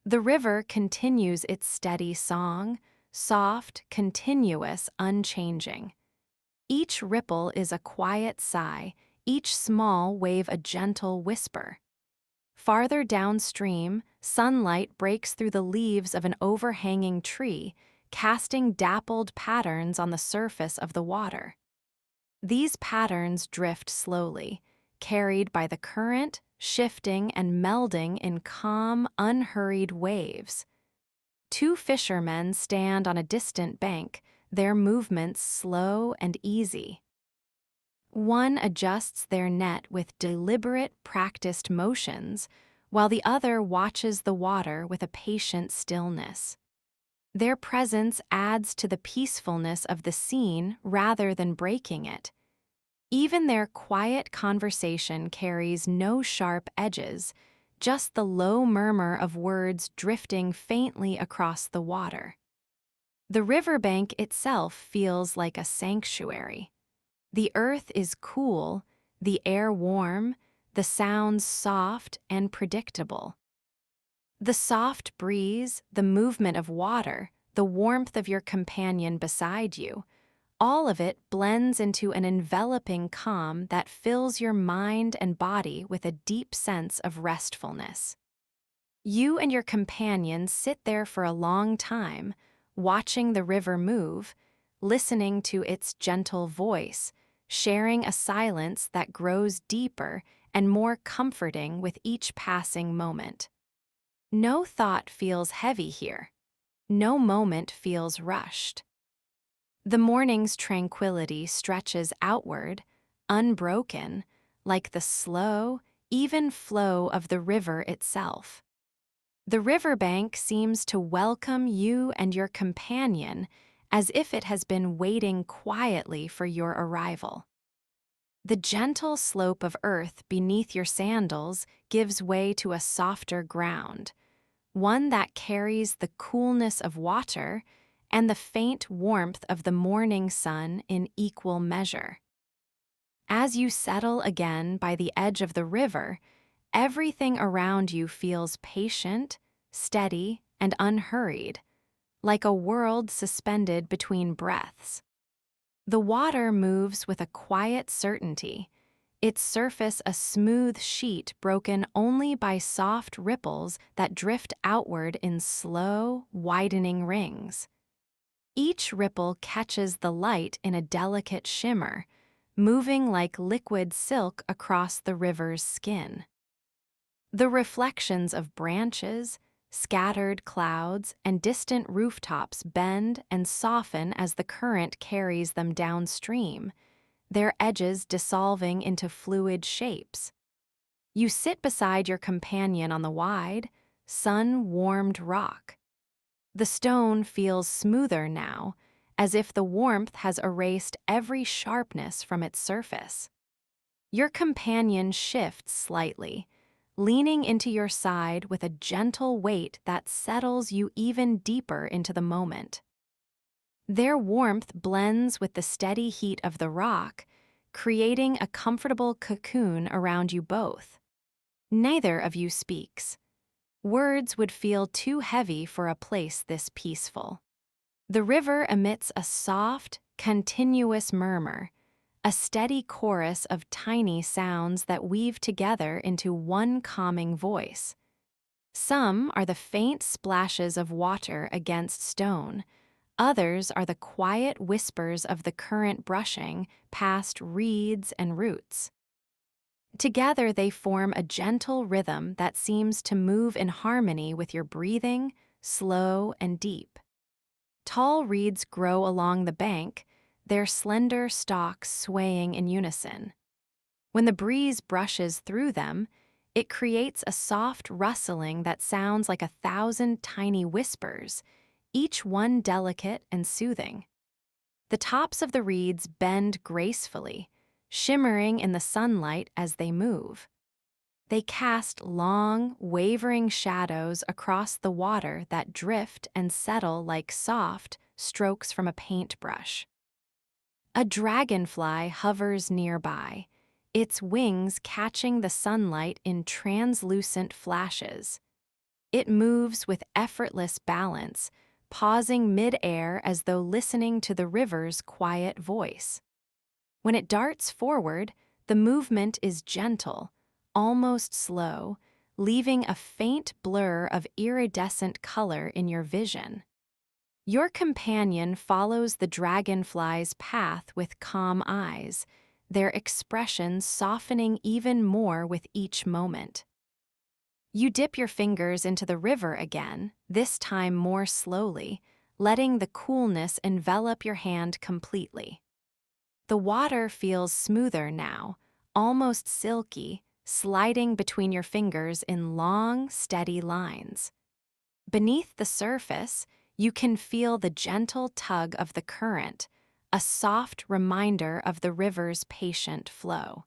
The river continues its steady song, soft, continuous, unchanging. Each ripple is a quiet sigh, each small wave a gentle whisper. Farther downstream, sunlight breaks through the leaves of an overhanging tree, casting dappled patterns on the surface of the water. These patterns drift slowly, carried by the current, shifting and melding in calm, unhurried waves. Two fishermen stand on a distant bank, their movements slow and easy. One adjusts their net with deliberate, practiced motions, while the other watches the water with a patient stillness. Their presence adds to the peacefulness of the scene rather than breaking it. Even their quiet conversation carries no sharp edges, just the low murmur of words drifting faintly across the water. The riverbank itself feels like a sanctuary. The earth is cool, the air warm, the sounds soft and predictable. The soft breeze, the movement of water, the warmth of your companion beside you, all of it blends into an enveloping calm that fills your mind and body with a deep sense of restfulness. You and your companion sit there for a long time, watching the river move, listening to its gentle voice, sharing a silence that grows deeper and more comforting with each passing moment. No thought feels heavy here. No moment feels rushed. The morning's tranquility stretches outward, unbroken, like the slow, even flow of the river itself. The riverbank seems to welcome you and your companion as if it has been waiting quietly for your arrival. The gentle slope of earth beneath your sandals gives way to a softer ground, one that carries the coolness of water and the faint warmth of the morning sun in equal measure. As you settle again by the edge of the river, everything around you feels patient, steady, and unhurried, like a world suspended between breaths. The water moves with a quiet certainty, its surface a smooth sheet broken only by soft ripples that drift outward in slow, widening rings. Each ripple catches the light in a delicate shimmer, moving like liquid silk across the river's skin. The reflections of branches, scattered clouds, and distant rooftops bend and soften as the current carries them downstream, their edges dissolving into fluid shapes. You sit beside your companion on the wide, sun-warmed rock. The stone feels smoother now, as if the warmth has erased every sharpness from its surface. Your companion shifts slightly, leaning into your side with a gentle weight that settles you even deeper into the moment. Their warmth blends with the steady heat of the rock, creating a comfortable cocoon around you both. Neither of you speaks. Words would feel too heavy for a place this peaceful. The river emits a soft, continuous murmur, a steady chorus of tiny sounds that weave together into one calming voice. Some are the faint splashes of water against stone, others are the quiet whispers of the current brushing past reeds and roots. Together they form a gentle rhythm that seems to move in harmony with your breathing, slow and deep. Tall reeds grow along the bank, their slender stalks swaying in unison. When the breeze brushes through them, it creates a soft rustling that sounds like 1,000 tiny whispers, each one delicate and soothing. The tops of the reeds bend gracefully, shimmering in the sunlight as they move. They cast long, wavering shadows across the water that drift and settle like soft strokes from a paintbrush. A dragonfly hovers nearby, its wings catching the sunlight in translucent flashes. It moves with effortless balance, pausing mid-air as though listening to the river's quiet voice. When it darts forward, the movement is gentle, almost slow, leaving a faint blur of iridescent color in your vision. Your companion follows the dragonfly's path with calm eyes, their expressions softening even more with each moment. You dip your fingers into the river again, this time more slowly, letting the coolness envelop your hand completely. The water feels smoother now, almost silky, sliding between your fingers in long, steady lines. Beneath the surface, you can feel the gentle tug of the current, a soft reminder of the river's patient flow.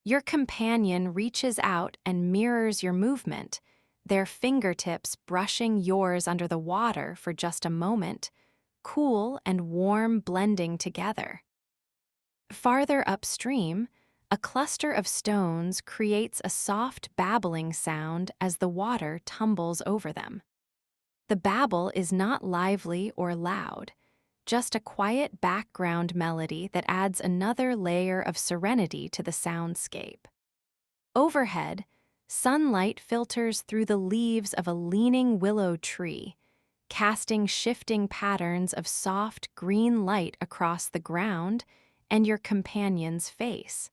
Your companion reaches out and mirrors your movement, their fingertips brushing yours under the water for just a moment, cool and warm blending together. Farther upstream, a cluster of stones creates a soft babbling sound as the water tumbles over them. The babble is not lively or loud, just a quiet background melody that adds another layer of serenity to the soundscape. Overhead, sunlight filters through the leaves of a leaning willow tree, casting shifting patterns of soft green light across the ground and your companion's face.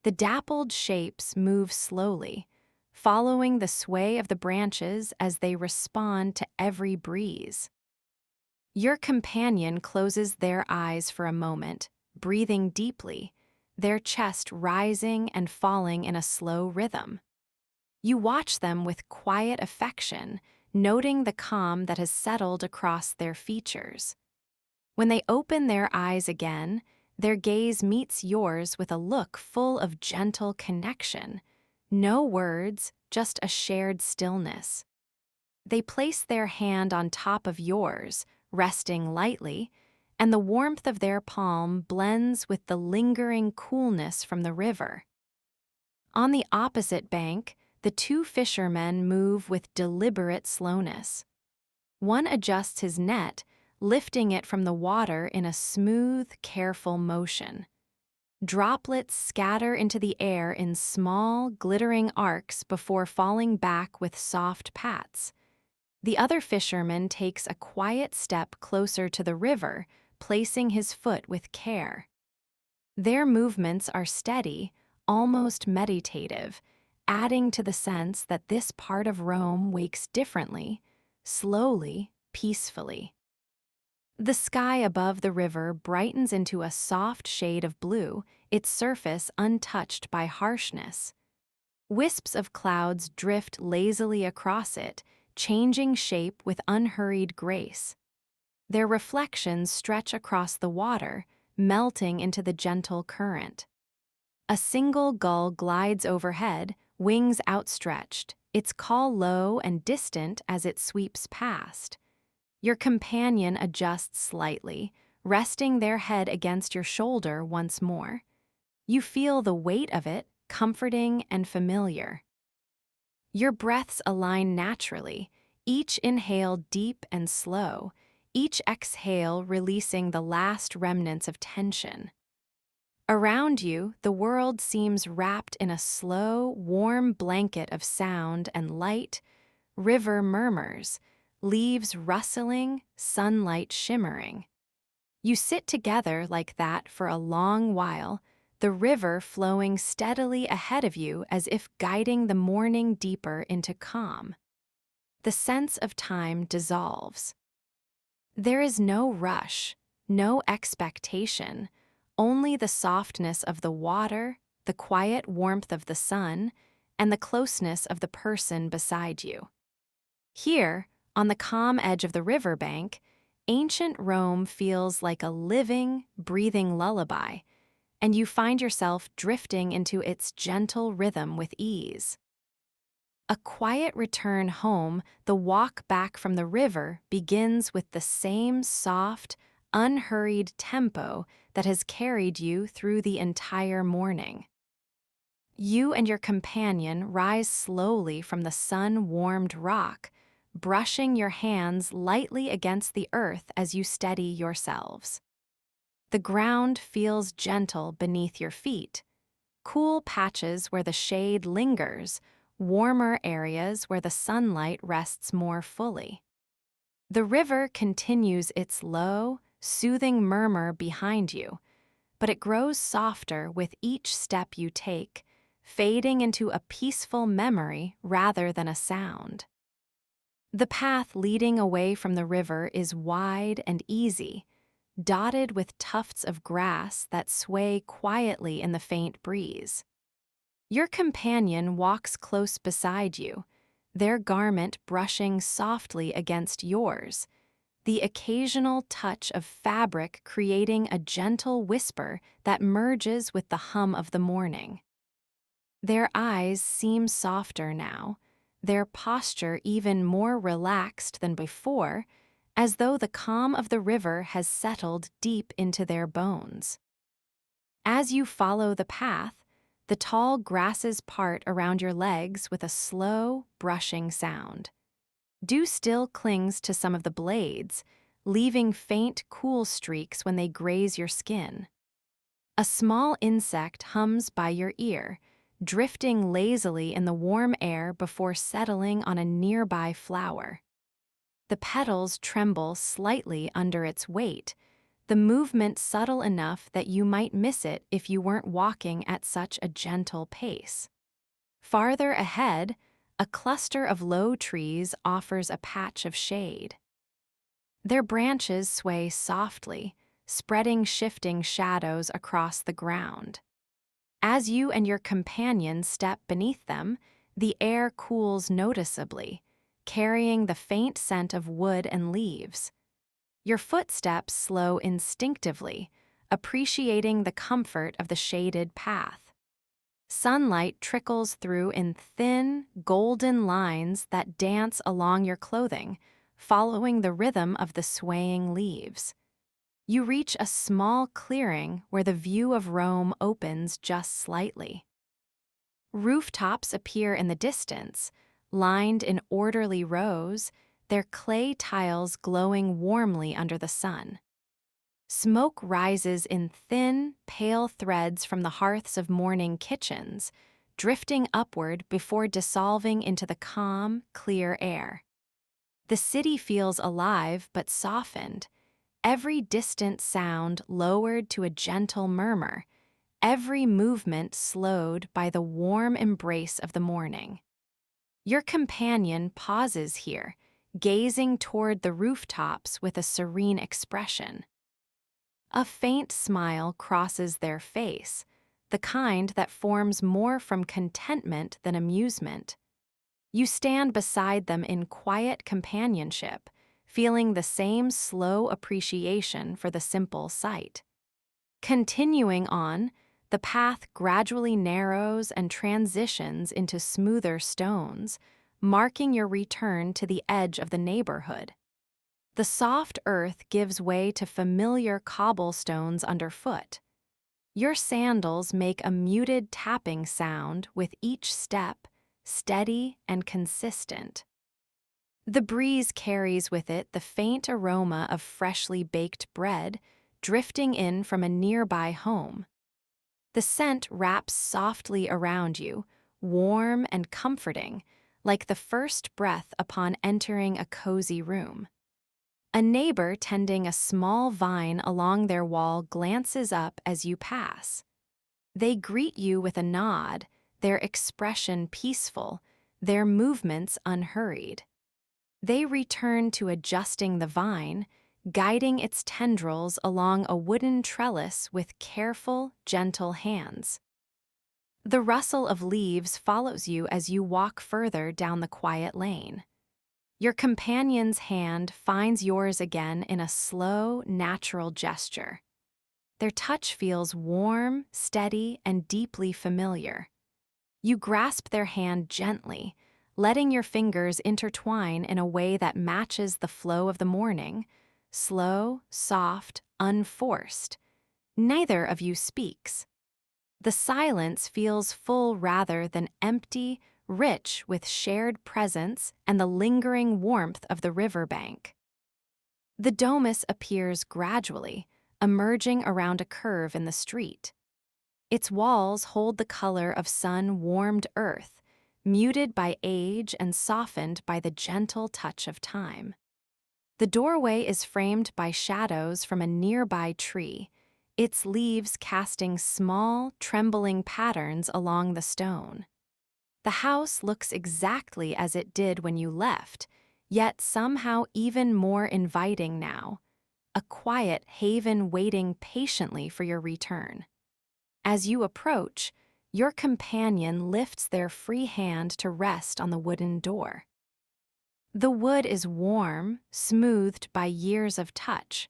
The dappled shapes move slowly, following the sway of the branches as they respond to every breeze. Your companion closes their eyes for a moment, breathing deeply, their chest rising and falling in a slow rhythm. You watch them with quiet affection, noting the calm that has settled across their features. When they open their eyes again, their gaze meets yours with a look full of gentle connection. No words, just a shared stillness. They place their hand on top of yours, resting lightly, and the warmth of their palm blends with the lingering coolness from the river. On the opposite bank, the two fishermen move with deliberate slowness. One adjusts his net, lifting it from the water in a smooth, careful motion. Droplets scatter into the air in small, glittering arcs before falling back with soft pats. The other fisherman takes a quiet step closer to the river, placing his foot with care. Their movements are steady, almost meditative, adding to the sense that this part of Rome wakes differently, slowly, peacefully. The sky above the river brightens into a soft shade of blue, its surface untouched by harshness. Wisps of clouds drift lazily across it, changing shape with unhurried grace. Their reflections stretch across the water, melting into the gentle current. A single gull glides overhead, wings outstretched, its call low and distant as it sweeps past. Your companion adjusts slightly, resting their head against your shoulder once more. You feel the weight of it, comforting and familiar. Your breaths align naturally, each inhale deep and slow, each exhale releasing the last remnants of tension. Around you, the world seems wrapped in a slow, warm blanket of sound and light, river murmurs, leaves rustling, sunlight shimmering. You sit together like that for a long while, the river flowing steadily ahead of you as if guiding the morning deeper into calm. The sense of time dissolves. There is no rush, no expectation, only the softness of the water, the quiet warmth of the sun, and the closeness of the person beside you. Here, on the calm edge of the riverbank, ancient Rome feels like a living, breathing lullaby, and you find yourself drifting into its gentle rhythm with ease. A quiet return home, the walk back from the river begins with the same soft, unhurried tempo that has carried you through the entire morning. You and your companion rise slowly from the sun-warmed rock, brushing your hands lightly against the earth as you steady yourselves. The ground feels gentle beneath your feet, cool patches where the shade lingers, warmer areas where the sunlight rests more fully. The river continues its low, soothing murmur behind you, but it grows softer with each step you take, fading into a peaceful memory rather than a sound. The path leading away from the river is wide and easy, dotted with tufts of grass that sway quietly in the faint breeze. Your companion walks close beside you, their garment brushing softly against yours, the occasional touch of fabric creating a gentle whisper that merges with the hum of the morning. Their eyes seem softer now, their posture even more relaxed than before, as though the calm of the river has settled deep into their bones. As you follow the path, the tall grasses part around your legs with a slow, brushing sound. Dew still clings to some of the blades, leaving faint, cool streaks when they graze your skin. A small insect hums by your ear, drifting lazily in the warm air before settling on a nearby flower. The petals tremble slightly under its weight, the movement subtle enough that you might miss it if you weren't walking at such a gentle pace. Farther ahead, a cluster of low trees offers a patch of shade. Their branches sway softly, spreading shifting shadows across the ground. As you and your companion step beneath them, the air cools noticeably, carrying the faint scent of wood and leaves. Your footsteps slow instinctively, appreciating the comfort of the shaded path. Sunlight trickles through in thin, golden lines that dance along your clothing, following the rhythm of the swaying leaves. You reach a small clearing where the view of Rome opens just slightly. Rooftops appear in the distance, lined in orderly rows, their clay tiles glowing warmly under the sun. Smoke rises in thin, pale threads from the hearths of morning kitchens, drifting upward before dissolving into the calm, clear air. The city feels alive but softened, every distant sound lowered to a gentle murmur, every movement slowed by the warm embrace of the morning. Your companion pauses here, gazing toward the rooftops with a serene expression. A faint smile crosses their face, the kind that forms more from contentment than amusement. You stand beside them in quiet companionship, feeling the same slow appreciation for the simple sight. Continuing on, the path gradually narrows and transitions into smoother stones, marking your return to the edge of the neighborhood. The soft earth gives way to familiar cobblestones underfoot. Your sandals make a muted tapping sound with each step, steady and consistent. The breeze carries with it the faint aroma of freshly baked bread, drifting in from a nearby home. The scent wraps softly around you, warm and comforting, like the first breath upon entering a cozy room. A neighbor tending a small vine along their wall glances up as you pass. They greet you with a nod, their expression peaceful, their movements unhurried. They return to adjusting the vine, guiding its tendrils along a wooden trellis with careful, gentle hands. The rustle of leaves follows you as you walk further down the quiet lane. Your companion's hand finds yours again in a slow, natural gesture. Their touch feels warm, steady, and deeply familiar. You grasp their hand gently, letting your fingers intertwine in a way that matches the flow of the morning, slow, soft, unforced. Neither of you speaks. The silence feels full rather than empty, rich with shared presence and the lingering warmth of the riverbank. The domus appears gradually, emerging around a curve in the street. Its walls hold the color of sun-warmed earth, muted by age and softened by the gentle touch of time. The doorway is framed by shadows from a nearby tree, its leaves casting small, trembling patterns along the stone. The house looks exactly as it did when you left, yet somehow even more inviting now, a quiet haven waiting patiently for your return. As you approach, your companion lifts their free hand to rest on the wooden door. The wood is warm, smoothed by years of touch.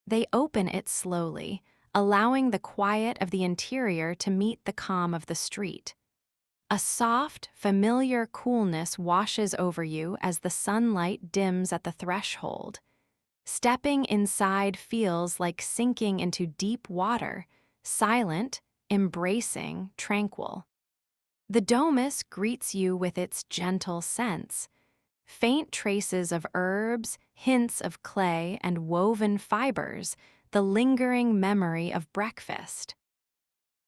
They open it slowly, allowing the quiet of the interior to meet the calm of the street. A soft, familiar coolness washes over you as the sunlight dims at the threshold. Stepping inside feels like sinking into deep water, silent, embracing, tranquil. The domus greets you with its gentle scents, faint traces of herbs, hints of clay, and woven fibers, the lingering memory of breakfast.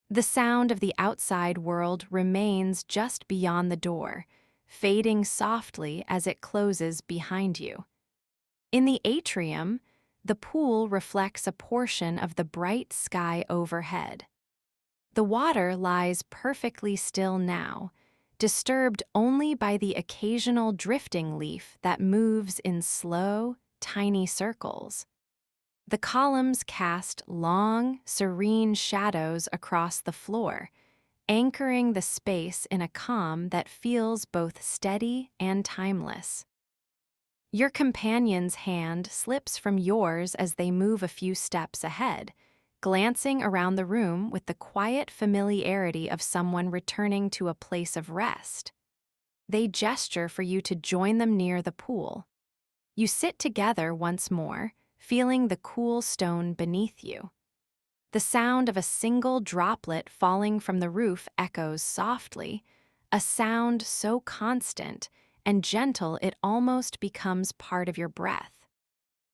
The sound of the outside world remains just beyond the door, fading softly as it closes behind you. In the atrium, the pool reflects a portion of the bright sky overhead. The water lies perfectly still now, disturbed only by the occasional drifting leaf that moves in slow, tiny circles. The columns cast long, serene shadows across the floor, anchoring the space in a calm that feels both steady and timeless. Your companion's hand slips from yours as they move a few steps ahead, glancing around the room with the quiet familiarity of someone returning to a place of rest. They gesture for you to join them near the pool. You sit together once more, feeling the cool stone beneath you. The sound of a single droplet falling from the roof echoes softly, a sound so constant and gentle it almost becomes part of your breath.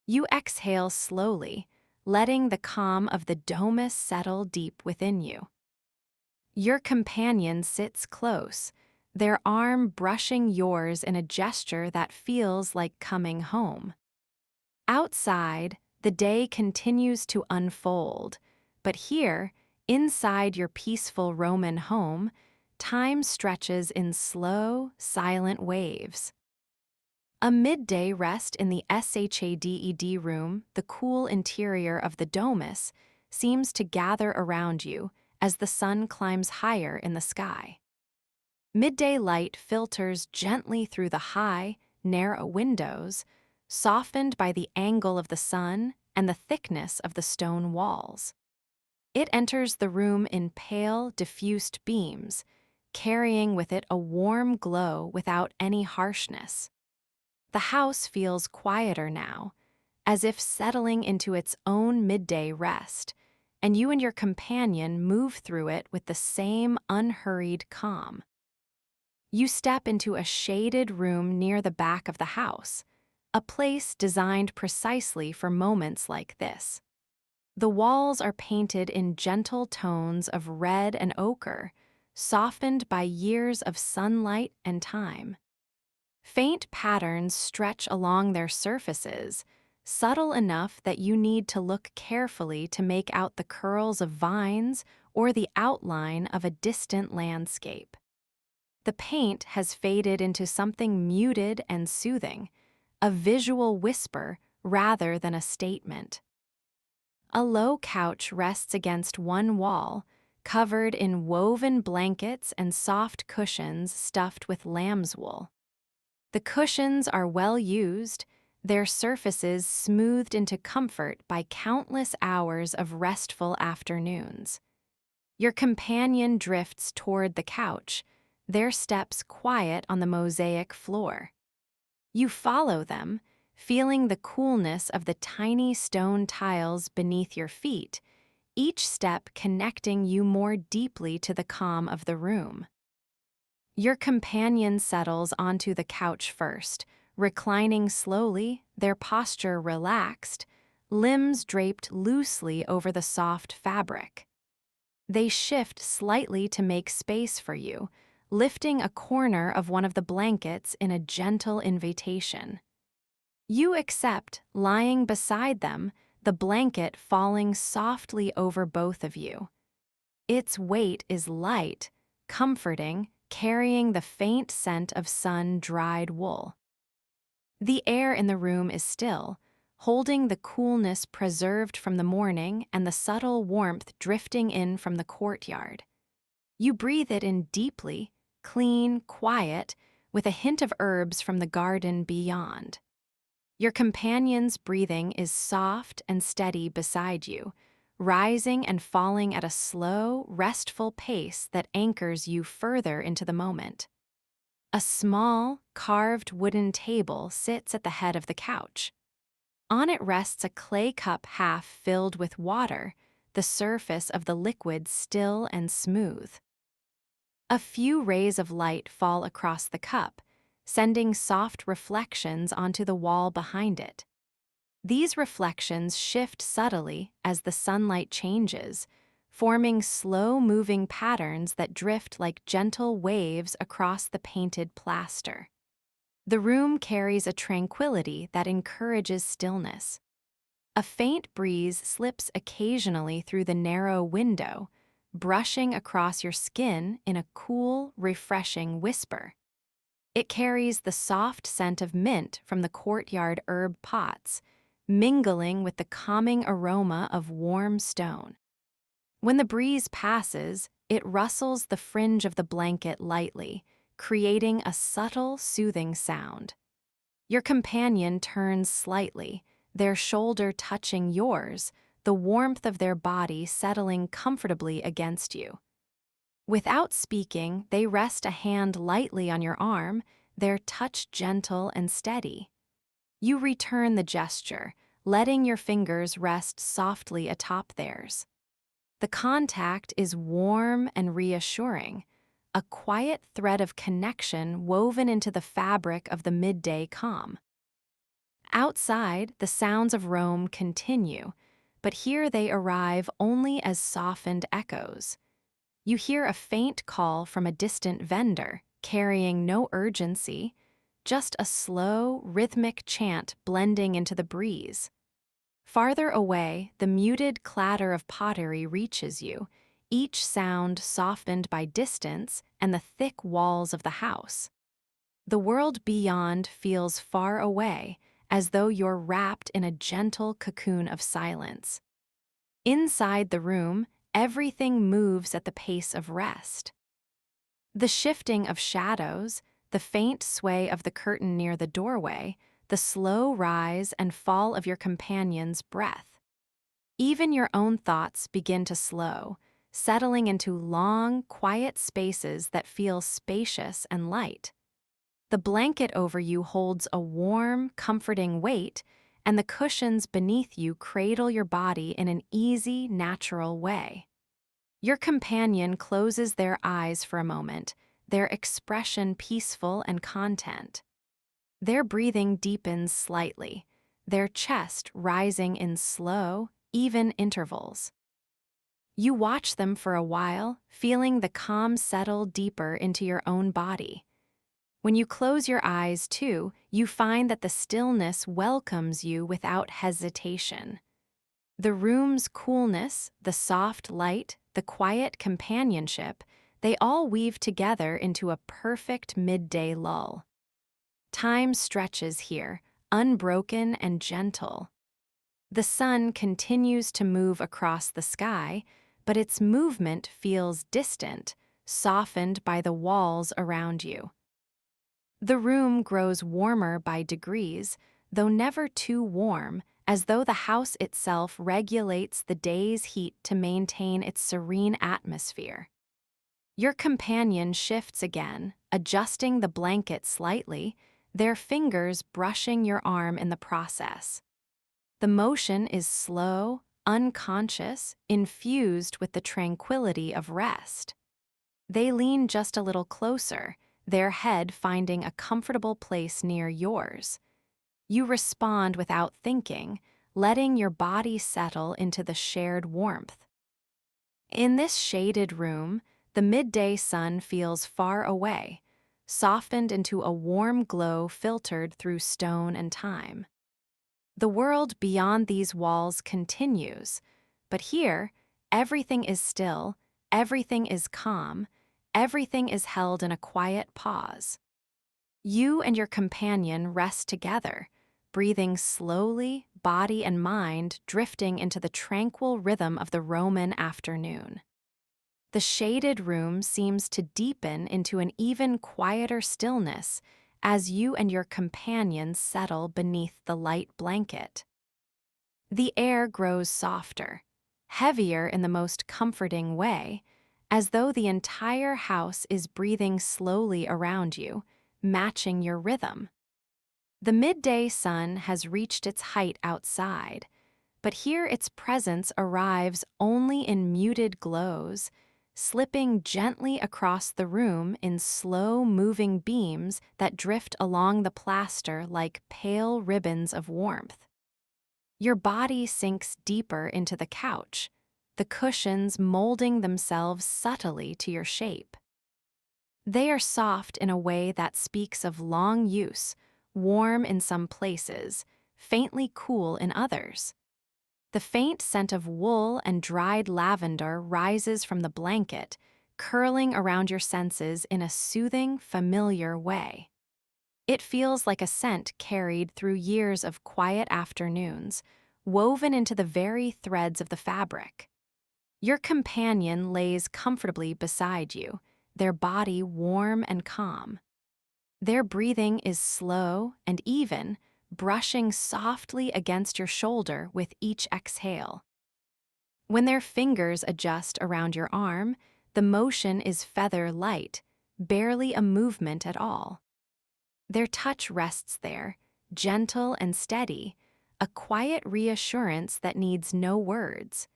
You exhale slowly, letting the calm of the domus settle deep within you. Your companion sits close, their arm brushing yours in a gesture that feels like coming home. Outside, the day continues to unfold, but here, inside your peaceful Roman home, time stretches in slow, silent waves. A midday rest in the SHADED room, the cool interior of the domus, seems to gather around you as the sun climbs higher in the sky. Midday light filters gently through the high, narrow windows, softened by the angle of the sun and the thickness of the stone walls. It enters the room in pale, diffused beams, carrying with it a warm glow without any harshness. The house feels quieter now, as if settling into its own midday rest, and you and your companion move through it with the same unhurried calm. You step into a shaded room near the back of the house, a place designed precisely for moments like this. The walls are painted in gentle tones of red and ochre, softened by years of sunlight and time. Faint patterns stretch along their surfaces, subtle enough that you need to look carefully to make out the curls of vines or the outline of a distant landscape. The paint has faded into something muted and soothing, a visual whisper rather than a statement. A low couch rests against one wall, covered in woven blankets and soft cushions stuffed with lamb's wool. The cushions are well used, their surfaces smoothed into comfort by countless hours of restful afternoons. Your companion drifts toward the couch, their steps quiet on the mosaic floor. You follow them, feeling the coolness of the tiny stone tiles beneath your feet, each step connecting you more deeply to the calm of the room. Your companion settles onto the couch first, reclining slowly, their posture relaxed, limbs draped loosely over the soft fabric. They shift slightly to make space for you, lifting a corner of one of the blankets in a gentle invitation. You accept, lying beside them, the blanket falling softly over both of you. Its weight is light, comforting, carrying the faint scent of sun-dried wool. The air in the room is still, holding the coolness preserved from the morning and the subtle warmth drifting in from the courtyard. You breathe it in deeply, clean, quiet, with a hint of herbs from the garden beyond. Your companion's breathing is soft and steady beside you, rising and falling at a slow, restful pace that anchors you further into the moment. A small, carved wooden table sits at the head of the couch. On it rests a clay cup half filled with water, the surface of the liquid still and smooth. A few rays of light fall across the cup, sending soft reflections onto the wall behind it. These reflections shift subtly as the sunlight changes, forming slow-moving patterns that drift like gentle waves across the painted plaster. The room carries a tranquility that encourages stillness. A faint breeze slips occasionally through the narrow window, brushing across your skin in a cool, refreshing whisper. It carries the soft scent of mint from the courtyard herb pots, mingling with the calming aroma of warm stone. When the breeze passes, it rustles the fringe of the blanket lightly, creating a subtle, soothing sound. Your companion turns slightly, their shoulder touching yours, the warmth of their body settling comfortably against you. Without speaking, they rest a hand lightly on your arm, their touch gentle and steady. You return the gesture, letting your fingers rest softly atop theirs. The contact is warm and reassuring, a quiet thread of connection woven into the fabric of the midday calm. Outside, the sounds of Rome continue, but here they arrive only as softened echoes. You hear a faint call from a distant vendor, carrying no urgency, just a slow, rhythmic chant blending into the breeze. Farther away, the muted clatter of pottery reaches you, each sound softened by distance and the thick walls of the house. The world beyond feels far away, as though you're wrapped in a gentle cocoon of silence. Inside the room, everything moves at the pace of rest. The shifting of shadows, the faint sway of the curtain near the doorway, the slow rise and fall of your companion's breath. Even your own thoughts begin to slow, settling into long, quiet spaces that feel spacious and light. The blanket over you holds a warm, comforting weight, and the cushions beneath you cradle your body in an easy, natural way. Your companion closes their eyes for a moment, their expression peaceful and content. Their breathing deepens slightly, their chest rising in slow, even intervals. You watch them for a while, feeling the calm settle deeper into your own body. When you close your eyes, too, you find that the stillness welcomes you without hesitation. The room's coolness, the soft light, the quiet companionship, they all weave together into a perfect midday lull. Time stretches here, unbroken and gentle. The sun continues to move across the sky, but its movement feels distant, softened by the walls around you. The room grows warmer by degrees, though never too warm, as though the house itself regulates the day's heat to maintain its serene atmosphere. Your companion shifts again, adjusting the blanket slightly, their fingers brushing your arm in the process. The motion is slow, unconscious, infused with the tranquility of rest. They lean just a little closer, their head finding a comfortable place near yours. You respond without thinking, letting your body settle into the shared warmth. In this shaded room, the midday sun feels far away, softened into a warm glow filtered through stone and time. The world beyond these walls continues, but here, everything is still, everything is calm, everything is held in a quiet pause. You and your companion rest together, breathing slowly, body and mind drifting into the tranquil rhythm of the Roman afternoon. The shaded room seems to deepen into an even quieter stillness as you and your companion settle beneath the light blanket. The air grows softer, heavier in the most comforting way, as though the entire house is breathing slowly around you, matching your rhythm. The midday sun has reached its height outside, but here its presence arrives only in muted glows, slipping gently across the room in slow-moving beams that drift along the plaster like pale ribbons of warmth. Your body sinks deeper into the couch, the cushions molding themselves subtly to your shape. They are soft in a way that speaks of long use, warm in some places, faintly cool in others. The faint scent of wool and dried lavender rises from the blanket, curling around your senses in a soothing, familiar way. It feels like a scent carried through years of quiet afternoons, woven into the very threads of the fabric. Your companion lays comfortably beside you, their body warm and calm. Their breathing is slow and even, brushing softly against your shoulder with each exhale. When their fingers adjust around your arm, the motion is feather light, barely a movement at all. Their touch rests there, gentle and steady, a quiet reassurance that needs no words.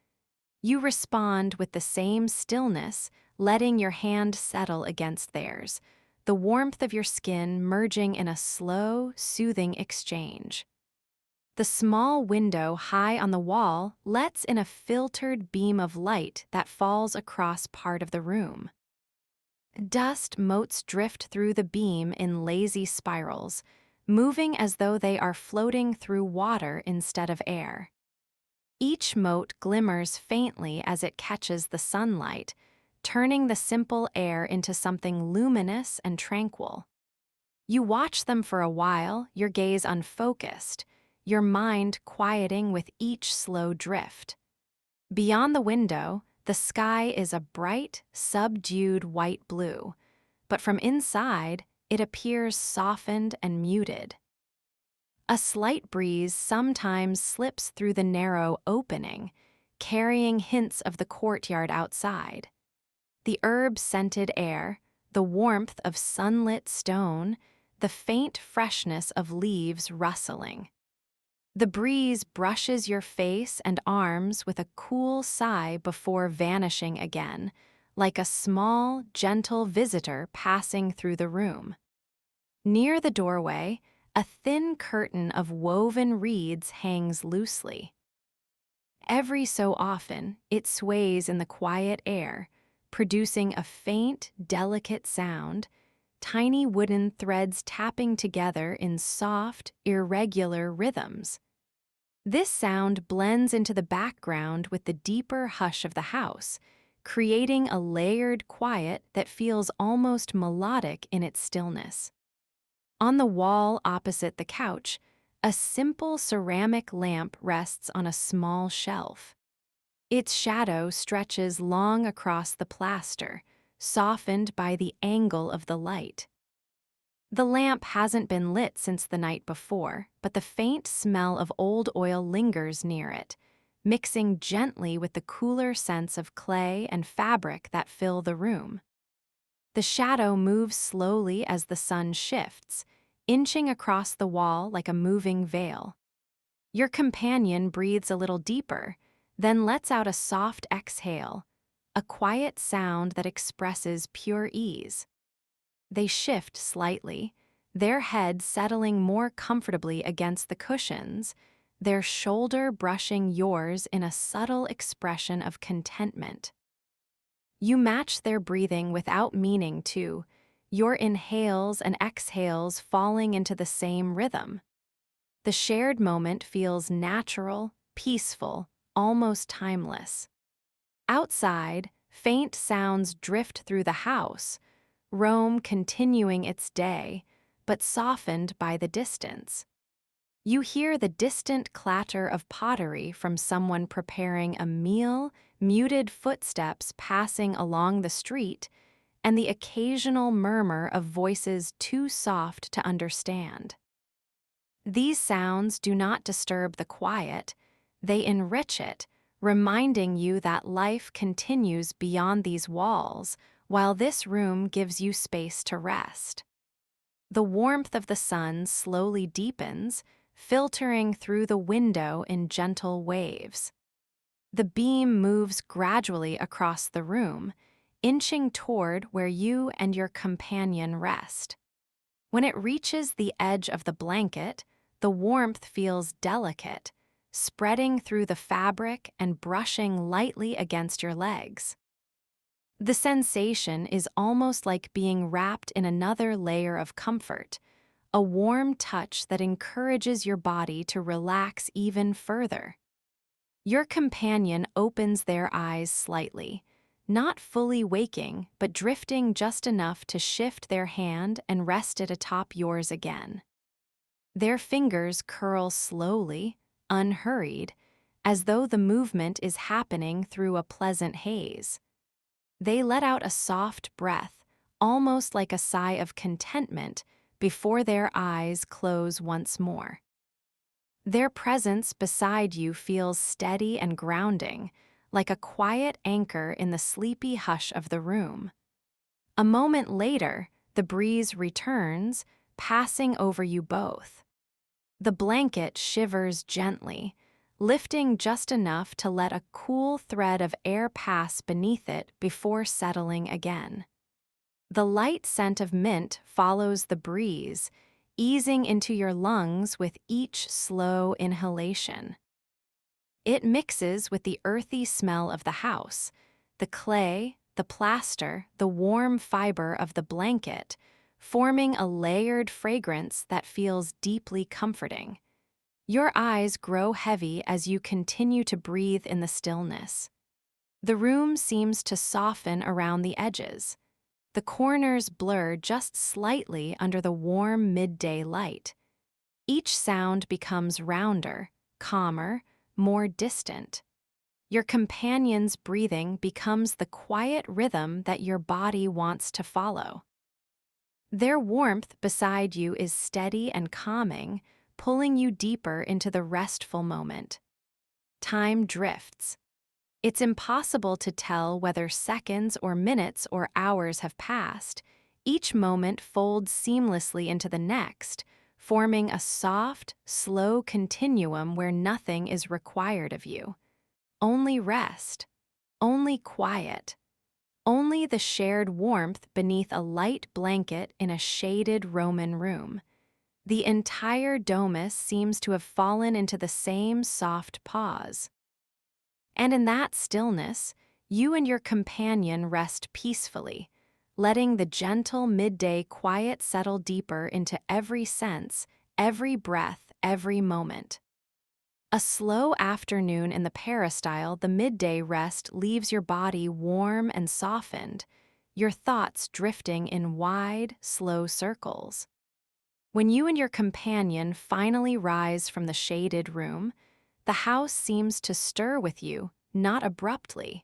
You respond with the same stillness, letting your hand settle against theirs, the warmth of your skin merging in a slow, soothing exchange. The small window high on the wall lets in a filtered beam of light that falls across part of the room. Dust motes drift through the beam in lazy spirals, moving as though they are floating through water instead of air. Each mote glimmers faintly as it catches the sunlight, turning the simple air into something luminous and tranquil. You watch them for a while, your gaze unfocused, your mind quieting with each slow drift. Beyond the window, the sky is a bright, subdued white blue, but from inside, it appears softened and muted. A slight breeze sometimes slips through the narrow opening, carrying hints of the courtyard outside. The herb-scented air, the warmth of sunlit stone, the faint freshness of leaves rustling. The breeze brushes your face and arms with a cool sigh before vanishing again, like a small, gentle visitor passing through the room. Near the doorway, a thin curtain of woven reeds hangs loosely. Every so often, it sways in the quiet air, producing a faint, delicate sound, tiny wooden threads tapping together in soft, irregular rhythms. This sound blends into the background with the deeper hush of the house, creating a layered quiet that feels almost melodic in its stillness. On the wall opposite the couch, a simple ceramic lamp rests on a small shelf. Its shadow stretches long across the plaster, softened by the angle of the light. The lamp hasn't been lit since the night before, but the faint smell of old oil lingers near it, mixing gently with the cooler scents of clay and fabric that fill the room. The shadow moves slowly as the sun shifts, inching across the wall like a moving veil. Your companion breathes a little deeper, then lets out a soft exhale, a quiet sound that expresses pure ease. They shift slightly, their head settling more comfortably against the cushions, their shoulder brushing yours in a subtle expression of contentment. You match their breathing without meaning to, your inhales and exhales falling into the same rhythm. The shared moment feels natural, peaceful, almost timeless. Outside, faint sounds drift through the house, Rome continuing its day, but softened by the distance. You hear the distant clatter of pottery from someone preparing a meal, muted footsteps passing along the street, and the occasional murmur of voices too soft to understand. These sounds do not disturb the quiet, they enrich it, reminding you that life continues beyond these walls, while this room gives you space to rest. The warmth of the sun slowly deepens, filtering through the window in gentle waves. The beam moves gradually across the room, inching toward where you and your companion rest. When it reaches the edge of the blanket, the warmth feels delicate, spreading through the fabric and brushing lightly against your legs. The sensation is almost like being wrapped in another layer of comfort, a warm touch that encourages your body to relax even further. Your companion opens their eyes slightly, not fully waking, but drifting just enough to shift their hand and rest it atop yours again. Their fingers curl slowly, unhurried, as though the movement is happening through a pleasant haze. They let out a soft breath, almost like a sigh of contentment, before their eyes close once more. Their presence beside you feels steady and grounding, like a quiet anchor in the sleepy hush of the room. A moment later, the breeze returns, passing over you both. The blanket shivers gently, lifting just enough to let a cool thread of air pass beneath it before settling again. The light scent of mint follows the breeze, easing into your lungs with each slow inhalation. It mixes with the earthy smell of the house, the clay, the plaster, the warm fiber of the blanket, forming a layered fragrance that feels deeply comforting. Your eyes grow heavy as you continue to breathe in the stillness. The room seems to soften around the edges. The corners blur just slightly under the warm midday light. Each sound becomes rounder, calmer, more distant. Your companion's breathing becomes the quiet rhythm that your body wants to follow. Their warmth beside you is steady and calming, pulling you deeper into the restful moment. Time drifts. It's impossible to tell whether seconds or minutes or hours have passed. Each moment folds seamlessly into the next, forming a soft, slow continuum where nothing is required of you. Only rest, only quiet, only the shared warmth beneath a light blanket in a shaded Roman room. The entire domus seems to have fallen into the same soft pause. And in that stillness, you and your companion rest peacefully, letting the gentle midday quiet settle deeper into every sense, every breath, every moment. A slow afternoon in the peristyle, the midday rest leaves your body warm and softened, your thoughts drifting in wide, slow circles. When you and your companion finally rise from the shaded room, the house seems to stir with you, not abruptly,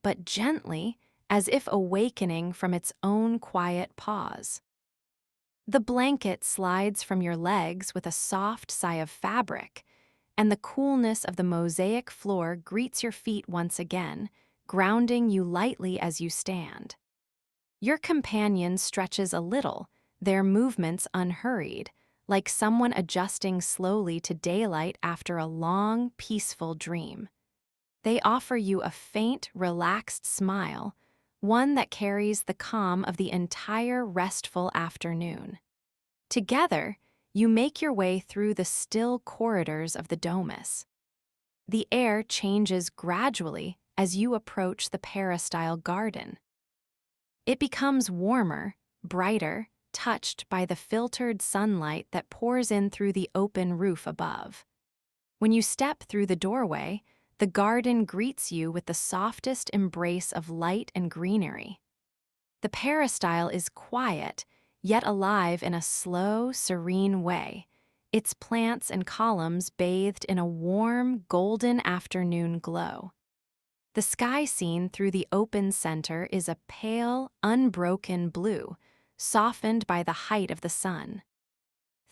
but gently, as if awakening from its own quiet pause. The blanket slides from your legs with a soft sigh of fabric, and the coolness of the mosaic floor greets your feet once again, grounding you lightly as you stand. Your companion stretches a little, their movements unhurried, like someone adjusting slowly to daylight after a long, peaceful dream. They offer you a faint, relaxed smile, one that carries the calm of the entire restful afternoon. Together, you make your way through the still corridors of the domus. The air changes gradually as you approach the peristyle garden. It becomes warmer, brighter, touched by the filtered sunlight that pours in through the open roof above. When you step through the doorway, the garden greets you with the softest embrace of light and greenery. The peristyle is quiet, yet alive in a slow, serene way, its plants and columns bathed in a warm, golden afternoon glow. The sky seen through the open center is a pale, unbroken blue, softened by the height of the sun.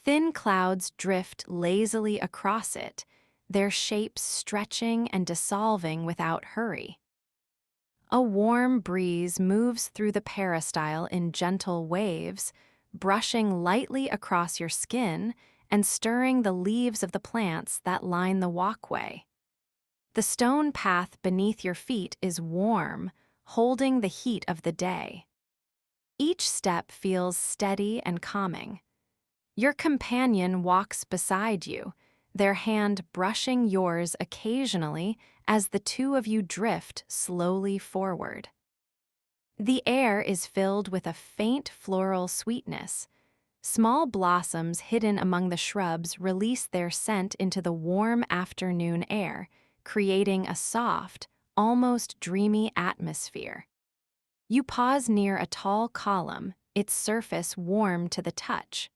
Thin clouds drift lazily across it, their shapes stretching and dissolving without hurry. A warm breeze moves through the peristyle in gentle waves, brushing lightly across your skin and stirring the leaves of the plants that line the walkway. The stone path beneath your feet is warm, holding the heat of the day. Each step feels steady and calming. Your companion walks beside you, their hand brushing yours occasionally as the two of you drift slowly forward. The air is filled with a faint floral sweetness. Small blossoms hidden among the shrubs release their scent into the warm afternoon air, creating a soft, almost dreamy atmosphere. You pause near a tall column, its surface warm to the touch.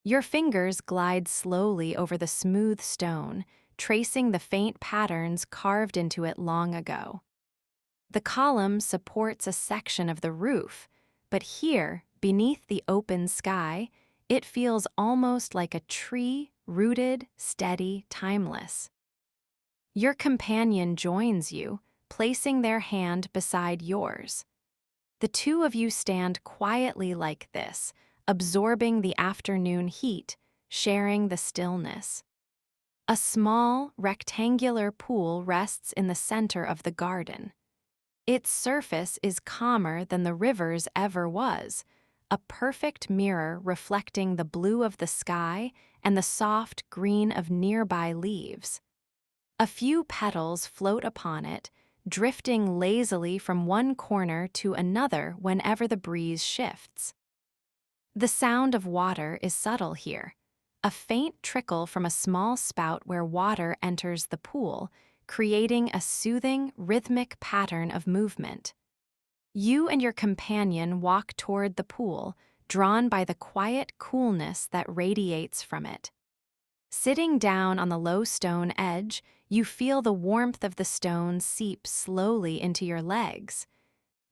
Your fingers glide slowly over the smooth stone, tracing the faint patterns carved into it long ago. The column supports a section of the roof, but here, beneath the open sky, it feels almost like a tree, rooted, steady, timeless. Your companion joins you, placing their hand beside yours. The two of you stand quietly like this, absorbing the afternoon heat, sharing the stillness. A small, rectangular pool rests in the center of the garden. Its surface is calmer than the river's ever was, a perfect mirror reflecting the blue of the sky and the soft green of nearby leaves. A few petals float upon it, drifting lazily from one corner to another whenever the breeze shifts. The sound of water is subtle here, a faint trickle from a small spout where water enters the pool, creating a soothing, rhythmic pattern of movement. You and your companion walk toward the pool, drawn by the quiet coolness that radiates from it. Sitting down on the low stone edge, you feel the warmth of the stone seep slowly into your legs.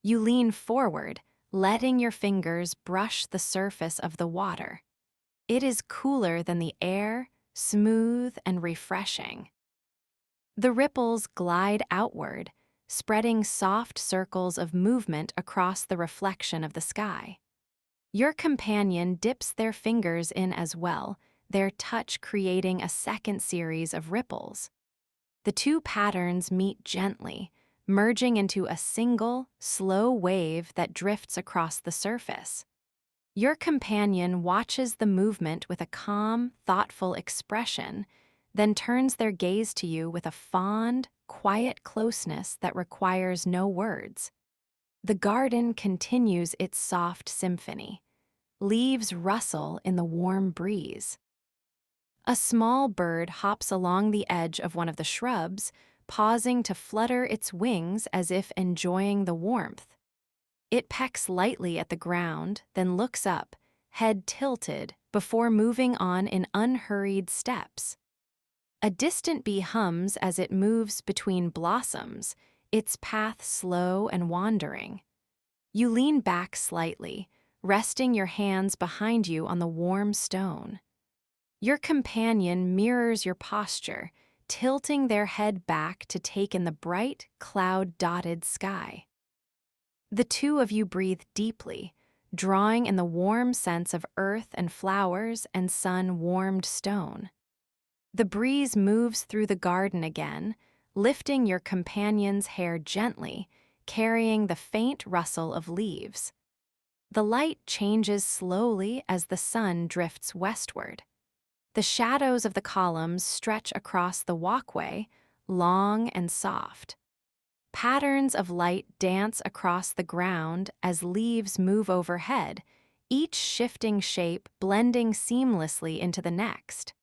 You lean forward, letting your fingers brush the surface of the water. It is cooler than the air, smooth and refreshing. The ripples glide outward, spreading soft circles of movement across the reflection of the sky. Your companion dips their fingers in as well, their touch creating a second series of ripples. The two patterns meet gently, merging into a single, slow wave that drifts across the surface. Your companion watches the movement with a calm, thoughtful expression, then turns their gaze to you with a fond, quiet closeness that requires no words. The garden continues its soft symphony. Leaves rustle in the warm breeze. A small bird hops along the edge of one of the shrubs, pausing to flutter its wings as if enjoying the warmth. It pecks lightly at the ground, then looks up, head tilted, before moving on in unhurried steps. A distant bee hums as it moves between blossoms, its path slow and wandering. You lean back slightly, resting your hands behind you on the warm stone. Your companion mirrors your posture, tilting their head back to take in the bright, cloud-dotted sky. The two of you breathe deeply, drawing in the warm sense of earth and flowers and sun-warmed stone. The breeze moves through the garden again, lifting your companion's hair gently, carrying the faint rustle of leaves. The light changes slowly as the sun drifts westward. The shadows of the columns stretch across the walkway, long and soft. Patterns of light dance across the ground as leaves move overhead, each shifting shape blending seamlessly into the next.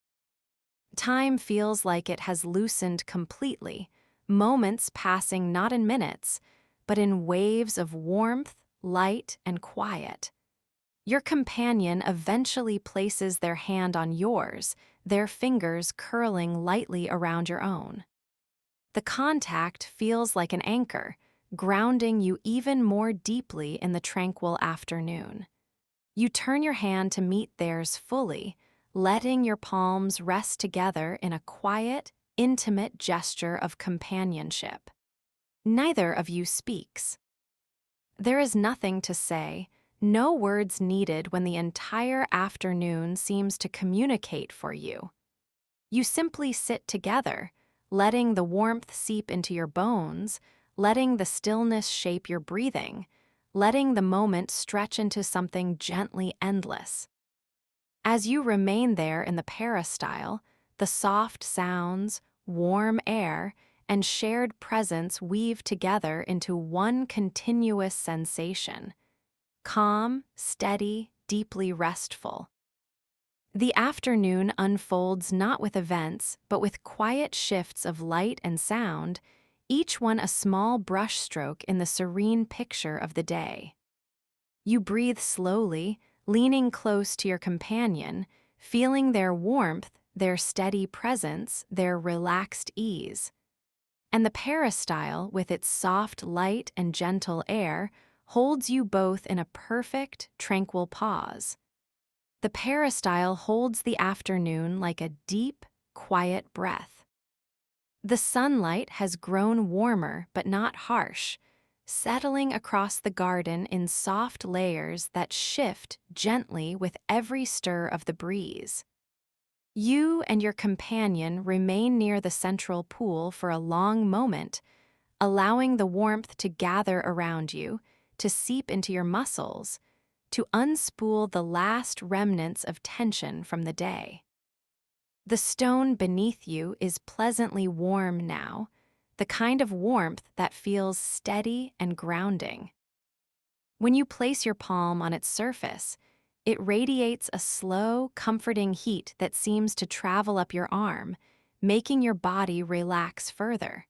Time feels like it has loosened completely, moments passing not in minutes, but in waves of warmth, light, and quiet. Your companion eventually places their hand on yours, their fingers curling lightly around your own. The contact feels like an anchor, grounding you even more deeply in the tranquil afternoon. You turn your hand to meet theirs fully, letting your palms rest together in a quiet, intimate gesture of companionship. Neither of you speaks. There is nothing to say, no words needed when the entire afternoon seems to communicate for you. You simply sit together, letting the warmth seep into your bones, letting the stillness shape your breathing, letting the moment stretch into something gently endless. As you remain there in the peristyle, the soft sounds, warm air, and shared presence weave together into one continuous sensation. Calm, steady, deeply restful. The afternoon unfolds not with events, but with quiet shifts of light and sound, each one a small brushstroke in the serene picture of the day. You breathe slowly, leaning close to your companion, feeling their warmth, their steady presence, their relaxed ease. And the peristyle, with its soft light and gentle air, holds you both in a perfect, tranquil pause. The peristyle holds the afternoon like a deep, quiet breath. The sunlight has grown warmer but not harsh, settling across the garden in soft layers that shift gently with every stir of the breeze. You and your companion remain near the central pool for a long moment, allowing the warmth to gather around you, to seep into your muscles, to unspool the last remnants of tension from the day. The stone beneath you is pleasantly warm now, the kind of warmth that feels steady and grounding. When you place your palm on its surface, it radiates a slow, comforting heat that seems to travel up your arm, making your body relax further.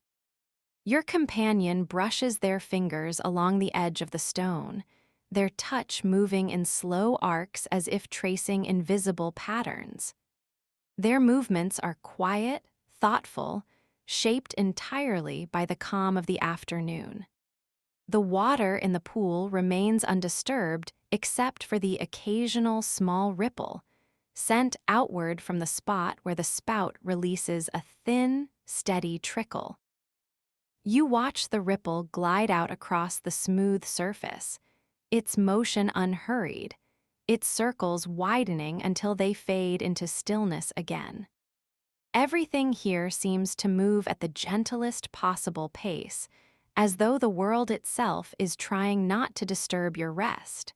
Your companion brushes their fingers along the edge of the stone, their touch moving in slow arcs as if tracing invisible patterns. Their movements are quiet, thoughtful, shaped entirely by the calm of the afternoon. The water in the pool remains undisturbed except for the occasional small ripple, sent outward from the spot where the spout releases a thin, steady trickle. You watch the ripple glide out across the smooth surface, its motion unhurried, its circles widening until they fade into stillness again. Everything here seems to move at the gentlest possible pace, as though the world itself is trying not to disturb your rest.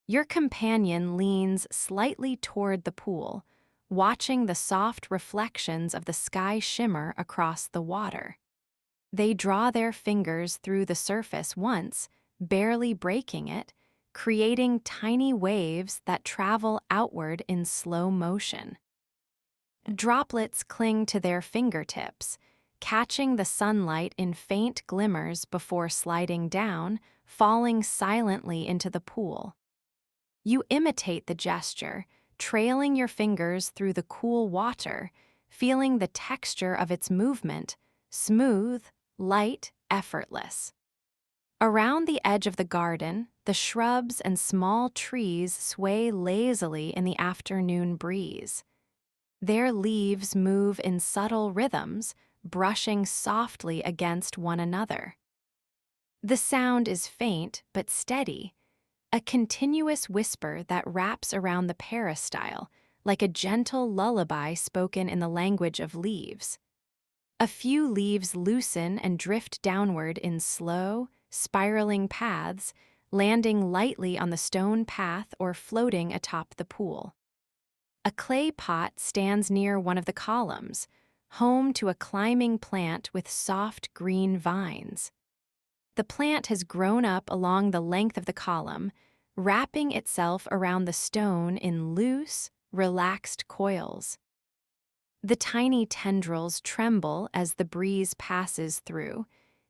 Your companion leans slightly toward the pool, watching the soft reflections of the sky shimmer across the water. They draw their fingers through the surface once, barely breaking it, creating tiny waves that travel outward in slow motion. Droplets cling to their fingertips, catching the sunlight in faint glimmers before sliding down, falling silently into the pool. You imitate the gesture, trailing your fingers through the cool water, feeling the texture of its movement, smooth, light, effortless. Around the edge of the garden, the shrubs and small trees sway lazily in the afternoon breeze. Their leaves move in subtle rhythms, brushing softly against one another. The sound is faint but steady, a continuous whisper that wraps around the peristyle, like a gentle lullaby spoken in the language of leaves. A few leaves loosen and drift downward in slow, spiraling paths, landing lightly on the stone path or floating atop the pool. A clay pot stands near one of the columns, home to a climbing plant with soft green vines. The plant has grown up along the length of the column, wrapping itself around the stone in loose, relaxed coils. The tiny tendrils tremble as the breeze passes through,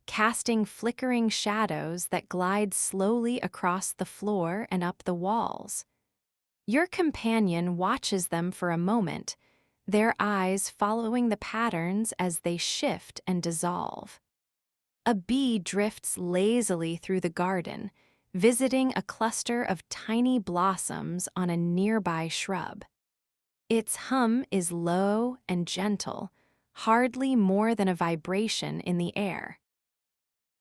casting flickering shadows that glide slowly across the floor and up the walls. Your companion watches them for a moment, their eyes following the patterns as they shift and dissolve. A bee drifts lazily through the garden, visiting a cluster of tiny blossoms on a nearby shrub. Its hum is low and gentle, hardly more than a vibration in the air.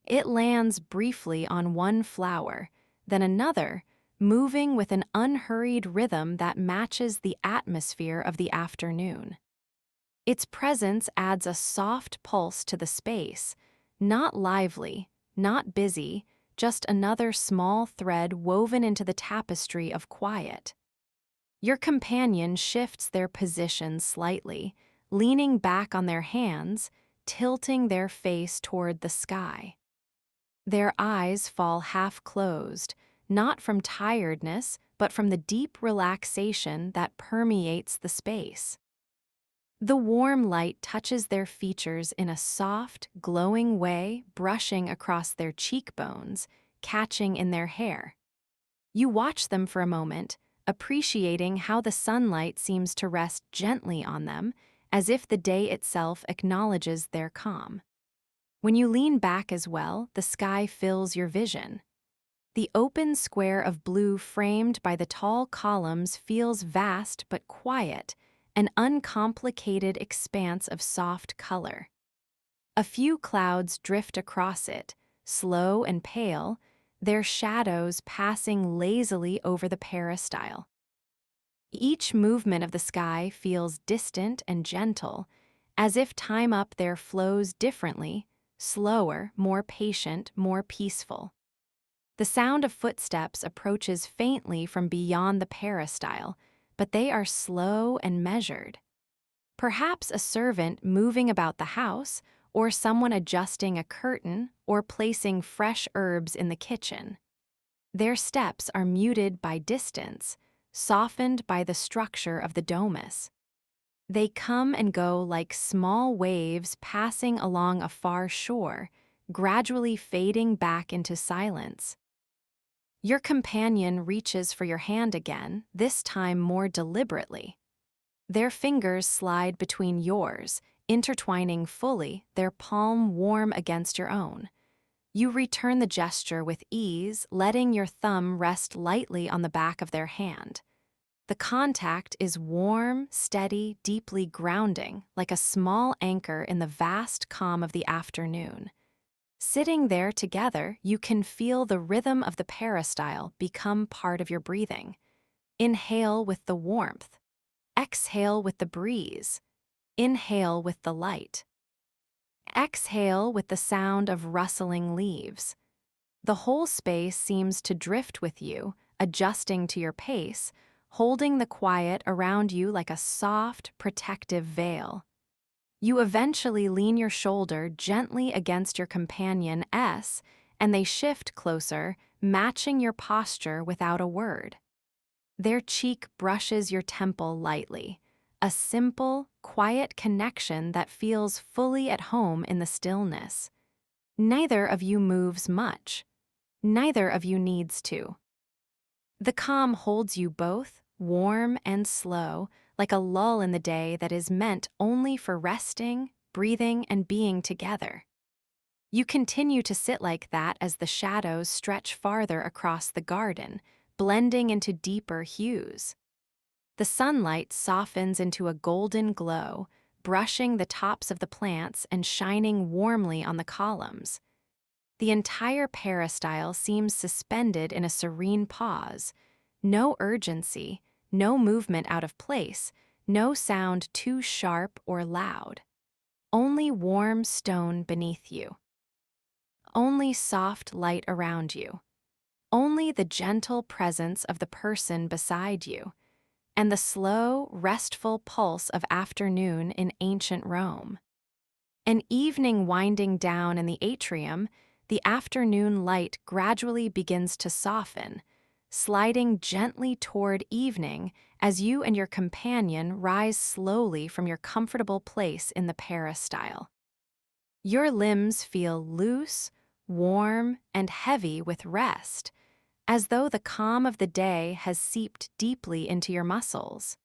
It lands briefly on one flower, then another, moving with an unhurried rhythm that matches the atmosphere of the afternoon. Its presence adds a soft pulse to the space, not lively, not busy, just another small thread woven into the tapestry of quiet. Your companion shifts their position slightly, leaning back on their hands, tilting their face toward the sky. Their eyes fall half-closed, not from tiredness, but from the deep relaxation that permeates the space. The warm light touches their features in a soft, glowing way, brushing across their cheekbones, catching in their hair. You watch them for a moment, appreciating how the sunlight seems to rest gently on them, as if the day itself acknowledges their calm. When you lean back as well, the sky fills your vision. The open square of blue framed by the tall columns feels vast but quiet, an uncomplicated expanse of soft color. A few clouds drift across it, slow and pale, their shadows passing lazily over the peristyle. Each movement of the sky feels distant and gentle, as if time up there flows differently, slower, more patient, more peaceful. The sound of footsteps approaches faintly from beyond the peristyle, but they are slow and measured. Perhaps a servant moving about the house, or someone adjusting a curtain or placing fresh herbs in the kitchen. Their steps are muted by distance, softened by the structure of the domus. They come and go like small waves passing along a far shore, gradually fading back into silence. Your companion reaches for your hand again, this time more deliberately. Their fingers slide between yours, intertwining fully, their palm warm against your own. You return the gesture with ease, letting your thumb rest lightly on the back of their hand. The contact is warm, steady, deeply grounding, like a small anchor in the vast calm of the afternoon. Sitting there together, you can feel the rhythm of the peristyle become part of your breathing. Inhale with the warmth. Exhale with the breeze. Inhale with the light. Exhale with the sound of rustling leaves. The whole space seems to drift with you, adjusting to your pace, holding the quiet around you like a soft, protective veil. You eventually lean your shoulder gently against your companion's, and they shift closer, matching your posture without a word. Their cheek brushes your temple lightly, a simple, quiet connection that feels fully at home in the stillness. Neither of you moves much. Neither of you needs to. The calm holds you both, warm and slow, like a lull in the day that is meant only for resting, breathing, and being together. You continue to sit like that as the shadows stretch farther across the garden, blending into deeper hues. The sunlight softens into a golden glow, brushing the tops of the plants and shining warmly on the columns. The entire peristyle seems suspended in a serene pause. No urgency, no movement out of place, no sound too sharp or loud. Only warm stone beneath you. Only soft light around you. Only the gentle presence of the person beside you, and the slow, restful pulse of afternoon in ancient Rome. An evening winding down in the atrium, the afternoon light gradually begins to soften, sliding gently toward evening as you and your companion rise slowly from your comfortable place in the peristyle. Your limbs feel loose, warm, and heavy with rest, as though the calm of the day has seeped deeply into your muscles.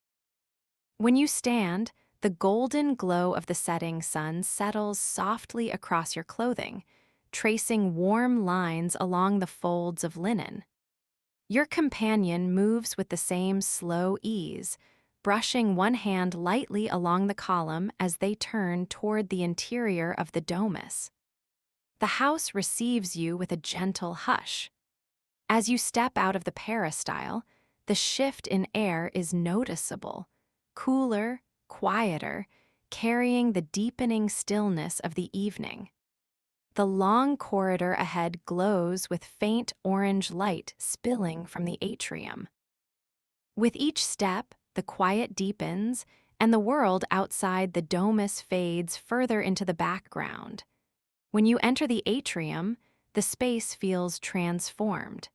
When you stand, the golden glow of the setting sun settles softly across your clothing, tracing warm lines along the folds of linen. Your companion moves with the same slow ease, brushing one hand lightly along the column as they turn toward the interior of the domus. The house receives you with a gentle hush. As you step out of the peristyle, the shift in air is noticeable, cooler, quieter, carrying the deepening stillness of the evening. The long corridor ahead glows with faint orange light spilling from the atrium. With each step, the quiet deepens, and the world outside the domus fades further into the background. When you enter the atrium, the space feels transformed.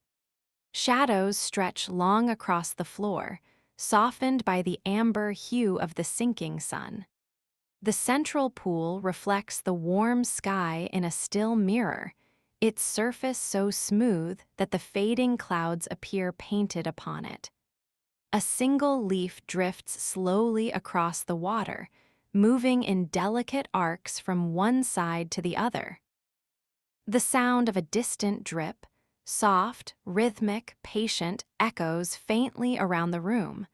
Shadows stretch long across the floor, softened by the amber hue of the sinking sun. The central pool reflects the warm sky in a still mirror, its surface so smooth that the fading clouds appear painted upon it. A single leaf drifts slowly across the water, moving in delicate arcs from one side to the other. The sound of a distant drip, soft, rhythmic, patient, echoes faintly around the room.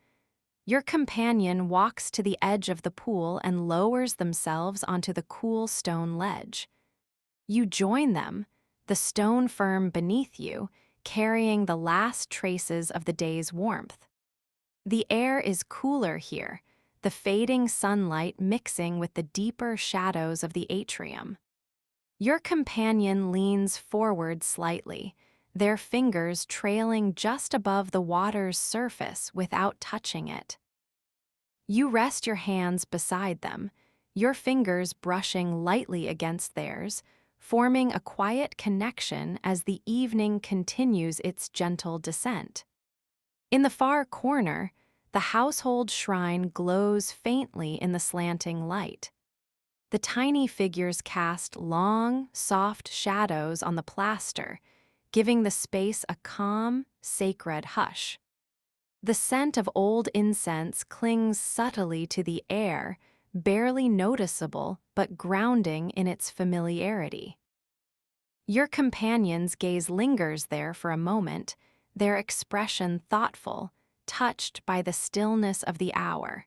Your companion walks to the edge of the pool and lowers themselves onto the cool stone ledge. You join them, the stone firm beneath you, carrying the last traces of the day's warmth. The air is cooler here, the fading sunlight mixing with the deeper shadows of the atrium. Your companion leans forward slightly, their fingers trailing just above the water's surface without touching it. You rest your hands beside them, your fingers brushing lightly against theirs, forming a quiet connection as the evening continues its gentle descent. In the far corner, the household shrine glows faintly in the slanting light. The tiny figures cast long, soft shadows on the plaster, giving the space a calm, sacred hush. The scent of old incense clings subtly to the air, barely noticeable but grounding in its familiarity. Your companion's gaze lingers there for a moment, their expression thoughtful, touched by the stillness of the hour.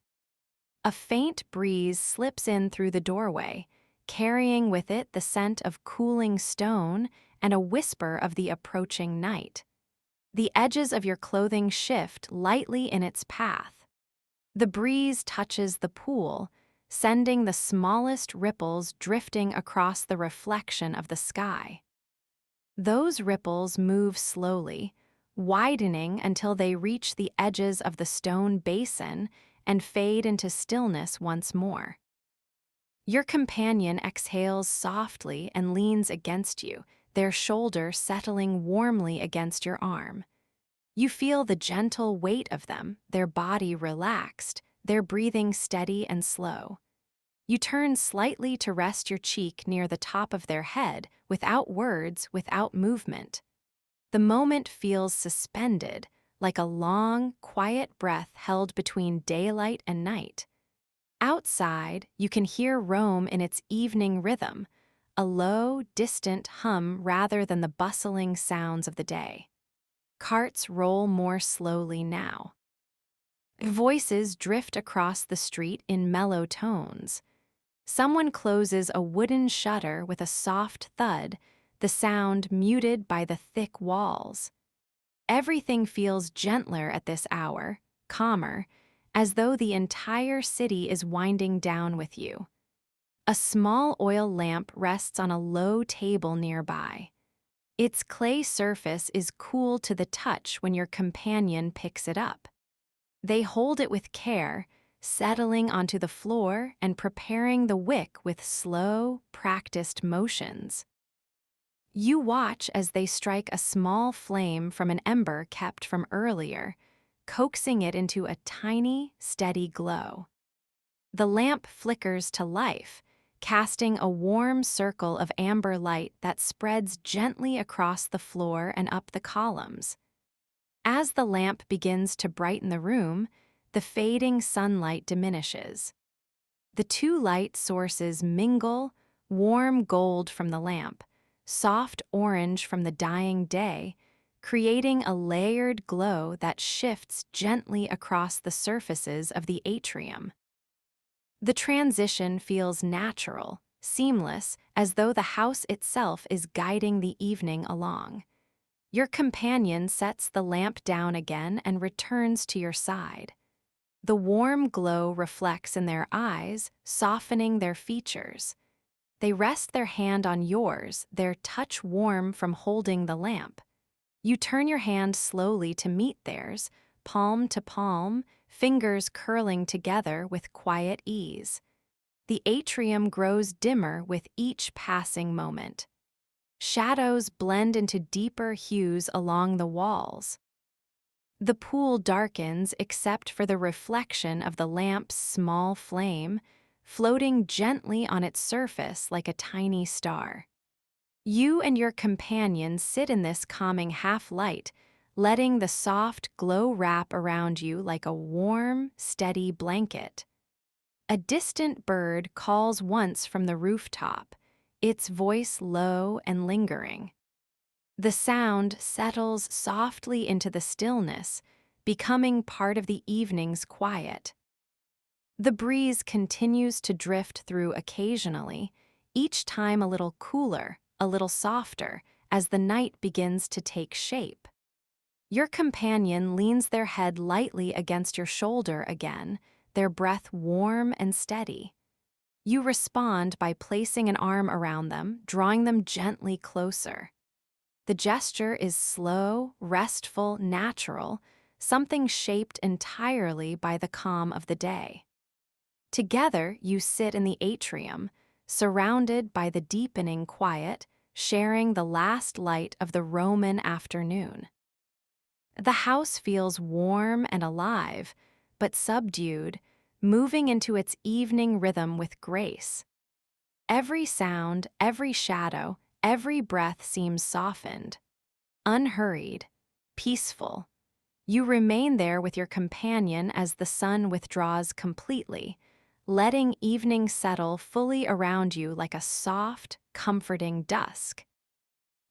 A faint breeze slips in through the doorway, carrying with it the scent of cooling stone and a whisper of the approaching night. The edges of your clothing shift lightly in its path. The breeze touches the pool, sending the smallest ripples drifting across the reflection of the sky. Those ripples move slowly, widening until they reach the edges of the stone basin and fade into stillness once more. Your companion exhales softly and leans against you, their shoulder settling warmly against your arm. You feel the gentle weight of them, their body relaxed, their breathing steady and slow. You turn slightly to rest your cheek near the top of their head, without words, without movement. The moment feels suspended, like a long, quiet breath held between daylight and night. Outside, you can hear Rome in its evening rhythm, a low, distant hum rather than the bustling sounds of the day. Carts roll more slowly now. Voices drift across the street in mellow tones. Someone closes a wooden shutter with a soft thud, the sound muted by the thick walls. Everything feels gentler at this hour, calmer, as though the entire city is winding down with you. A small oil lamp rests on a low table nearby. Its clay surface is cool to the touch when your companion picks it up. They hold it with care, settling onto the floor and preparing the wick with slow, practiced motions. You watch as they strike a small flame from an ember kept from earlier, coaxing it into a tiny, steady glow. The lamp flickers to life, casting a warm circle of amber light that spreads gently across the floor and up the columns. As the lamp begins to brighten the room, the fading sunlight diminishes. The two light sources mingle, warm gold from the lamp, soft orange from the dying day, creating a layered glow that shifts gently across the surfaces of the atrium. The transition feels natural, seamless, as though the house itself is guiding the evening along. Your companion sets the lamp down again and returns to your side. The warm glow reflects in their eyes, softening their features. They rest their hand on yours, their touch warm from holding the lamp. You turn your hand slowly to meet theirs, palm to palm, fingers curling together with quiet ease. The atrium grows dimmer with each passing moment. Shadows blend into deeper hues along the walls. The pool darkens except for the reflection of the lamp's small flame, floating gently on its surface like a tiny star. You and your companion sit in this calming half-light, letting the soft glow wrap around you like a warm, steady blanket. A distant bird calls once from the rooftop, its voice low and lingering. The sound settles softly into the stillness, becoming part of the evening's quiet. The breeze continues to drift through occasionally, each time a little cooler, a little softer, as the night begins to take shape. Your companion leans their head lightly against your shoulder again, their breath warm and steady. You respond by placing an arm around them, drawing them gently closer. The gesture is slow, restful, natural, something shaped entirely by the calm of the day. Together, you sit in the atrium, surrounded by the deepening quiet, sharing the last light of the Roman afternoon. The house feels warm and alive, but subdued, moving into its evening rhythm with grace. Every sound, every shadow, every breath seems softened, unhurried, peaceful. You remain there with your companion as the sun withdraws completely, letting evening settle fully around you like a soft, comforting dusk.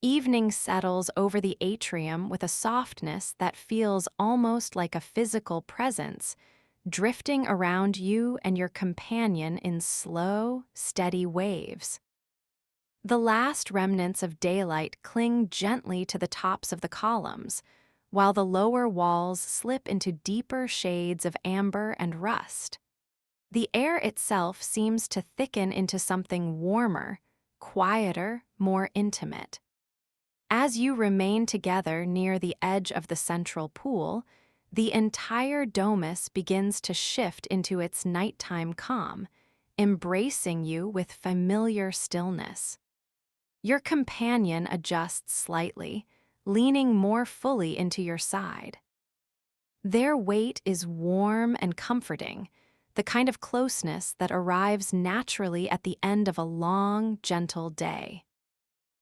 Evening settles over the atrium with a softness that feels almost like a physical presence, drifting around you and your companion in slow, steady waves. The last remnants of daylight cling gently to the tops of the columns, while the lower walls slip into deeper shades of amber and rust. The air itself seems to thicken into something warmer, quieter, more intimate. As you remain together near the edge of the central pool, the entire domus begins to shift into its nighttime calm, embracing you with familiar stillness. Your companion adjusts slightly, leaning more fully into your side. Their weight is warm and comforting, the kind of closeness that arrives naturally at the end of a long, gentle day.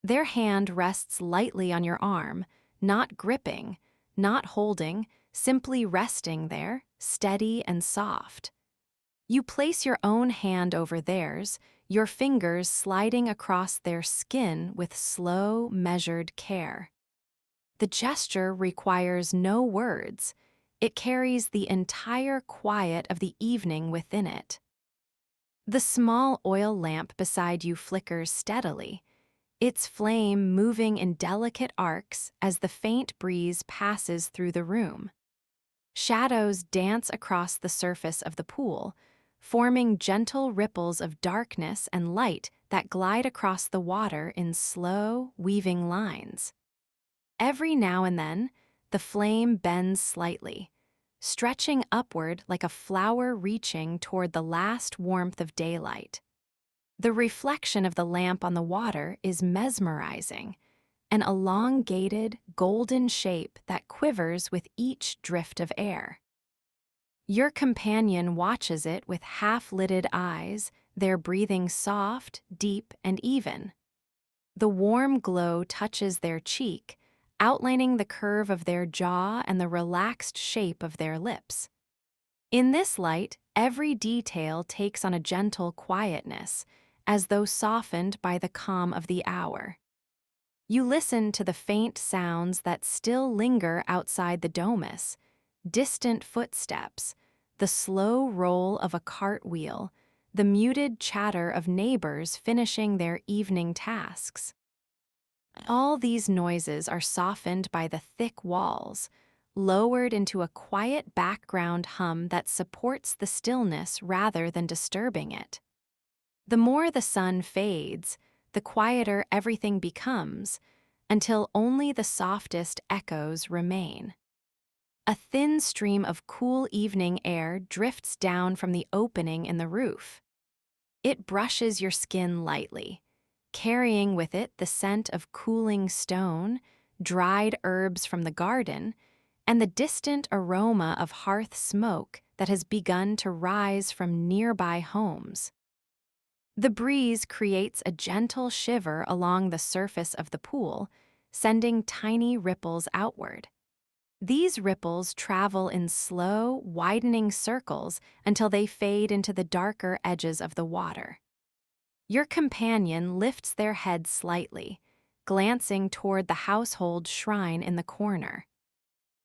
Their hand rests lightly on your arm, not gripping, not holding, simply resting there, steady and soft. You place your own hand over theirs, your fingers sliding across their skin with slow, measured care. The gesture requires no words. It carries the entire quiet of the evening within it. The small oil lamp beside you flickers steadily, its flame moving in delicate arcs as the faint breeze passes through the room. Shadows dance across the surface of the pool, forming gentle ripples of darkness and light that glide across the water in slow, weaving lines. Every now and then, the flame bends slightly, stretching upward like a flower reaching toward the last warmth of daylight. The reflection of the lamp on the water is mesmerizing, an elongated, golden shape that quivers with each drift of air. Your companion watches it with half-lidded eyes, their breathing soft, deep, and even. The warm glow touches their cheek, outlining the curve of their jaw and the relaxed shape of their lips. In this light, every detail takes on a gentle quietness, as though softened by the calm of the hour. You listen to the faint sounds that still linger outside the domus, distant footsteps, the slow roll of a cartwheel, the muted chatter of neighbors finishing their evening tasks. All these noises are softened by the thick walls, lowered into a quiet background hum that supports the stillness rather than disturbing it. The more the sun fades, the quieter everything becomes, until only the softest echoes remain. A thin stream of cool evening air drifts down from the opening in the roof. It brushes your skin lightly, carrying with it the scent of cooling stone, dried herbs from the garden, and the distant aroma of hearth smoke that has begun to rise from nearby homes. The breeze creates a gentle shiver along the surface of the pool, sending tiny ripples outward. These ripples travel in slow, widening circles until they fade into the darker edges of the water. Your companion lifts their head slightly, glancing toward the household shrine in the corner.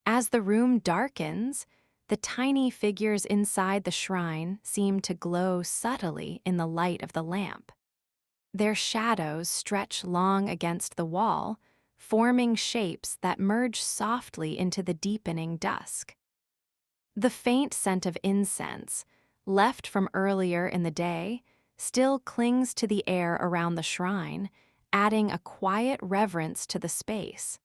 As the room darkens, the tiny figures inside the shrine seem to glow subtly in the light of the lamp. Their shadows stretch long against the wall, forming shapes that merge softly into the deepening dusk. The faint scent of incense, left from earlier in the day, still clings to the air around the shrine, adding a quiet reverence to the space.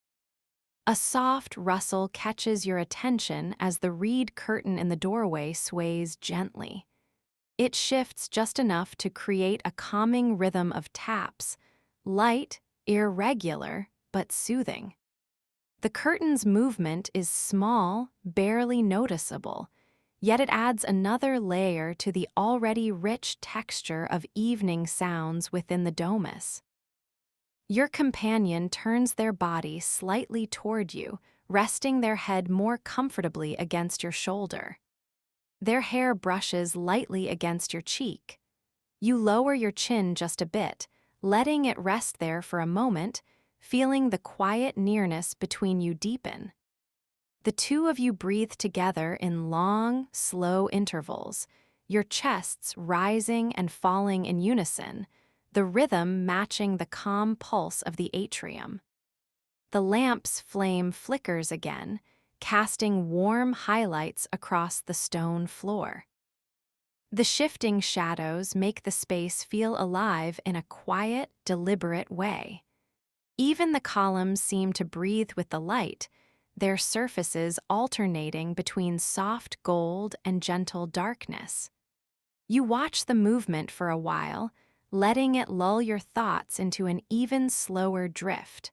A soft rustle catches your attention as the reed curtain in the doorway sways gently. It shifts just enough to create a calming rhythm of taps, light, irregular, but soothing. The curtain's movement is small, barely noticeable, yet it adds another layer to the already rich texture of evening sounds within the domus. Your companion turns their body slightly toward you, resting their head more comfortably against your shoulder. Their hair brushes lightly against your cheek. You lower your chin just a bit, letting it rest there for a moment, feeling the quiet nearness between you deepen. The two of you breathe together in long, slow intervals, your chests rising and falling in unison, the rhythm matching the calm pulse of the atrium. The lamp's flame flickers again, casting warm highlights across the stone floor. The shifting shadows make the space feel alive in a quiet, deliberate way. Even the columns seem to breathe with the light, their surfaces alternating between soft gold and gentle darkness. You watch the movement for a while, letting it lull your thoughts into an even slower drift.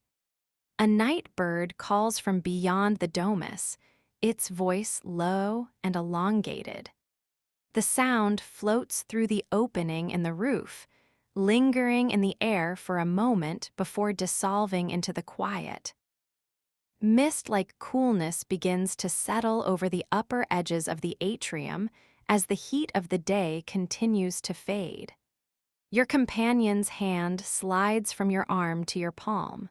A night bird calls from beyond the domus, its voice low and elongated. The sound floats through the opening in the roof, lingering in the air for a moment before dissolving into the quiet. Mist-like coolness begins to settle over the upper edges of the atrium as the heat of the day continues to fade. Your companion's hand slides from your arm to your palm.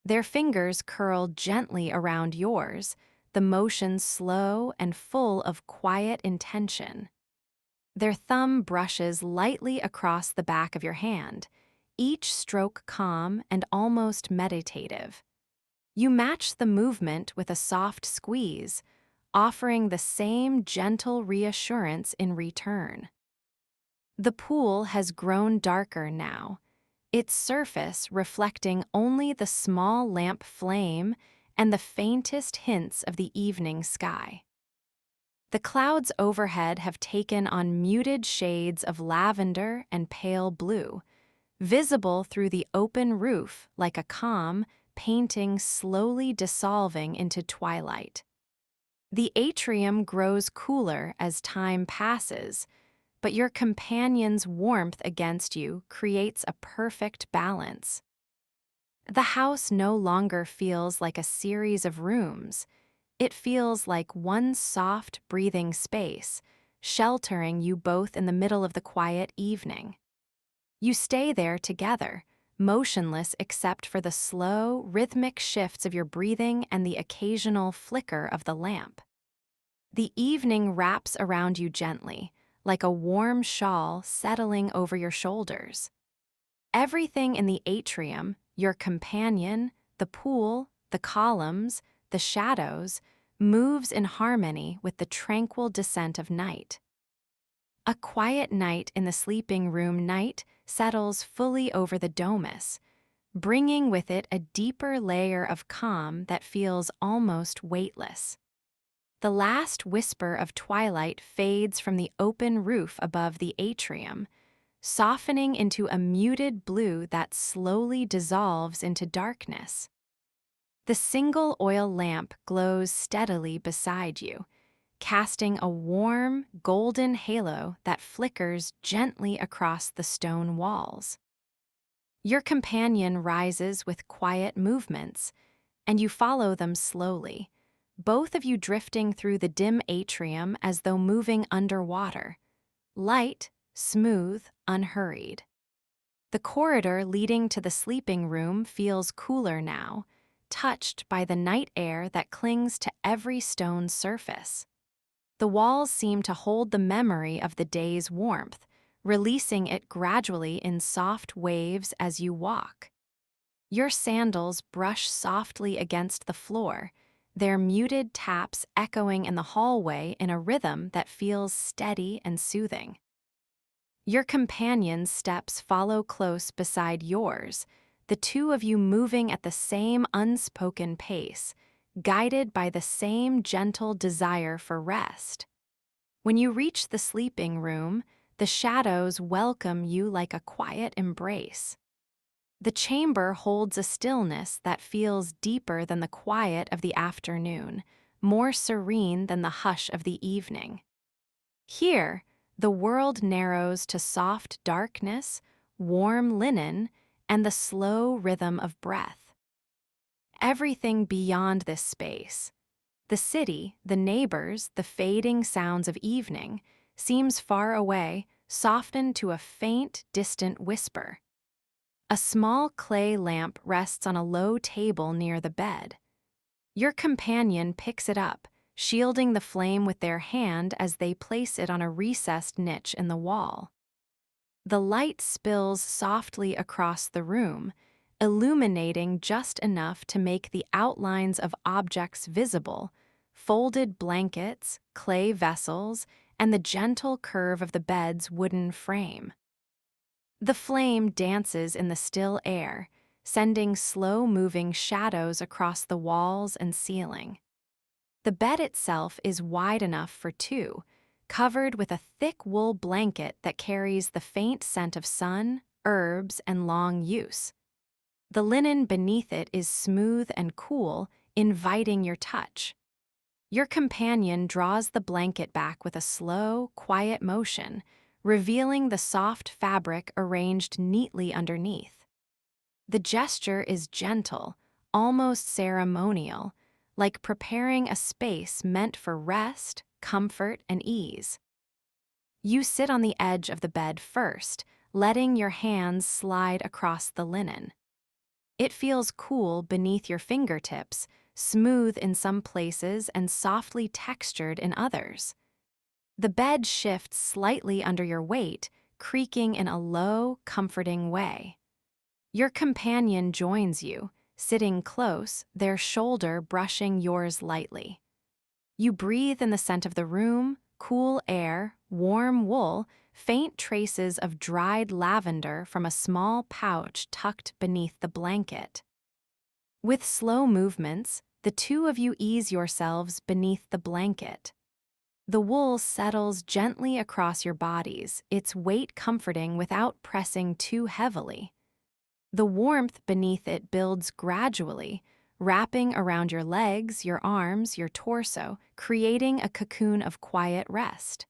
Their fingers curl gently around yours, the motion slow and full of quiet intention. Their thumb brushes lightly across the back of your hand, each stroke calm and almost meditative. You match the movement with a soft squeeze, offering the same gentle reassurance in return. The pool has grown darker now, its surface reflecting only the small lamp flame and the faintest hints of the evening sky. The clouds overhead have taken on muted shades of lavender and pale blue, visible through the open roof like a calm painting slowly dissolving into twilight. The atrium grows cooler as time passes, but your companion's warmth against you creates a perfect balance. The house no longer feels like a series of rooms. It feels like one soft, breathing space, sheltering you both in the middle of the quiet evening. You stay there together, motionless except for the slow, rhythmic shifts of your breathing and the occasional flicker of the lamp. The evening wraps around you gently, like a warm shawl settling over your shoulders. Everything in the atrium, your companion, the pool, the columns, the shadows, moves in harmony with the tranquil descent of night. A quiet night in the sleeping room night settles fully over the domus, bringing with it a deeper layer of calm that feels almost weightless. The last whisper of twilight fades from the open roof above the atrium, softening into a muted blue that slowly dissolves into darkness. The single oil lamp glows steadily beside you, casting a warm, golden halo that flickers gently across the stone walls. Your companion rises with quiet movements, and you follow them slowly, both of you drifting through the dim atrium as though moving underwater. Light, smooth, unhurried. The corridor leading to the sleeping room feels cooler now, touched by the night air that clings to every stone surface. The walls seem to hold the memory of the day's warmth, releasing it gradually in soft waves as you walk. Your sandals brush softly against the floor, their muted taps echoing in the hallway in a rhythm that feels steady and soothing. Your companion's steps follow close beside yours, the two of you moving at the same unspoken pace, guided by the same gentle desire for rest. When you reach the sleeping room, the shadows welcome you like a quiet embrace. The chamber holds a stillness that feels deeper than the quiet of the afternoon, more serene than the hush of the evening. Here, the world narrows to soft darkness, warm linen, and the slow rhythm of breath. Everything beyond this space, the city, the neighbors, the fading sounds of evening, seems far away, softened to a faint, distant whisper. A small clay lamp rests on a low table near the bed. Your companion picks it up, shielding the flame with their hand as they place it on a recessed niche in the wall. The light spills softly across the room, illuminating just enough to make the outlines of objects visible: folded blankets, clay vessels, and the gentle curve of the bed's wooden frame. The flame dances in the still air, sending slow-moving shadows across the walls and ceiling. The bed itself is wide enough for two, covered with a thick wool blanket that carries the faint scent of sun, herbs, and long use. The linen beneath it is smooth and cool, inviting your touch. Your companion draws the blanket back with a slow, quiet motion, revealing the soft fabric arranged neatly underneath. The gesture is gentle, almost ceremonial, like preparing a space meant for rest, comfort, and ease. You sit on the edge of the bed first, letting your hands slide across the linen. It feels cool beneath your fingertips, smooth in some places and softly textured in others. The bed shifts slightly under your weight, creaking in a low, comforting way. Your companion joins you, sitting close, their shoulder brushing yours lightly. You breathe in the scent of the room, cool air, warm wool, faint traces of dried lavender from a small pouch tucked beneath the blanket. With slow movements, the two of you ease yourselves beneath the blanket. The wool settles gently across your bodies, its weight comforting without pressing too heavily. The warmth beneath it builds gradually, wrapping around your legs, your arms, your torso, creating a cocoon of quiet rest.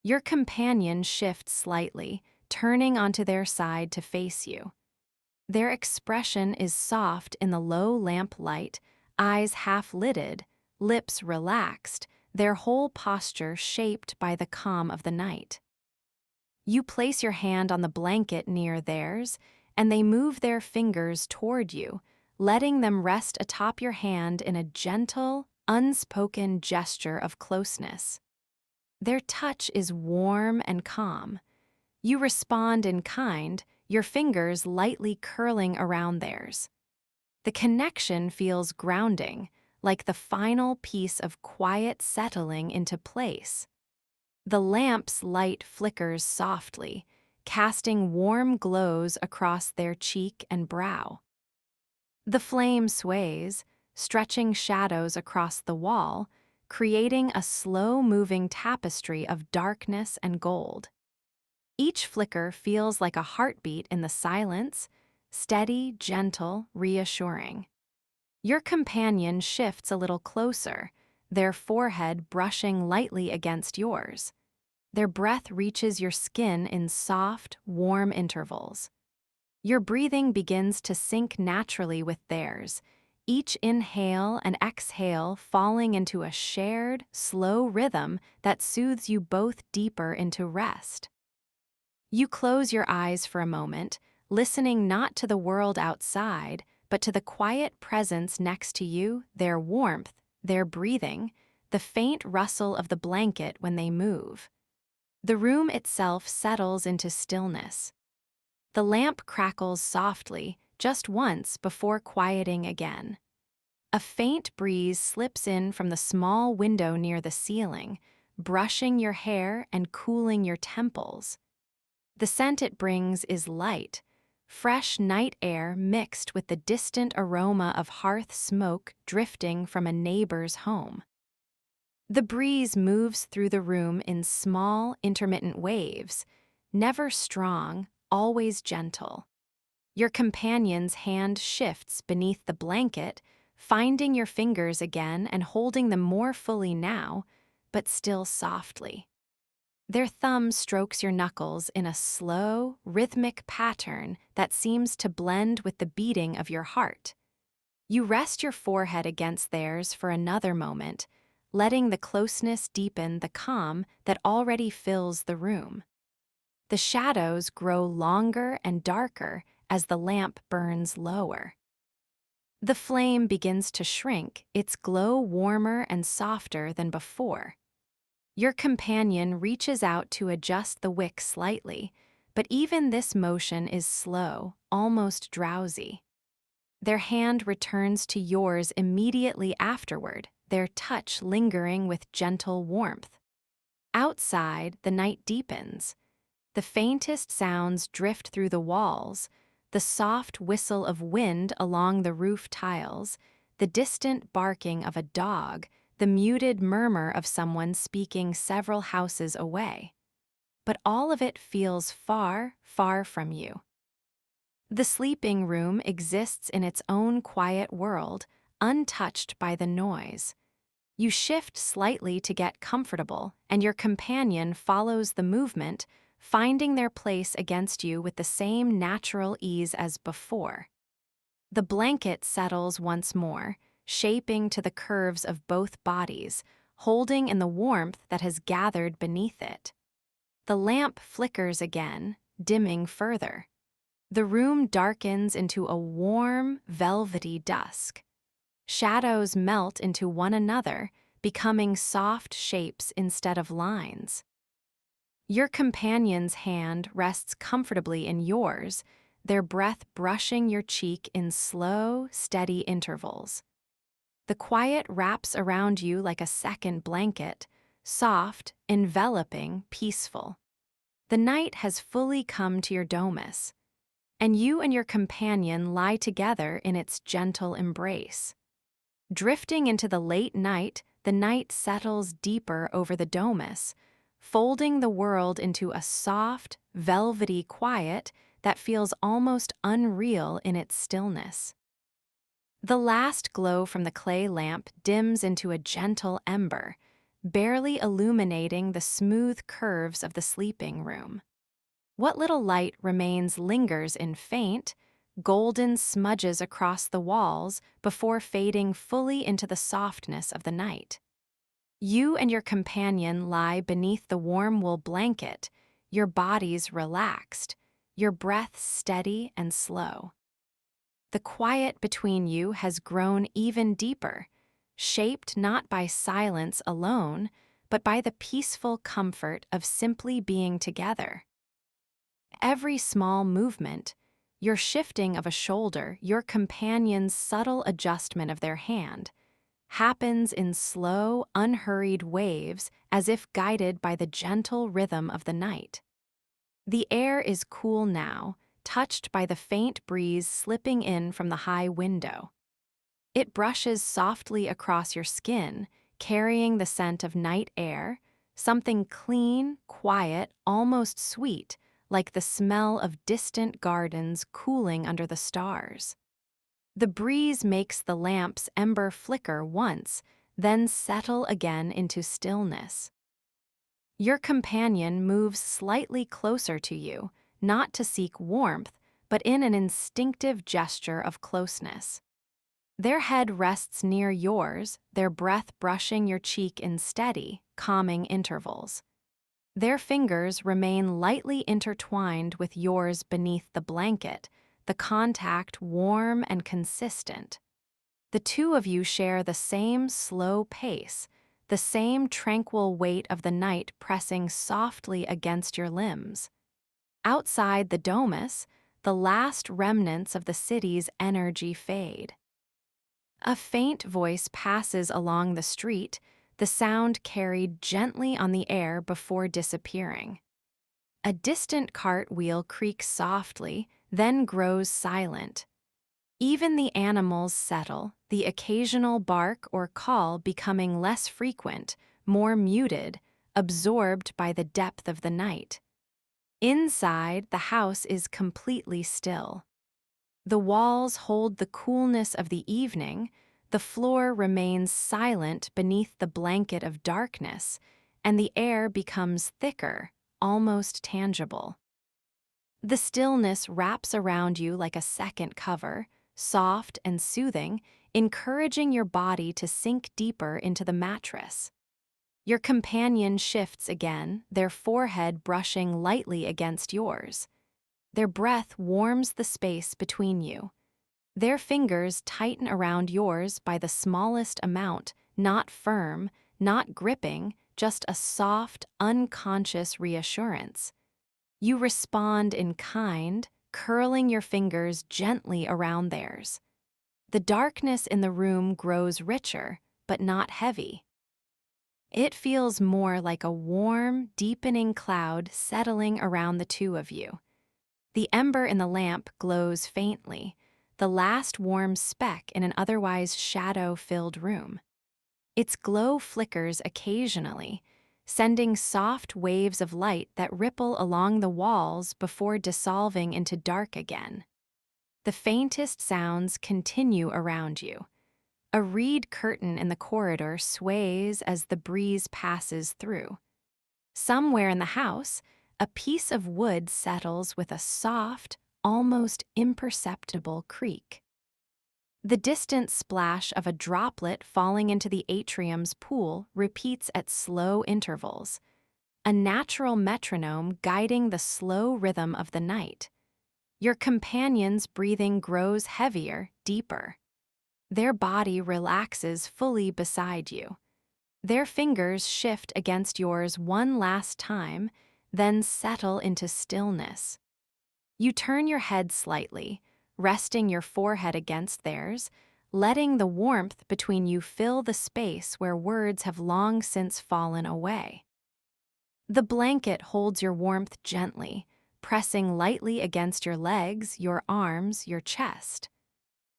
Your companion shifts slightly, turning onto their side to face you. Their expression is soft in the low lamplight, eyes half-lidded, lips relaxed, their whole posture shaped by the calm of the night. You place your hand on the blanket near theirs, and they move their fingers toward you, letting them rest atop your hand in a gentle, unspoken gesture of closeness. Their touch is warm and calm. You respond in kind, your fingers lightly curling around theirs. The connection feels grounding, like the final piece of quiet settling into place. The lamp's light flickers softly, casting warm glows across their cheek and brow. The flame sways, stretching shadows across the wall, creating a slow-moving tapestry of darkness and gold. Each flicker feels like a heartbeat in the silence, steady, gentle, reassuring. Your companion shifts a little closer, their forehead brushing lightly against yours. Their breath reaches your skin in soft, warm intervals. Your breathing begins to sync naturally with theirs, each inhale and exhale falling into a shared, slow rhythm that soothes you both deeper into rest. You close your eyes for a moment, listening not to the world outside, but to the quiet presence next to you, their warmth, their breathing, the faint rustle of the blanket when they move. The room itself settles into stillness. The lamp crackles softly, just once before quieting again. A faint breeze slips in from the small window near the ceiling, brushing your hair and cooling your temples. The scent it brings is light, fresh night air mixed with the distant aroma of hearth smoke drifting from a neighbor's home. The breeze moves through the room in small, intermittent waves, never strong, always gentle. Your companion's hand shifts beneath the blanket, finding your fingers again and holding them more fully now, but still softly. Their thumb strokes your knuckles in a slow, rhythmic pattern that seems to blend with the beating of your heart. You rest your forehead against theirs for another moment, letting the closeness deepen the calm that already fills the room. The shadows grow longer and darker as the lamp burns lower. The flame begins to shrink, its glow warmer and softer than before. Your companion reaches out to adjust the wick slightly, but even this motion is slow, almost drowsy. Their hand returns to yours immediately afterward, their touch lingering with gentle warmth. Outside, the night deepens. The faintest sounds drift through the walls, the soft whistle of wind along the roof tiles, the distant barking of a dog, the muted murmur of someone speaking several houses away. But all of it feels far, far from you. The sleeping room exists in its own quiet world, untouched by the noise. You shift slightly to get comfortable, and your companion follows the movement, finding their place against you with the same natural ease as before. The blanket settles once more, shaping to the curves of both bodies, holding in the warmth that has gathered beneath it. The lamp flickers again, dimming further. The room darkens into a warm, velvety dusk. Shadows melt into one another, becoming soft shapes instead of lines. Your companion's hand rests comfortably in yours, their breath brushing your cheek in slow, steady intervals. The quiet wraps around you like a second blanket, soft, enveloping, peaceful. The night has fully come to your domus, and you and your companion lie together in its gentle embrace. Drifting into the late night, the night settles deeper over the domus, folding the world into a soft, velvety quiet that feels almost unreal in its stillness. The last glow from the clay lamp dims into a gentle ember, barely illuminating the smooth curves of the sleeping room. What little light remains lingers in faint, golden smudges across the walls before fading fully into the softness of the night. You and your companion lie beneath the warm wool blanket, your bodies relaxed, your breath steady and slow. The quiet between you has grown even deeper, shaped not by silence alone, but by the peaceful comfort of simply being together. Every small movement, your shifting of a shoulder, your companion's subtle adjustment of their hand, happens in slow, unhurried waves as if guided by the gentle rhythm of the night. The air is cool now, touched by the faint breeze slipping in from the high window. It brushes softly across your skin, carrying the scent of night air, something clean, quiet, almost sweet, like the smell of distant gardens cooling under the stars. The breeze makes the lamp's ember flicker once, then settle again into stillness. Your companion moves slightly closer to you, not to seek warmth, but in an instinctive gesture of closeness. Their head rests near yours, their breath brushing your cheek in steady, calming intervals. Their fingers remain lightly intertwined with yours beneath the blanket, the contact warm and consistent. The two of you share the same slow pace, the same tranquil weight of the night pressing softly against your limbs. Outside the domus, the last remnants of the city's energy fade. A faint voice passes along the street, the sound carried gently on the air before disappearing. A distant cart wheel creaks softly, then grows silent. Even the animals settle, the occasional bark or call becoming less frequent, more muted, absorbed by the depth of the night. Inside, the house is completely still. The walls hold the coolness of the evening, the floor remains silent beneath the blanket of darkness, and the air becomes thicker, almost tangible. The stillness wraps around you like a second cover, soft and soothing, encouraging your body to sink deeper into the mattress. Your companion shifts again, their forehead brushing lightly against yours. Their breath warms the space between you. Their fingers tighten around yours by the smallest amount, not firm, not gripping, just a soft, unconscious reassurance. You respond in kind, curling your fingers gently around theirs. The darkness in the room grows richer, but not heavy. It feels more like a warm, deepening cloud settling around the two of you. The ember in the lamp glows faintly, the last warm speck in an otherwise shadow-filled room. Its glow flickers occasionally, sending soft waves of light that ripple along the walls before dissolving into dark again. The faintest sounds continue around you. A reed curtain in the corridor sways as the breeze passes through. Somewhere in the house, a piece of wood settles with a soft, almost imperceptible creak. The distant splash of a droplet falling into the atrium's pool repeats at slow intervals, a natural metronome guiding the slow rhythm of the night. Your companion's breathing grows heavier, deeper. Their body relaxes fully beside you. Their fingers shift against yours one last time, then settle into stillness. You turn your head slightly, resting your forehead against theirs, letting the warmth between you fill the space where words have long since fallen away. The blanket holds your warmth gently, pressing lightly against your legs, your arms, your chest.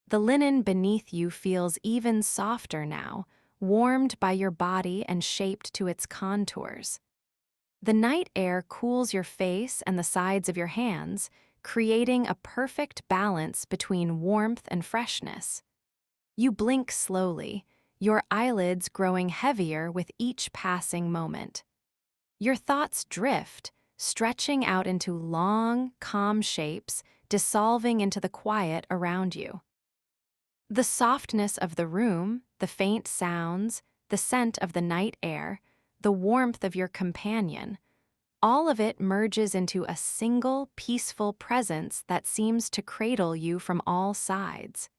The linen beneath you feels even softer now, warmed by your body and shaped to its contours. The night air cools your face and the sides of your hands, creating a perfect balance between warmth and freshness. You blink slowly, your eyelids growing heavier with each passing moment. Your thoughts drift, stretching out into long, calm shapes, dissolving into the quiet around you. The softness of the room, the faint sounds, the scent of the night air, the warmth of your companion, all of it merges into a single, peaceful presence that seems to cradle you from all sides.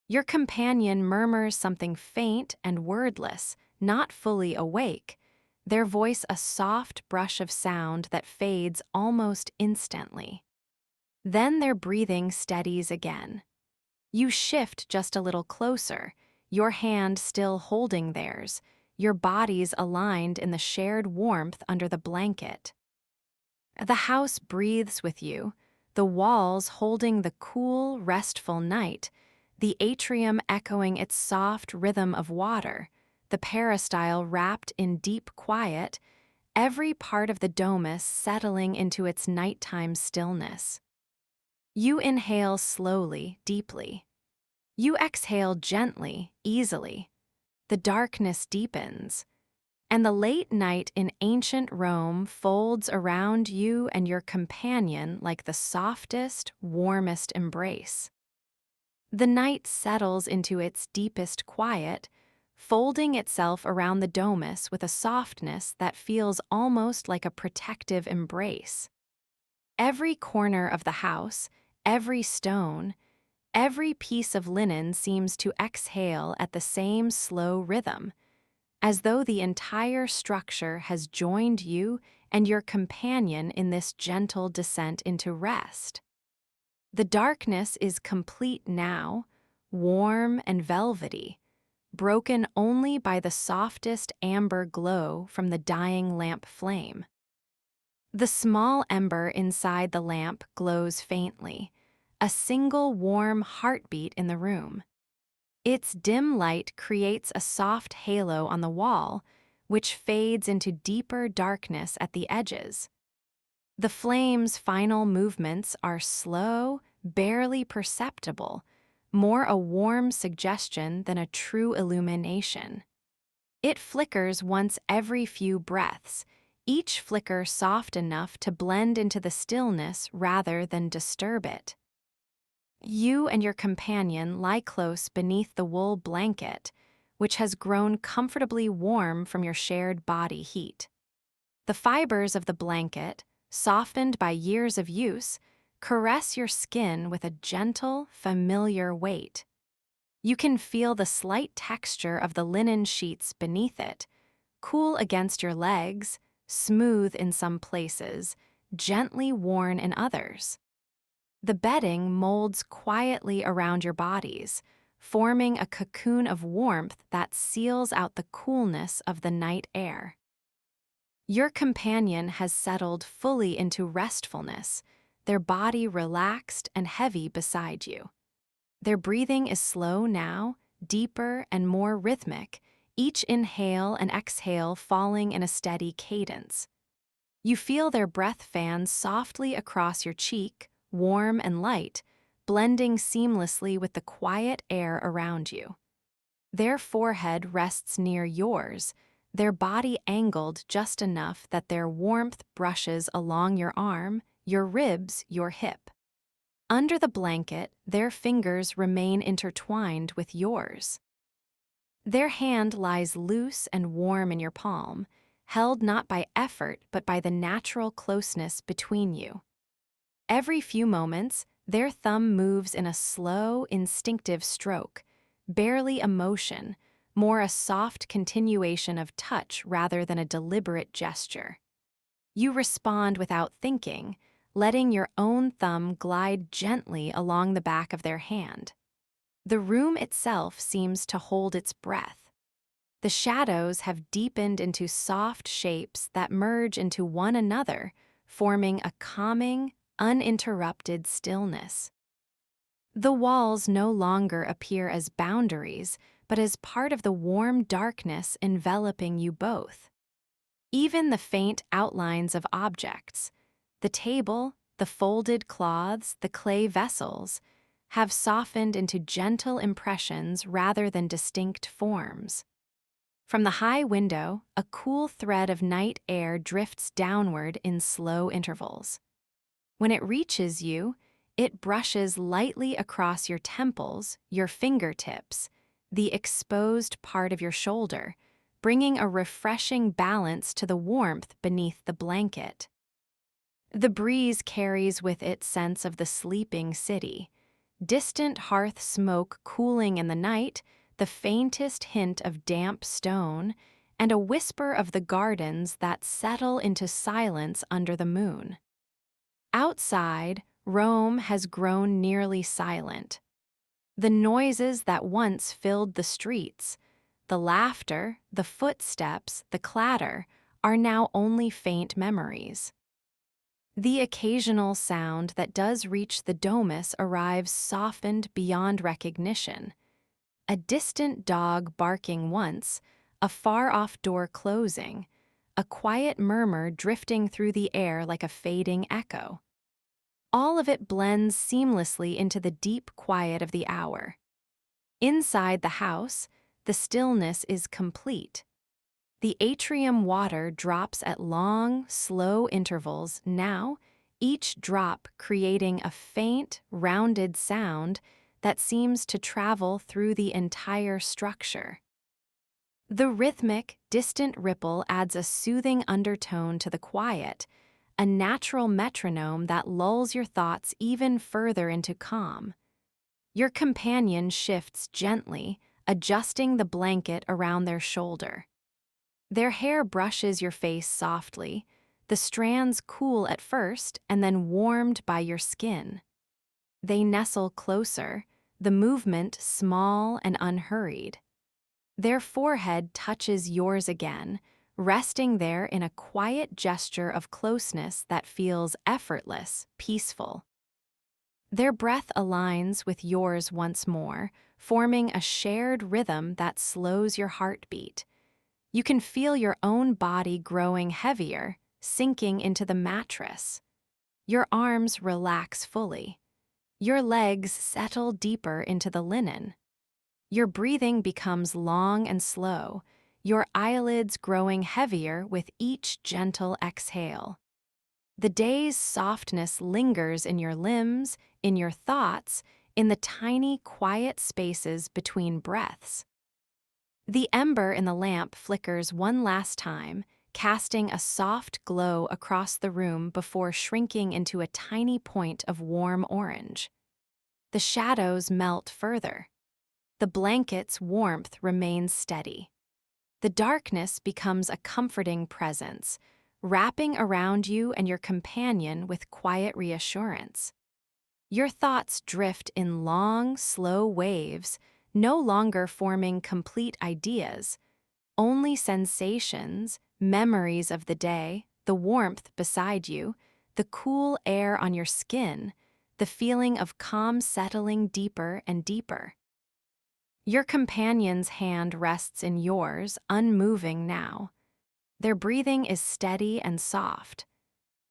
Your companion murmurs something faint and wordless, not fully awake, their voice a soft brush of sound that fades almost instantly. Then their breathing steadies again. You shift just a little closer, your hand still holding theirs, your bodies aligned in the shared warmth under the blanket. The house breathes with you, the walls holding the cool, restful night, the atrium echoing its soft rhythm of water, the peristyle wrapped in deep quiet, every part of the domus settling into its nighttime stillness. You inhale slowly, deeply. You exhale gently, easily. The darkness deepens, and the late night in ancient Rome folds around you and your companion like the softest, warmest embrace. The night settles into its deepest quiet, folding itself around the domus with a softness that feels almost like a protective embrace. Every corner of the house, every stone, every piece of linen seems to exhale at the same slow rhythm, as though the entire structure has joined you and your companion in this gentle descent into rest. The darkness is complete now, warm and velvety, broken only by the softest amber glow from the dying lamp flame. The small ember inside the lamp glows faintly, a single warm heartbeat in the room. Its dim light creates a soft halo on the wall, which fades into deeper darkness at the edges. The flame's final movements are slow, barely perceptible, more a warm suggestion than a true illumination. It flickers once every few breaths, each flicker soft enough to blend into the stillness rather than disturb it. You and your companion lie close beneath the wool blanket, which has grown comfortably warm from your shared body heat. The fibers of the blanket, softened by years of use, caress your skin with a gentle, familiar weight. You can feel the slight texture of the linen sheets beneath it, cool against your legs, smooth in some places, gently worn in others. The bedding molds quietly around your bodies, forming a cocoon of warmth that seals out the coolness of the night air. Your companion has settled fully into restfulness, their body relaxed and heavy beside you. Their breathing is slow now, deeper and more rhythmic, each inhale and exhale falling in a steady cadence. You feel their breath fans softly across your cheek, warm and light, blending seamlessly with the quiet air around you. Their forehead rests near yours, their body angled just enough that their warmth brushes along your arm, your ribs, your hip. Under the blanket, their fingers remain intertwined with yours. Their hand lies loose and warm in your palm, held not by effort but by the natural closeness between you. Every few moments, their thumb moves in a slow, instinctive stroke, barely a motion, more a soft continuation of touch rather than a deliberate gesture. You respond without thinking, letting your own thumb glide gently along the back of their hand. The room itself seems to hold its breath. The shadows have deepened into soft shapes that merge into one another, forming a calming, uninterrupted stillness. The walls no longer appear as boundaries, but as part of the warm darkness enveloping you both. Even the faint outlines of objects, the table, the folded cloths, the clay vessels, have softened into gentle impressions rather than distinct forms. From the high window, a cool thread of night air drifts downward in slow intervals. When it reaches you, it brushes lightly across your temples, your fingertips, the exposed part of your shoulder, bringing a refreshing balance to the warmth beneath the blanket. The breeze carries with it sense of the sleeping city, distant hearth smoke cooling in the night, the faintest hint of damp stone, and a whisper of the gardens that settle into silence under the moon. Outside, Rome has grown nearly silent. The noises that once filled the streets, the laughter, the footsteps, the clatter, are now only faint memories. The occasional sound that does reach the domus arrives softened beyond recognition. A distant dog barking once, a far-off door closing, a quiet murmur drifting through the air like a fading echo. All of it blends seamlessly into the deep quiet of the hour. Inside the house, the stillness is complete. The atrium water drops at long, slow intervals now, each drop creating a faint, rounded sound that seems to travel through the entire structure. The rhythmic, distant ripple adds a soothing undertone to the quiet, a natural metronome that lulls your thoughts even further into calm. Your companion shifts gently, adjusting the blanket around their shoulder. Their hair brushes your face softly, the strands cool at first and then warmed by your skin. They nestle closer, the movement small and unhurried. Their forehead touches yours again, resting there in a quiet gesture of closeness that feels effortless, peaceful. Their breath aligns with yours once more, forming a shared rhythm that slows your heartbeat. You can feel your own body growing heavier, sinking into the mattress. Your arms relax fully. Your legs settle deeper into the linen. Your breathing becomes long and slow, your eyelids growing heavier with each gentle exhale. The day's softness lingers in your limbs, in your thoughts, in the tiny, quiet spaces between breaths. The ember in the lamp flickers one last time, casting a soft glow across the room before shrinking into a tiny point of warm orange. The shadows melt further. The blanket's warmth remains steady. The darkness becomes a comforting presence, wrapping around you and your companion with quiet reassurance. Your thoughts drift in long, slow waves, no longer forming complete ideas, only sensations, memories of the day, the warmth beside you, the cool air on your skin, the feeling of calm settling deeper and deeper. Your companion's hand rests in yours, unmoving now. Their breathing is steady and soft.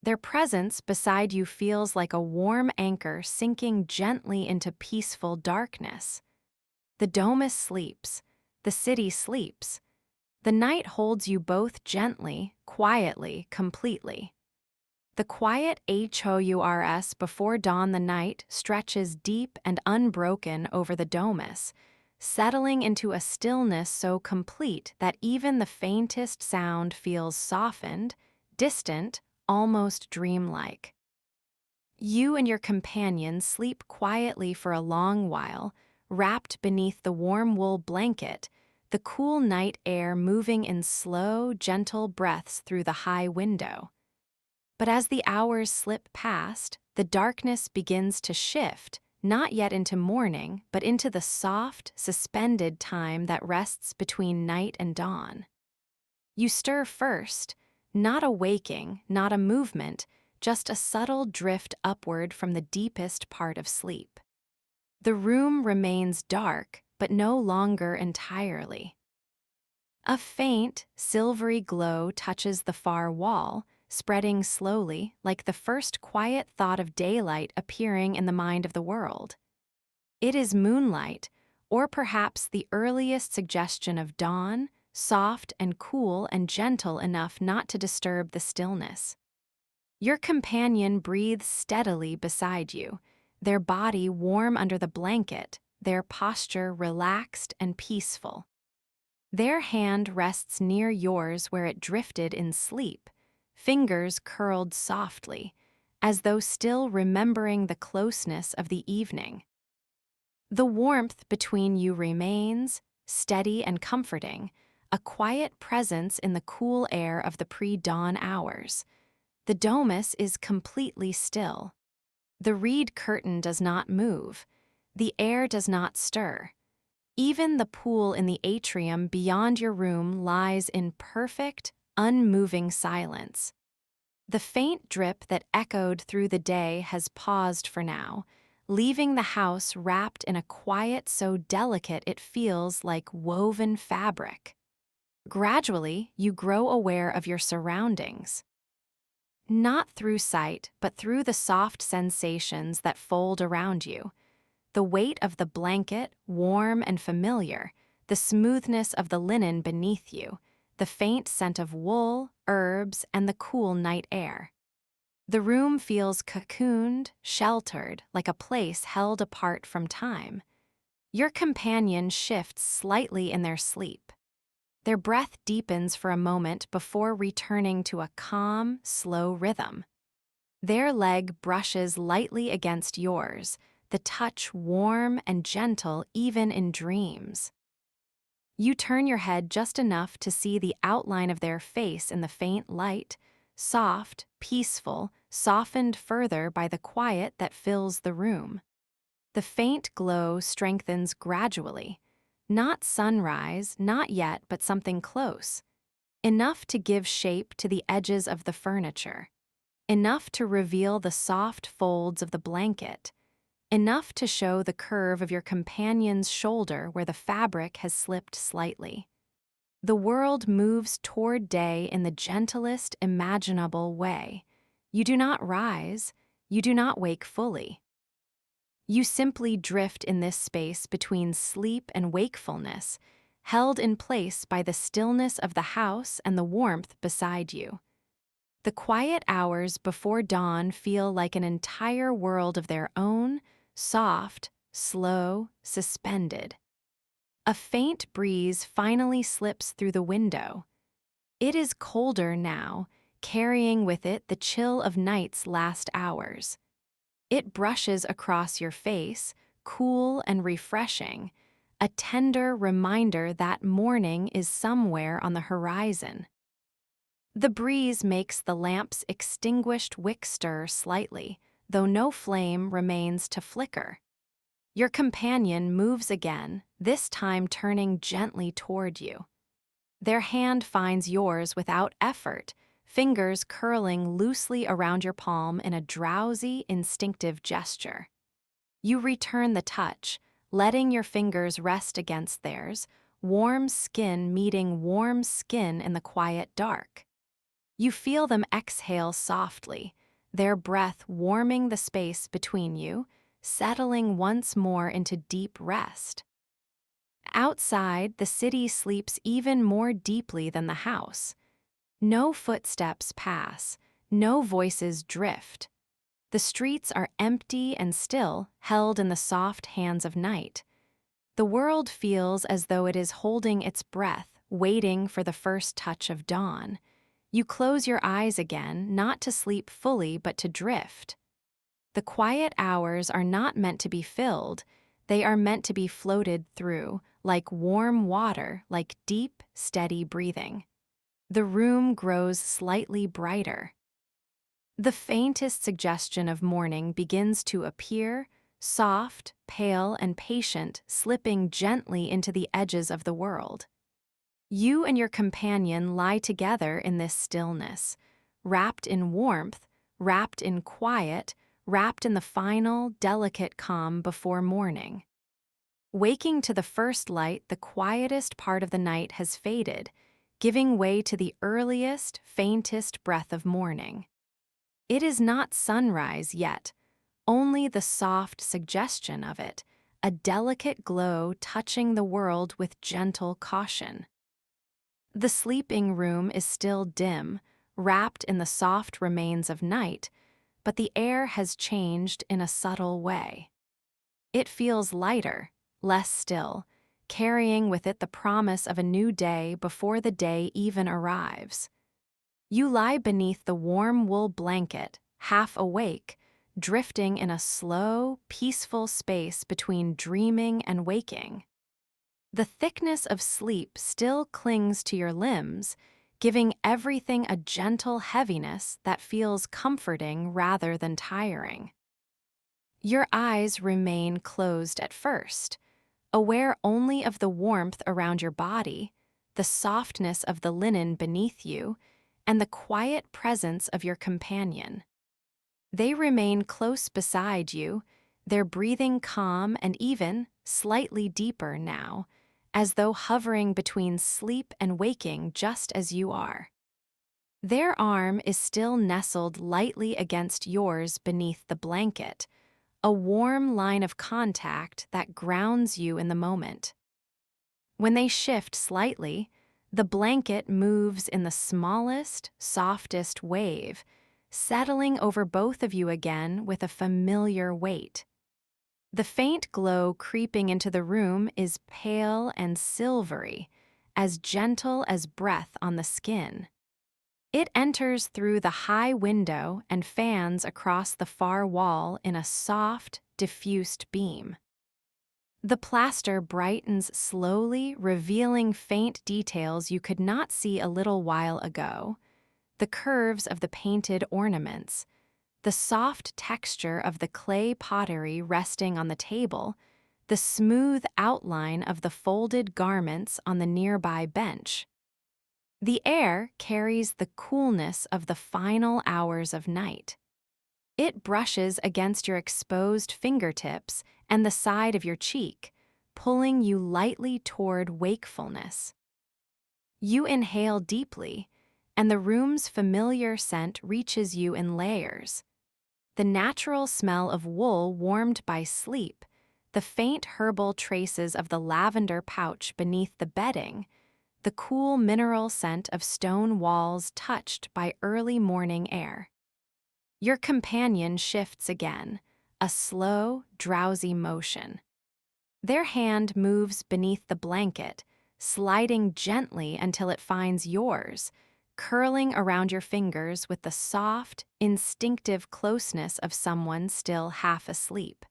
Their presence beside you feels like a warm anchor sinking gently into peaceful darkness. The domus sleeps. The city sleeps. The night holds you both gently, quietly, completely. The quiet HOURS before dawn the night stretches deep and unbroken over the domus, settling into a stillness so complete that even the faintest sound feels softened, distant, almost dreamlike. You and your companion sleep quietly for a long while, wrapped beneath the warm wool blanket, the cool night air moving in slow, gentle breaths through the high window. But as the hours slip past, the darkness begins to shift, not yet into morning, but into the soft, suspended time that rests between night and dawn. You stir first, not a waking, not a movement, just a subtle drift upward from the deepest part of sleep. The room remains dark, but no longer entirely. A faint, silvery glow touches the far wall, spreading slowly, like the first quiet thought of daylight appearing in the mind of the world. It is moonlight, or perhaps the earliest suggestion of dawn, soft and cool and gentle enough not to disturb the stillness. Your companion breathes steadily beside you, their body warm under the blanket, their posture relaxed and peaceful. Their hand rests near yours where it drifted in sleep, fingers curled softly, as though still remembering the closeness of the evening. The warmth between you remains, steady and comforting, a quiet presence in the cool air of the pre-dawn hours. The domus is completely still. The reed curtain does not move. The air does not stir. Even the pool in the atrium beyond your room lies in perfect, unmoving silence. The faint drip that echoed through the day has paused for now, leaving the house wrapped in a quiet so delicate it feels like woven fabric. Gradually, you grow aware of your surroundings. Not through sight, but through the soft sensations that fold around you. The weight of the blanket, warm and familiar, the smoothness of the linen beneath you, the faint scent of wool, herbs, and the cool night air. The room feels cocooned, sheltered, like a place held apart from time. Your companion shifts slightly in their sleep. Their breath deepens for a moment before returning to a calm, slow rhythm. Their leg brushes lightly against yours, the touch warm and gentle even in dreams. You turn your head just enough to see the outline of their face in the faint light, soft, peaceful, softened further by the quiet that fills the room. The faint glow strengthens gradually. Not sunrise, not yet, but something close. Enough to give shape to the edges of the furniture. Enough to reveal the soft folds of the blanket. Enough to show the curve of your companion's shoulder where the fabric has slipped slightly. The world moves toward day in the gentlest imaginable way. You do not rise, you do not wake fully. You simply drift in this space between sleep and wakefulness, held in place by the stillness of the house and the warmth beside you. The quiet hours before dawn feel like an entire world of their own, soft, slow, suspended. A faint breeze finally slips through the window. It is colder now, carrying with it the chill of night's last hours. It brushes across your face, cool and refreshing, a tender reminder that morning is somewhere on the horizon. The breeze makes the lamp's extinguished wick stir slightly, though no flame remains to flicker. Your companion moves again, this time turning gently toward you. Their hand finds yours without effort, fingers curling loosely around your palm in a drowsy, instinctive gesture. You return the touch, letting your fingers rest against theirs, warm skin meeting warm skin in the quiet dark. You feel them exhale softly, their breath warming the space between you, settling once more into deep rest. Outside, the city sleeps even more deeply than the house. No footsteps pass, no voices drift. The streets are empty and still, held in the soft hands of night. The world feels as though it is holding its breath, waiting for the first touch of dawn. You close your eyes again, not to sleep fully, but to drift. The quiet hours are not meant to be filled, they are meant to be floated through, like warm water, like deep, steady breathing. The room grows slightly brighter. The faintest suggestion of morning begins to appear, soft, pale, and patient, slipping gently into the edges of the world. You and your companion lie together in this stillness, wrapped in warmth, wrapped in quiet, wrapped in the final, delicate calm before morning. Waking to the first light, the quietest part of the night has faded, giving way to the earliest, faintest breath of morning. It is not sunrise yet, only the soft suggestion of it, a delicate glow touching the world with gentle caution. The sleeping room is still dim, wrapped in the soft remains of night, but the air has changed in a subtle way. It feels lighter, less still, carrying with it the promise of a new day before the day even arrives. You lie beneath the warm wool blanket, half awake, drifting in a slow, peaceful space between dreaming and waking. The thickness of sleep still clings to your limbs, giving everything a gentle heaviness that feels comforting rather than tiring. Your eyes remain closed at first, aware only of the warmth around your body, the softness of the linen beneath you, and the quiet presence of your companion. They remain close beside you, their breathing calm and even slightly deeper now, as though hovering between sleep and waking just as you are. Their arm is still nestled lightly against yours beneath the blanket, a warm line of contact that grounds you in the moment. When they shift slightly, the blanket moves in the smallest, softest wave, settling over both of you again with a familiar weight. The faint glow creeping into the room is pale and silvery, as gentle as breath on the skin. It enters through the high window and fans across the far wall in a soft, diffused beam. The plaster brightens slowly, revealing faint details you could not see a little while ago: the curves of the painted ornaments, the soft texture of the clay pottery resting on the table, the smooth outline of the folded garments on the nearby bench. The air carries the coolness of the final hours of night. It brushes against your exposed fingertips and the side of your cheek, pulling you lightly toward wakefulness. You inhale deeply, and the room's familiar scent reaches you in layers. The natural smell of wool warmed by sleep, the faint herbal traces of the lavender pouch beneath the bedding, the cool mineral scent of stone walls touched by early morning air. Your companion shifts again, a slow, drowsy motion. Their hand moves beneath the blanket, sliding gently until it finds yours, curling around your fingers with the soft, instinctive closeness of someone still half asleep.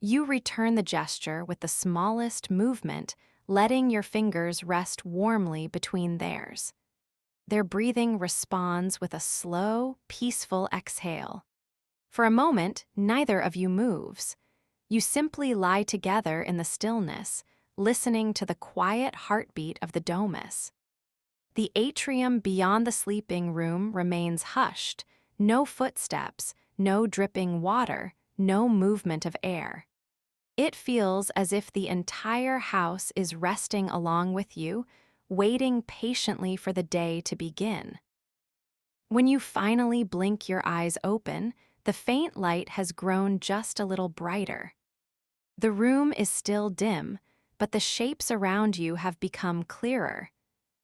You return the gesture with the smallest movement, letting your fingers rest warmly between theirs. Their breathing responds with a slow, peaceful exhale. For a moment, neither of you moves. You simply lie together in the stillness, listening to the quiet heartbeat of the domus. The atrium beyond the sleeping room remains hushed, no footsteps, no dripping water, no movement of air. It feels as if the entire house is resting along with you, waiting patiently for the day to begin. When you finally blink your eyes open, the faint light has grown just a little brighter. The room is still dim, but the shapes around you have become clearer.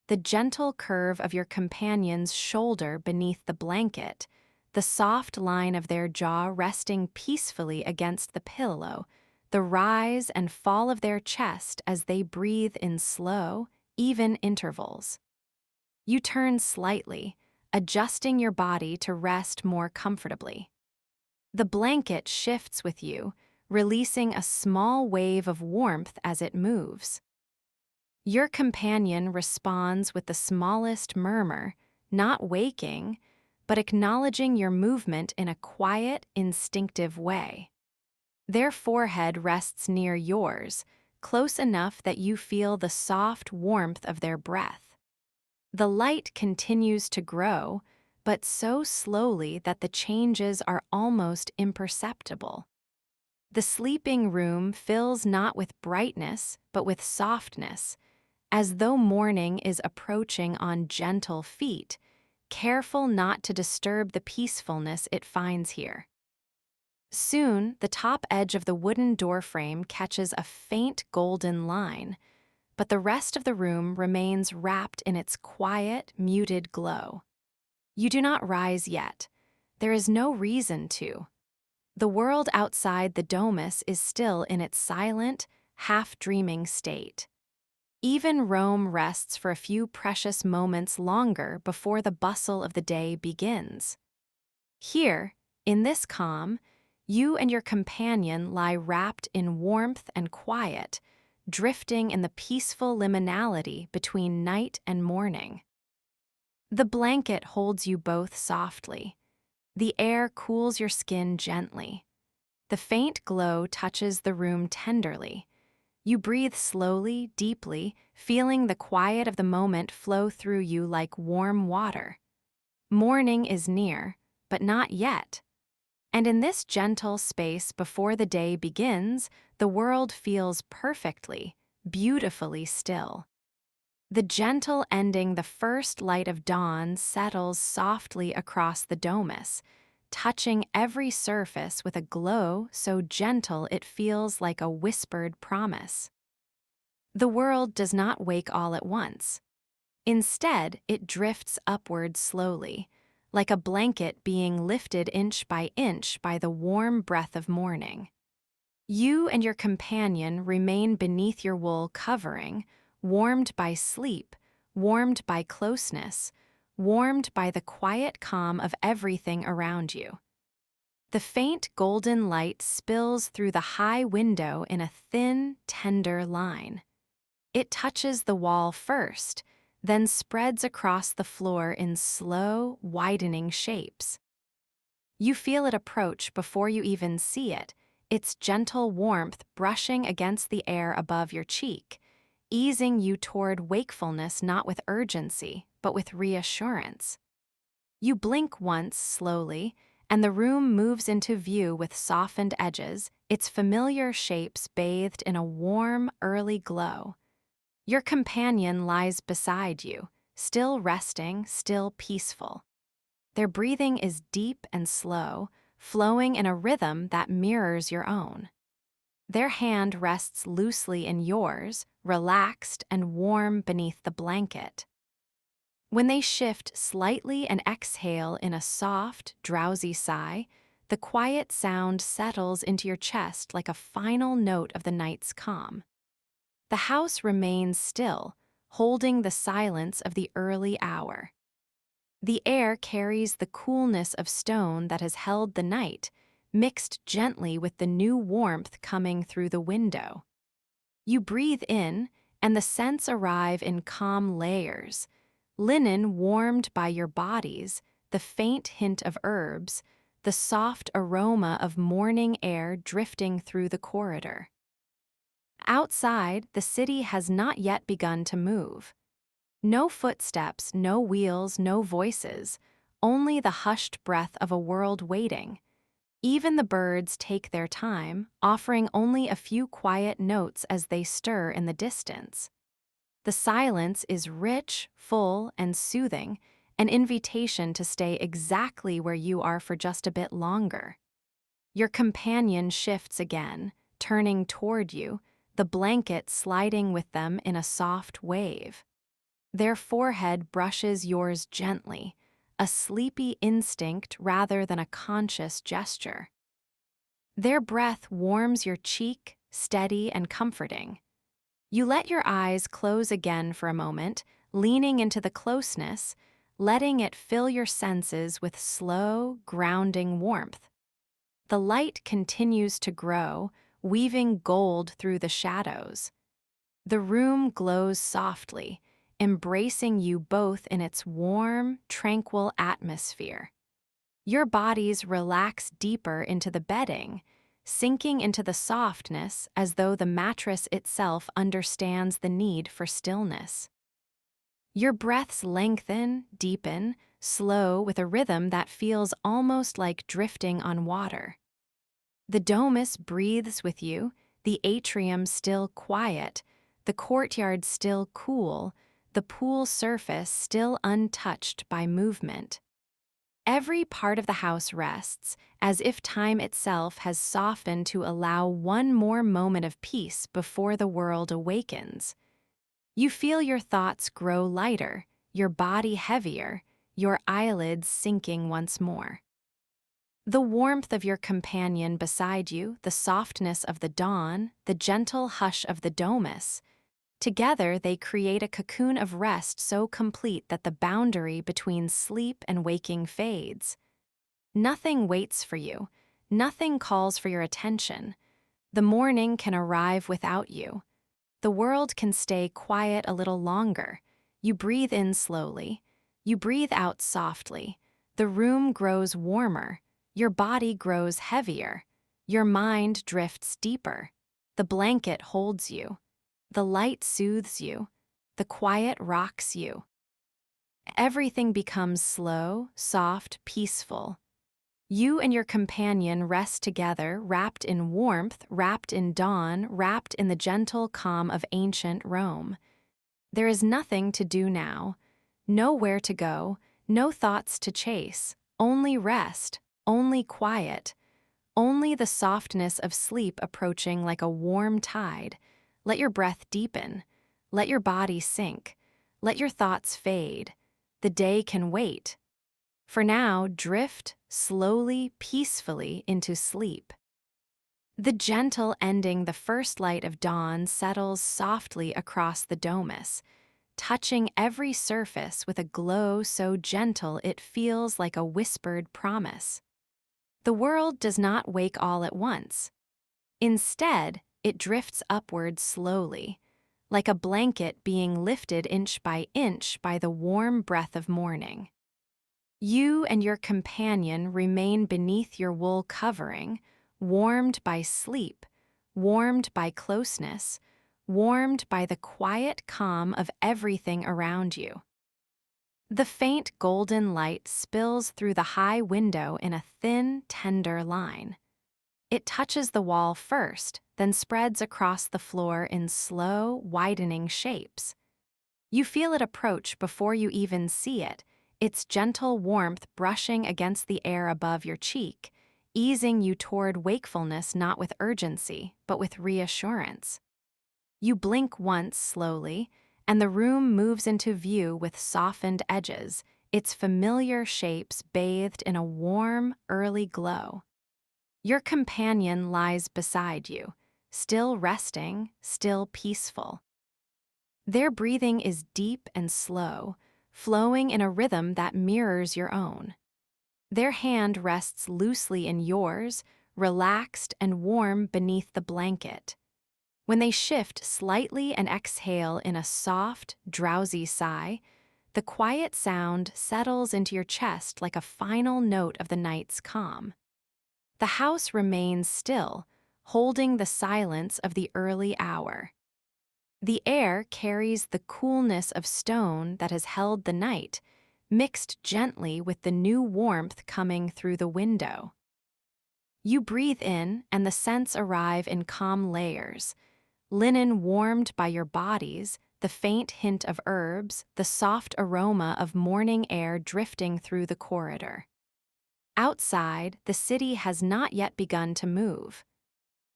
The gentle curve of your companion's shoulder beneath the blanket, the soft line of their jaw resting peacefully against the pillow, the rise and fall of their chest as they breathe in slow, even intervals. You turn slightly, adjusting your body to rest more comfortably. The blanket shifts with you, releasing a small wave of warmth as it moves. Your companion responds with the smallest murmur, not waking, but acknowledging your movement in a quiet, instinctive way. Their forehead rests near yours, close enough that you feel the soft warmth of their breath. The light continues to grow, but so slowly that the changes are almost imperceptible. The sleeping room fills not with brightness, but with softness, as though morning is approaching on gentle feet, careful not to disturb the peacefulness it finds here. Soon, the top edge of the wooden doorframe catches a faint golden line, but the rest of the room remains wrapped in its quiet, muted glow. You do not rise yet. There is no reason to. The world outside the domus is still in its silent, half-dreaming state. Even Rome rests for a few precious moments longer before the bustle of the day begins. Here, in this calm, you and your companion lie wrapped in warmth and quiet, drifting in the peaceful liminality between night and morning. The blanket holds you both softly. The air cools your skin gently. The faint glow touches the room tenderly. You breathe slowly, deeply, feeling the quiet of the moment flow through you like warm water. Morning is near, but not yet. And in this gentle space before the day begins, the world feels perfectly, beautifully still. The gentle ending, the first light of dawn, settles softly across the domus, touching every surface with a glow so gentle it feels like a whispered promise. The world does not wake all at once. Instead, it drifts upward slowly, like a blanket being lifted inch by inch by the warm breath of morning. You and your companion remain beneath your wool covering, warmed by sleep, warmed by closeness, warmed by the quiet calm of everything around you. The faint golden light spills through the high window in a thin, tender line. It touches the wall first, then spreads across the floor in slow, widening shapes. You feel it approach before you even see it, its gentle warmth brushing against the air above your cheek, easing you toward wakefulness not with urgency, but with reassurance. You blink once slowly, and the room moves into view with softened edges, its familiar shapes bathed in a warm, early glow. Your companion lies beside you, still resting, still peaceful. Their breathing is deep and slow, flowing in a rhythm that mirrors your own. Their hand rests loosely in yours, relaxed and warm beneath the blanket. When they shift slightly and exhale in a soft, drowsy sigh, the quiet sound settles into your chest like a final note of the night's calm. The house remains still, holding the silence of the early hour. The air carries the coolness of stone that has held the night, mixed gently with the new warmth coming through the window. You breathe in, and the scents arrive in calm layers: linen warmed by your bodies, the faint hint of herbs, the soft aroma of morning air drifting through the corridor. Outside, the city has not yet begun to move. No footsteps, no wheels, no voices, only the hushed breath of a world waiting. Even the birds take their time, offering only a few quiet notes as they stir in the distance. The silence is rich, full, and soothing, an invitation to stay exactly where you are for just a bit longer. Your companion shifts again, turning toward you, the blanket sliding with them in a soft wave. Their forehead brushes yours gently, a sleepy instinct rather than a conscious gesture. Their breath warms your cheek, steady and comforting. You let your eyes close again for a moment, leaning into the closeness, letting it fill your senses with slow, grounding warmth. The light continues to grow, weaving gold through the shadows. The room glows softly, embracing you both in its warm, tranquil atmosphere. Your bodies relax deeper into the bedding, sinking into the softness as though the mattress itself understands the need for stillness. Your breaths lengthen, deepen, slow with a rhythm that feels almost like drifting on water. The domus breathes with you, the atrium still quiet, the courtyard still cool, the pool surface still untouched by movement. Every part of the house rests, as if time itself has softened to allow one more moment of peace before the world awakens. You feel your thoughts grow lighter, your body heavier, your eyelids sinking once more. The warmth of your companion beside you, the softness of the dawn, the gentle hush of the domus, together they create a cocoon of rest so complete that the boundary between sleep and waking fades. Nothing waits for you, nothing calls for your attention. The morning can arrive without you. The world can stay quiet a little longer. You breathe in slowly. You breathe out softly. The room grows warmer. Your body grows heavier. Your mind drifts deeper. The blanket holds you. The light soothes you. The quiet rocks you. Everything becomes slow, soft, peaceful. You and your companion rest together, wrapped in warmth, wrapped in dawn, wrapped in the gentle calm of ancient Rome. There is nothing to do now, nowhere to go, no thoughts to chase, only rest, only quiet, only the softness of sleep approaching like a warm tide. Let your breath deepen, let your body sink, let your thoughts fade. The day can wait. For now, drift slowly, peacefully into sleep. The gentle ending, the first light of dawn settles softly across the domus, touching every surface with a glow so gentle it feels like a whispered promise. The world does not wake all at once. Instead, it drifts upward slowly, like a blanket being lifted inch by the warm breath of morning. You and your companion remain beneath your wool covering, warmed by sleep, warmed by closeness, warmed by the quiet calm of everything around you. The faint golden light spills through the high window in a thin, tender line. It touches the wall first, then spreads across the floor in slow, widening shapes. You feel it approach before you even see it, its gentle warmth brushing against the air above your cheek, easing you toward wakefulness not with urgency, but with reassurance. You blink once slowly, and the room moves into view with softened edges, its familiar shapes bathed in a warm, early glow. Your companion lies beside you, still resting, still peaceful. Their breathing is deep and slow, flowing in a rhythm that mirrors your own. Their hand rests loosely in yours, relaxed and warm beneath the blanket. When they shift slightly and exhale in a soft, drowsy sigh, the quiet sound settles into your chest like a final note of the night's calm. The house remains still, holding the silence of the early hour. The air carries the coolness of stone that has held the night, mixed gently with the new warmth coming through the window. You breathe in, and the scents arrive in calm layers. Linen warmed by your bodies, the faint hint of herbs, the soft aroma of morning air drifting through the corridor. Outside, the city has not yet begun to move.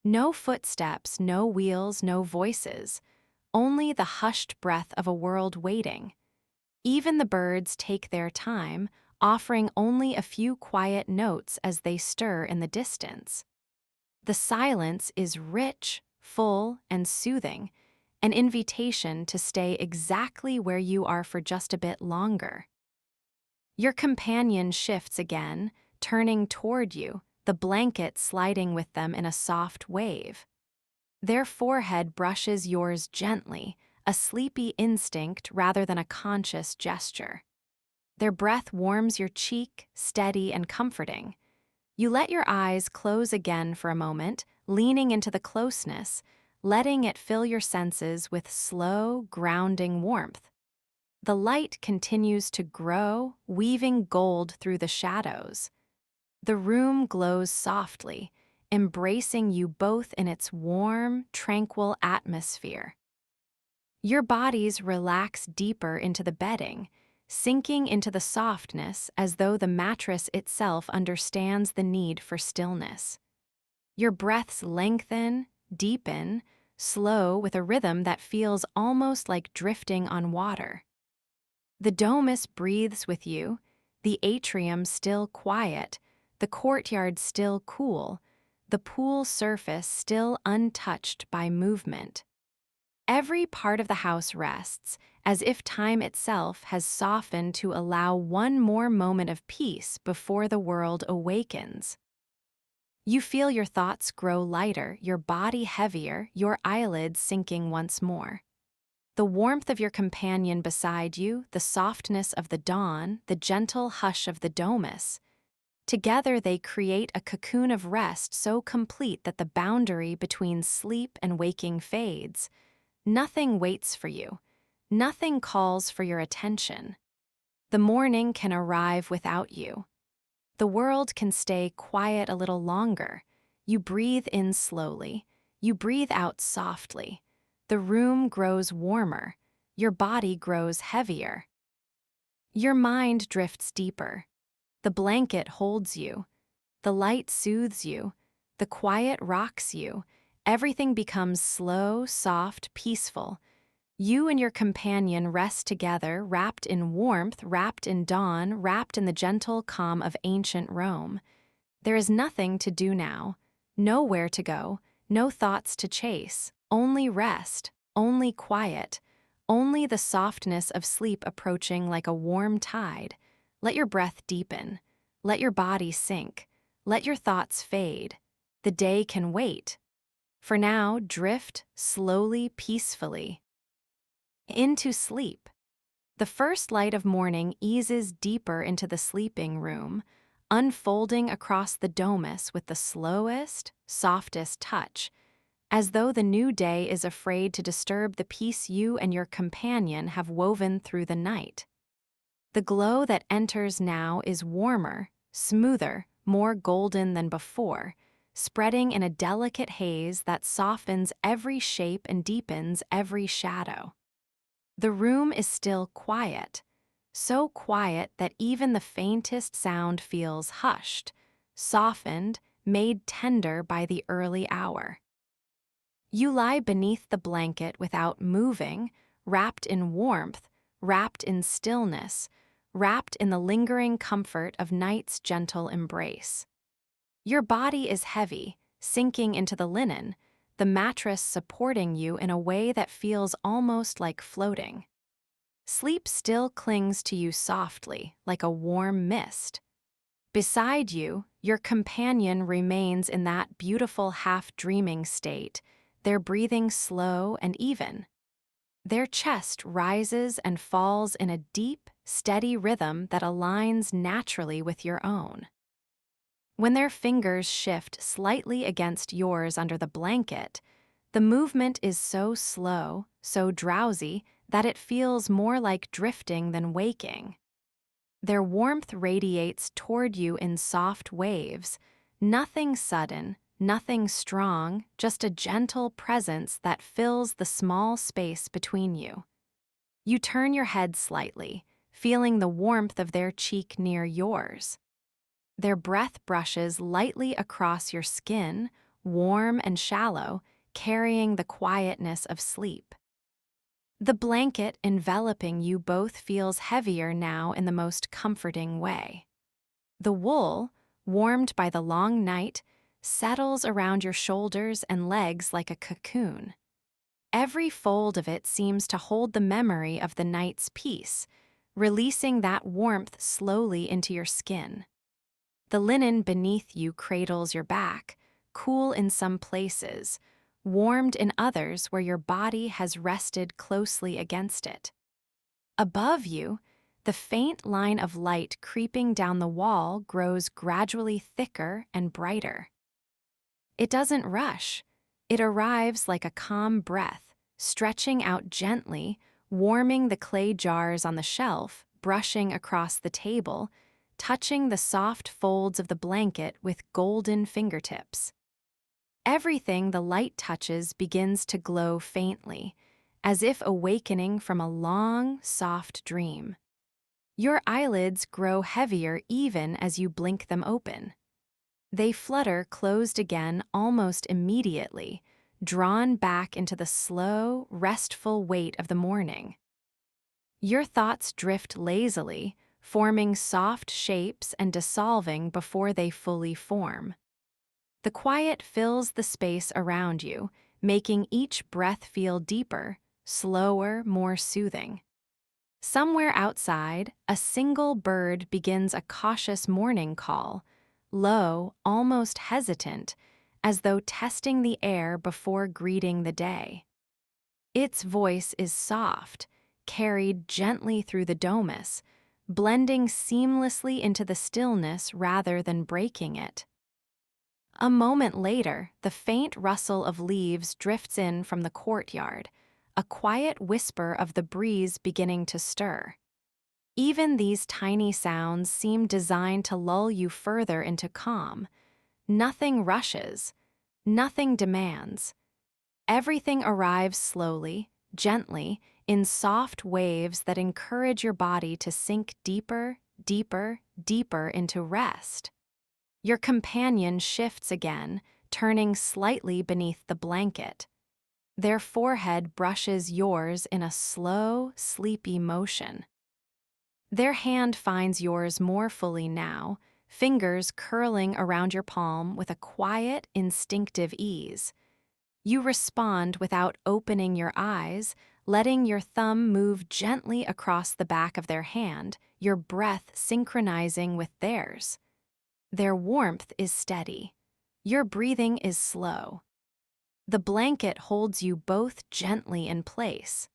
No footsteps, no wheels, no voices, only the hushed breath of a world waiting. Even the birds take their time, offering only a few quiet notes as they stir in the distance. The silence is rich, full, and soothing, an invitation to stay exactly where you are for just a bit longer. Your companion shifts again, turning toward you, the blanket sliding with them in a soft wave. Their forehead brushes yours gently, a sleepy instinct rather than a conscious gesture. Their breath warms your cheek, steady and comforting. You let your eyes close again for a moment, leaning into the closeness, letting it fill your senses with slow, grounding warmth. The light continues to grow, weaving gold through the shadows. The room glows softly, embracing you both in its warm, tranquil atmosphere. Your bodies relax deeper into the bedding, sinking into the softness as though the mattress itself understands the need for stillness. Your breaths lengthen, deepen, slow with a rhythm that feels almost like drifting on water. The domus breathes with you, the atrium still quiet, the courtyard still cool, the pool surface still untouched by movement. Every part of the house rests, as if time itself has softened to allow one more moment of peace before the world awakens. You feel your thoughts grow lighter, your body heavier, your eyelids sinking once more. The warmth of your companion beside you, the softness of the dawn, the gentle hush of the domus. Together they create a cocoon of rest so complete that the boundary between sleep and waking fades. Nothing waits for you. Nothing calls for your attention. The morning can arrive without you. The world can stay quiet a little longer. You breathe in slowly. You breathe out softly. The room grows warmer. Your body grows heavier. Your mind drifts deeper. The blanket holds you. The light soothes you. The quiet rocks you. Everything becomes slow, soft, peaceful. You and your companion rest together, wrapped in warmth, wrapped in dawn, wrapped in the gentle calm of ancient Rome. There is nothing to do now, nowhere to go, no thoughts to chase, only rest, only quiet, only the softness of sleep approaching like a warm tide. Let your breath deepen, let your body sink, let your thoughts fade. The day can wait. For now, drift slowly, peacefully into sleep. The first light of morning eases deeper into the sleeping room, unfolding across the domus with the slowest, softest touch, as though the new day is afraid to disturb the peace you and your companion have woven through the night. The glow that enters now is warmer, smoother, more golden than before, spreading in a delicate haze that softens every shape and deepens every shadow. The room is still quiet, so quiet that even the faintest sound feels hushed, softened, made tender by the early hour. You lie beneath the blanket without moving, wrapped in warmth, wrapped in stillness, wrapped in the lingering comfort of night's gentle embrace. Your body is heavy, sinking into the linen, the mattress supporting you in a way that feels almost like floating. Sleep still clings to you softly, like a warm mist. Beside you, your companion remains in that beautiful half-dreaming state, their breathing slow and even. Their chest rises and falls in a deep, steady rhythm that aligns naturally with your own. When their fingers shift slightly against yours under the blanket, the movement is so slow, so drowsy, that it feels more like drifting than waking. Their warmth radiates toward you in soft waves, nothing sudden, nothing strong, just a gentle presence that fills the small space between you. You turn your head slightly, feeling the warmth of their cheek near yours. Their breath brushes lightly across your skin, warm and shallow, carrying the quietness of sleep. The blanket enveloping you both feels heavier now in the most comforting way. The wool, warmed by the long night, settles around your shoulders and legs like a cocoon. Every fold of it seems to hold the memory of the night's peace, releasing that warmth slowly into your skin. The linen beneath you cradles your back, cool in some places, warmed in others where your body has rested closely against it. Above you, the faint line of light creeping down the wall grows gradually thicker and brighter. It doesn't rush. It arrives like a calm breath, stretching out gently, warming the clay jars on the shelf, brushing across the table, touching the soft folds of the blanket with golden fingertips. Everything the light touches begins to glow faintly, as if awakening from a long, soft dream. Your eyelids grow heavier even as you blink them open. They flutter closed again almost immediately, drawn back into the slow, restful weight of the morning. Your thoughts drift lazily, forming soft shapes and dissolving before they fully form. The quiet fills the space around you, making each breath feel deeper, slower, more soothing. Somewhere outside, a single bird begins a cautious morning call, low, almost hesitant, as though testing the air before greeting the day. Its voice is soft, carried gently through the domus, blending seamlessly into the stillness rather than breaking it. A moment later, the faint rustle of leaves drifts in from the courtyard, a quiet whisper of the breeze beginning to stir. Even these tiny sounds seem designed to lull you further into calm. Nothing rushes, nothing demands. Everything arrives slowly, gently, in soft waves that encourage your body to sink deeper, deeper, deeper into rest. Your companion shifts again, turning slightly beneath the blanket. Their forehead brushes yours in a slow, sleepy motion. Their hand finds yours more fully now, fingers curling around your palm with a quiet, instinctive ease. You respond without opening your eyes, letting your thumb move gently across the back of their hand, your breath synchronizing with theirs. Their warmth is steady. Your breathing is slow. The blanket holds you both gently in place.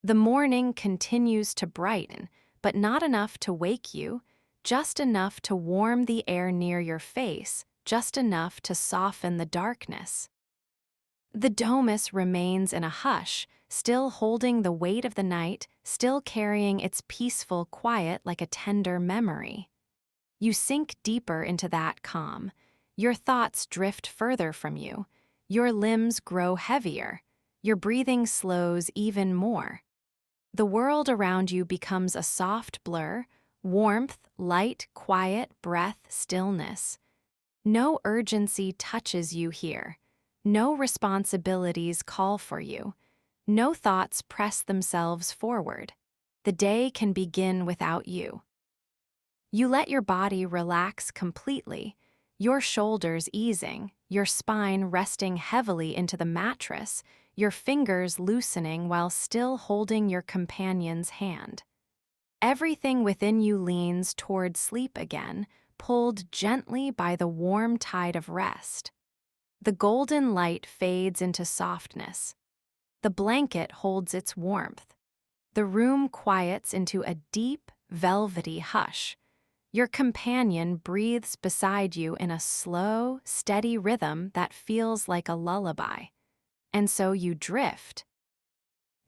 The morning continues to brighten, but not enough to wake you, just enough to warm the air near your face, just enough to soften the darkness. The domus remains in a hush, still holding the weight of the night, still carrying its peaceful quiet like a tender memory. You sink deeper into that calm. Your thoughts drift further from you. Your limbs grow heavier. Your breathing slows even more. The world around you becomes a soft blur, warmth, light, quiet, breath, stillness. No urgency touches you here. No responsibilities call for you. No thoughts press themselves forward. The day can begin without you. You let your body relax completely, your shoulders easing, your spine resting heavily into the mattress, your fingers loosening while still holding your companion's hand. Everything within you leans toward sleep again, pulled gently by the warm tide of rest. The golden light fades into softness. The blanket holds its warmth. The room quiets into a deep, velvety hush. Your companion breathes beside you in a slow, steady rhythm that feels like a lullaby. And so you drift.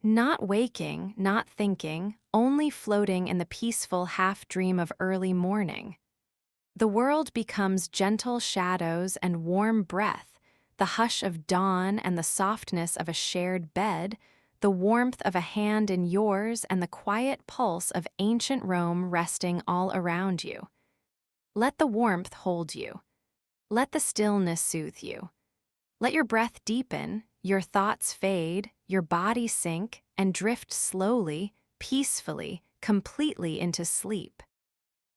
Not waking, not thinking, only floating in the peaceful half-dream of early morning. The world becomes gentle shadows and warm breath, the hush of dawn and the softness of a shared bed, the warmth of a hand in yours and the quiet pulse of ancient Rome resting all around you. Let the warmth hold you. Let the stillness soothe you. Let your breath deepen, your thoughts fade, your body sink, and drift slowly, peacefully, completely into sleep.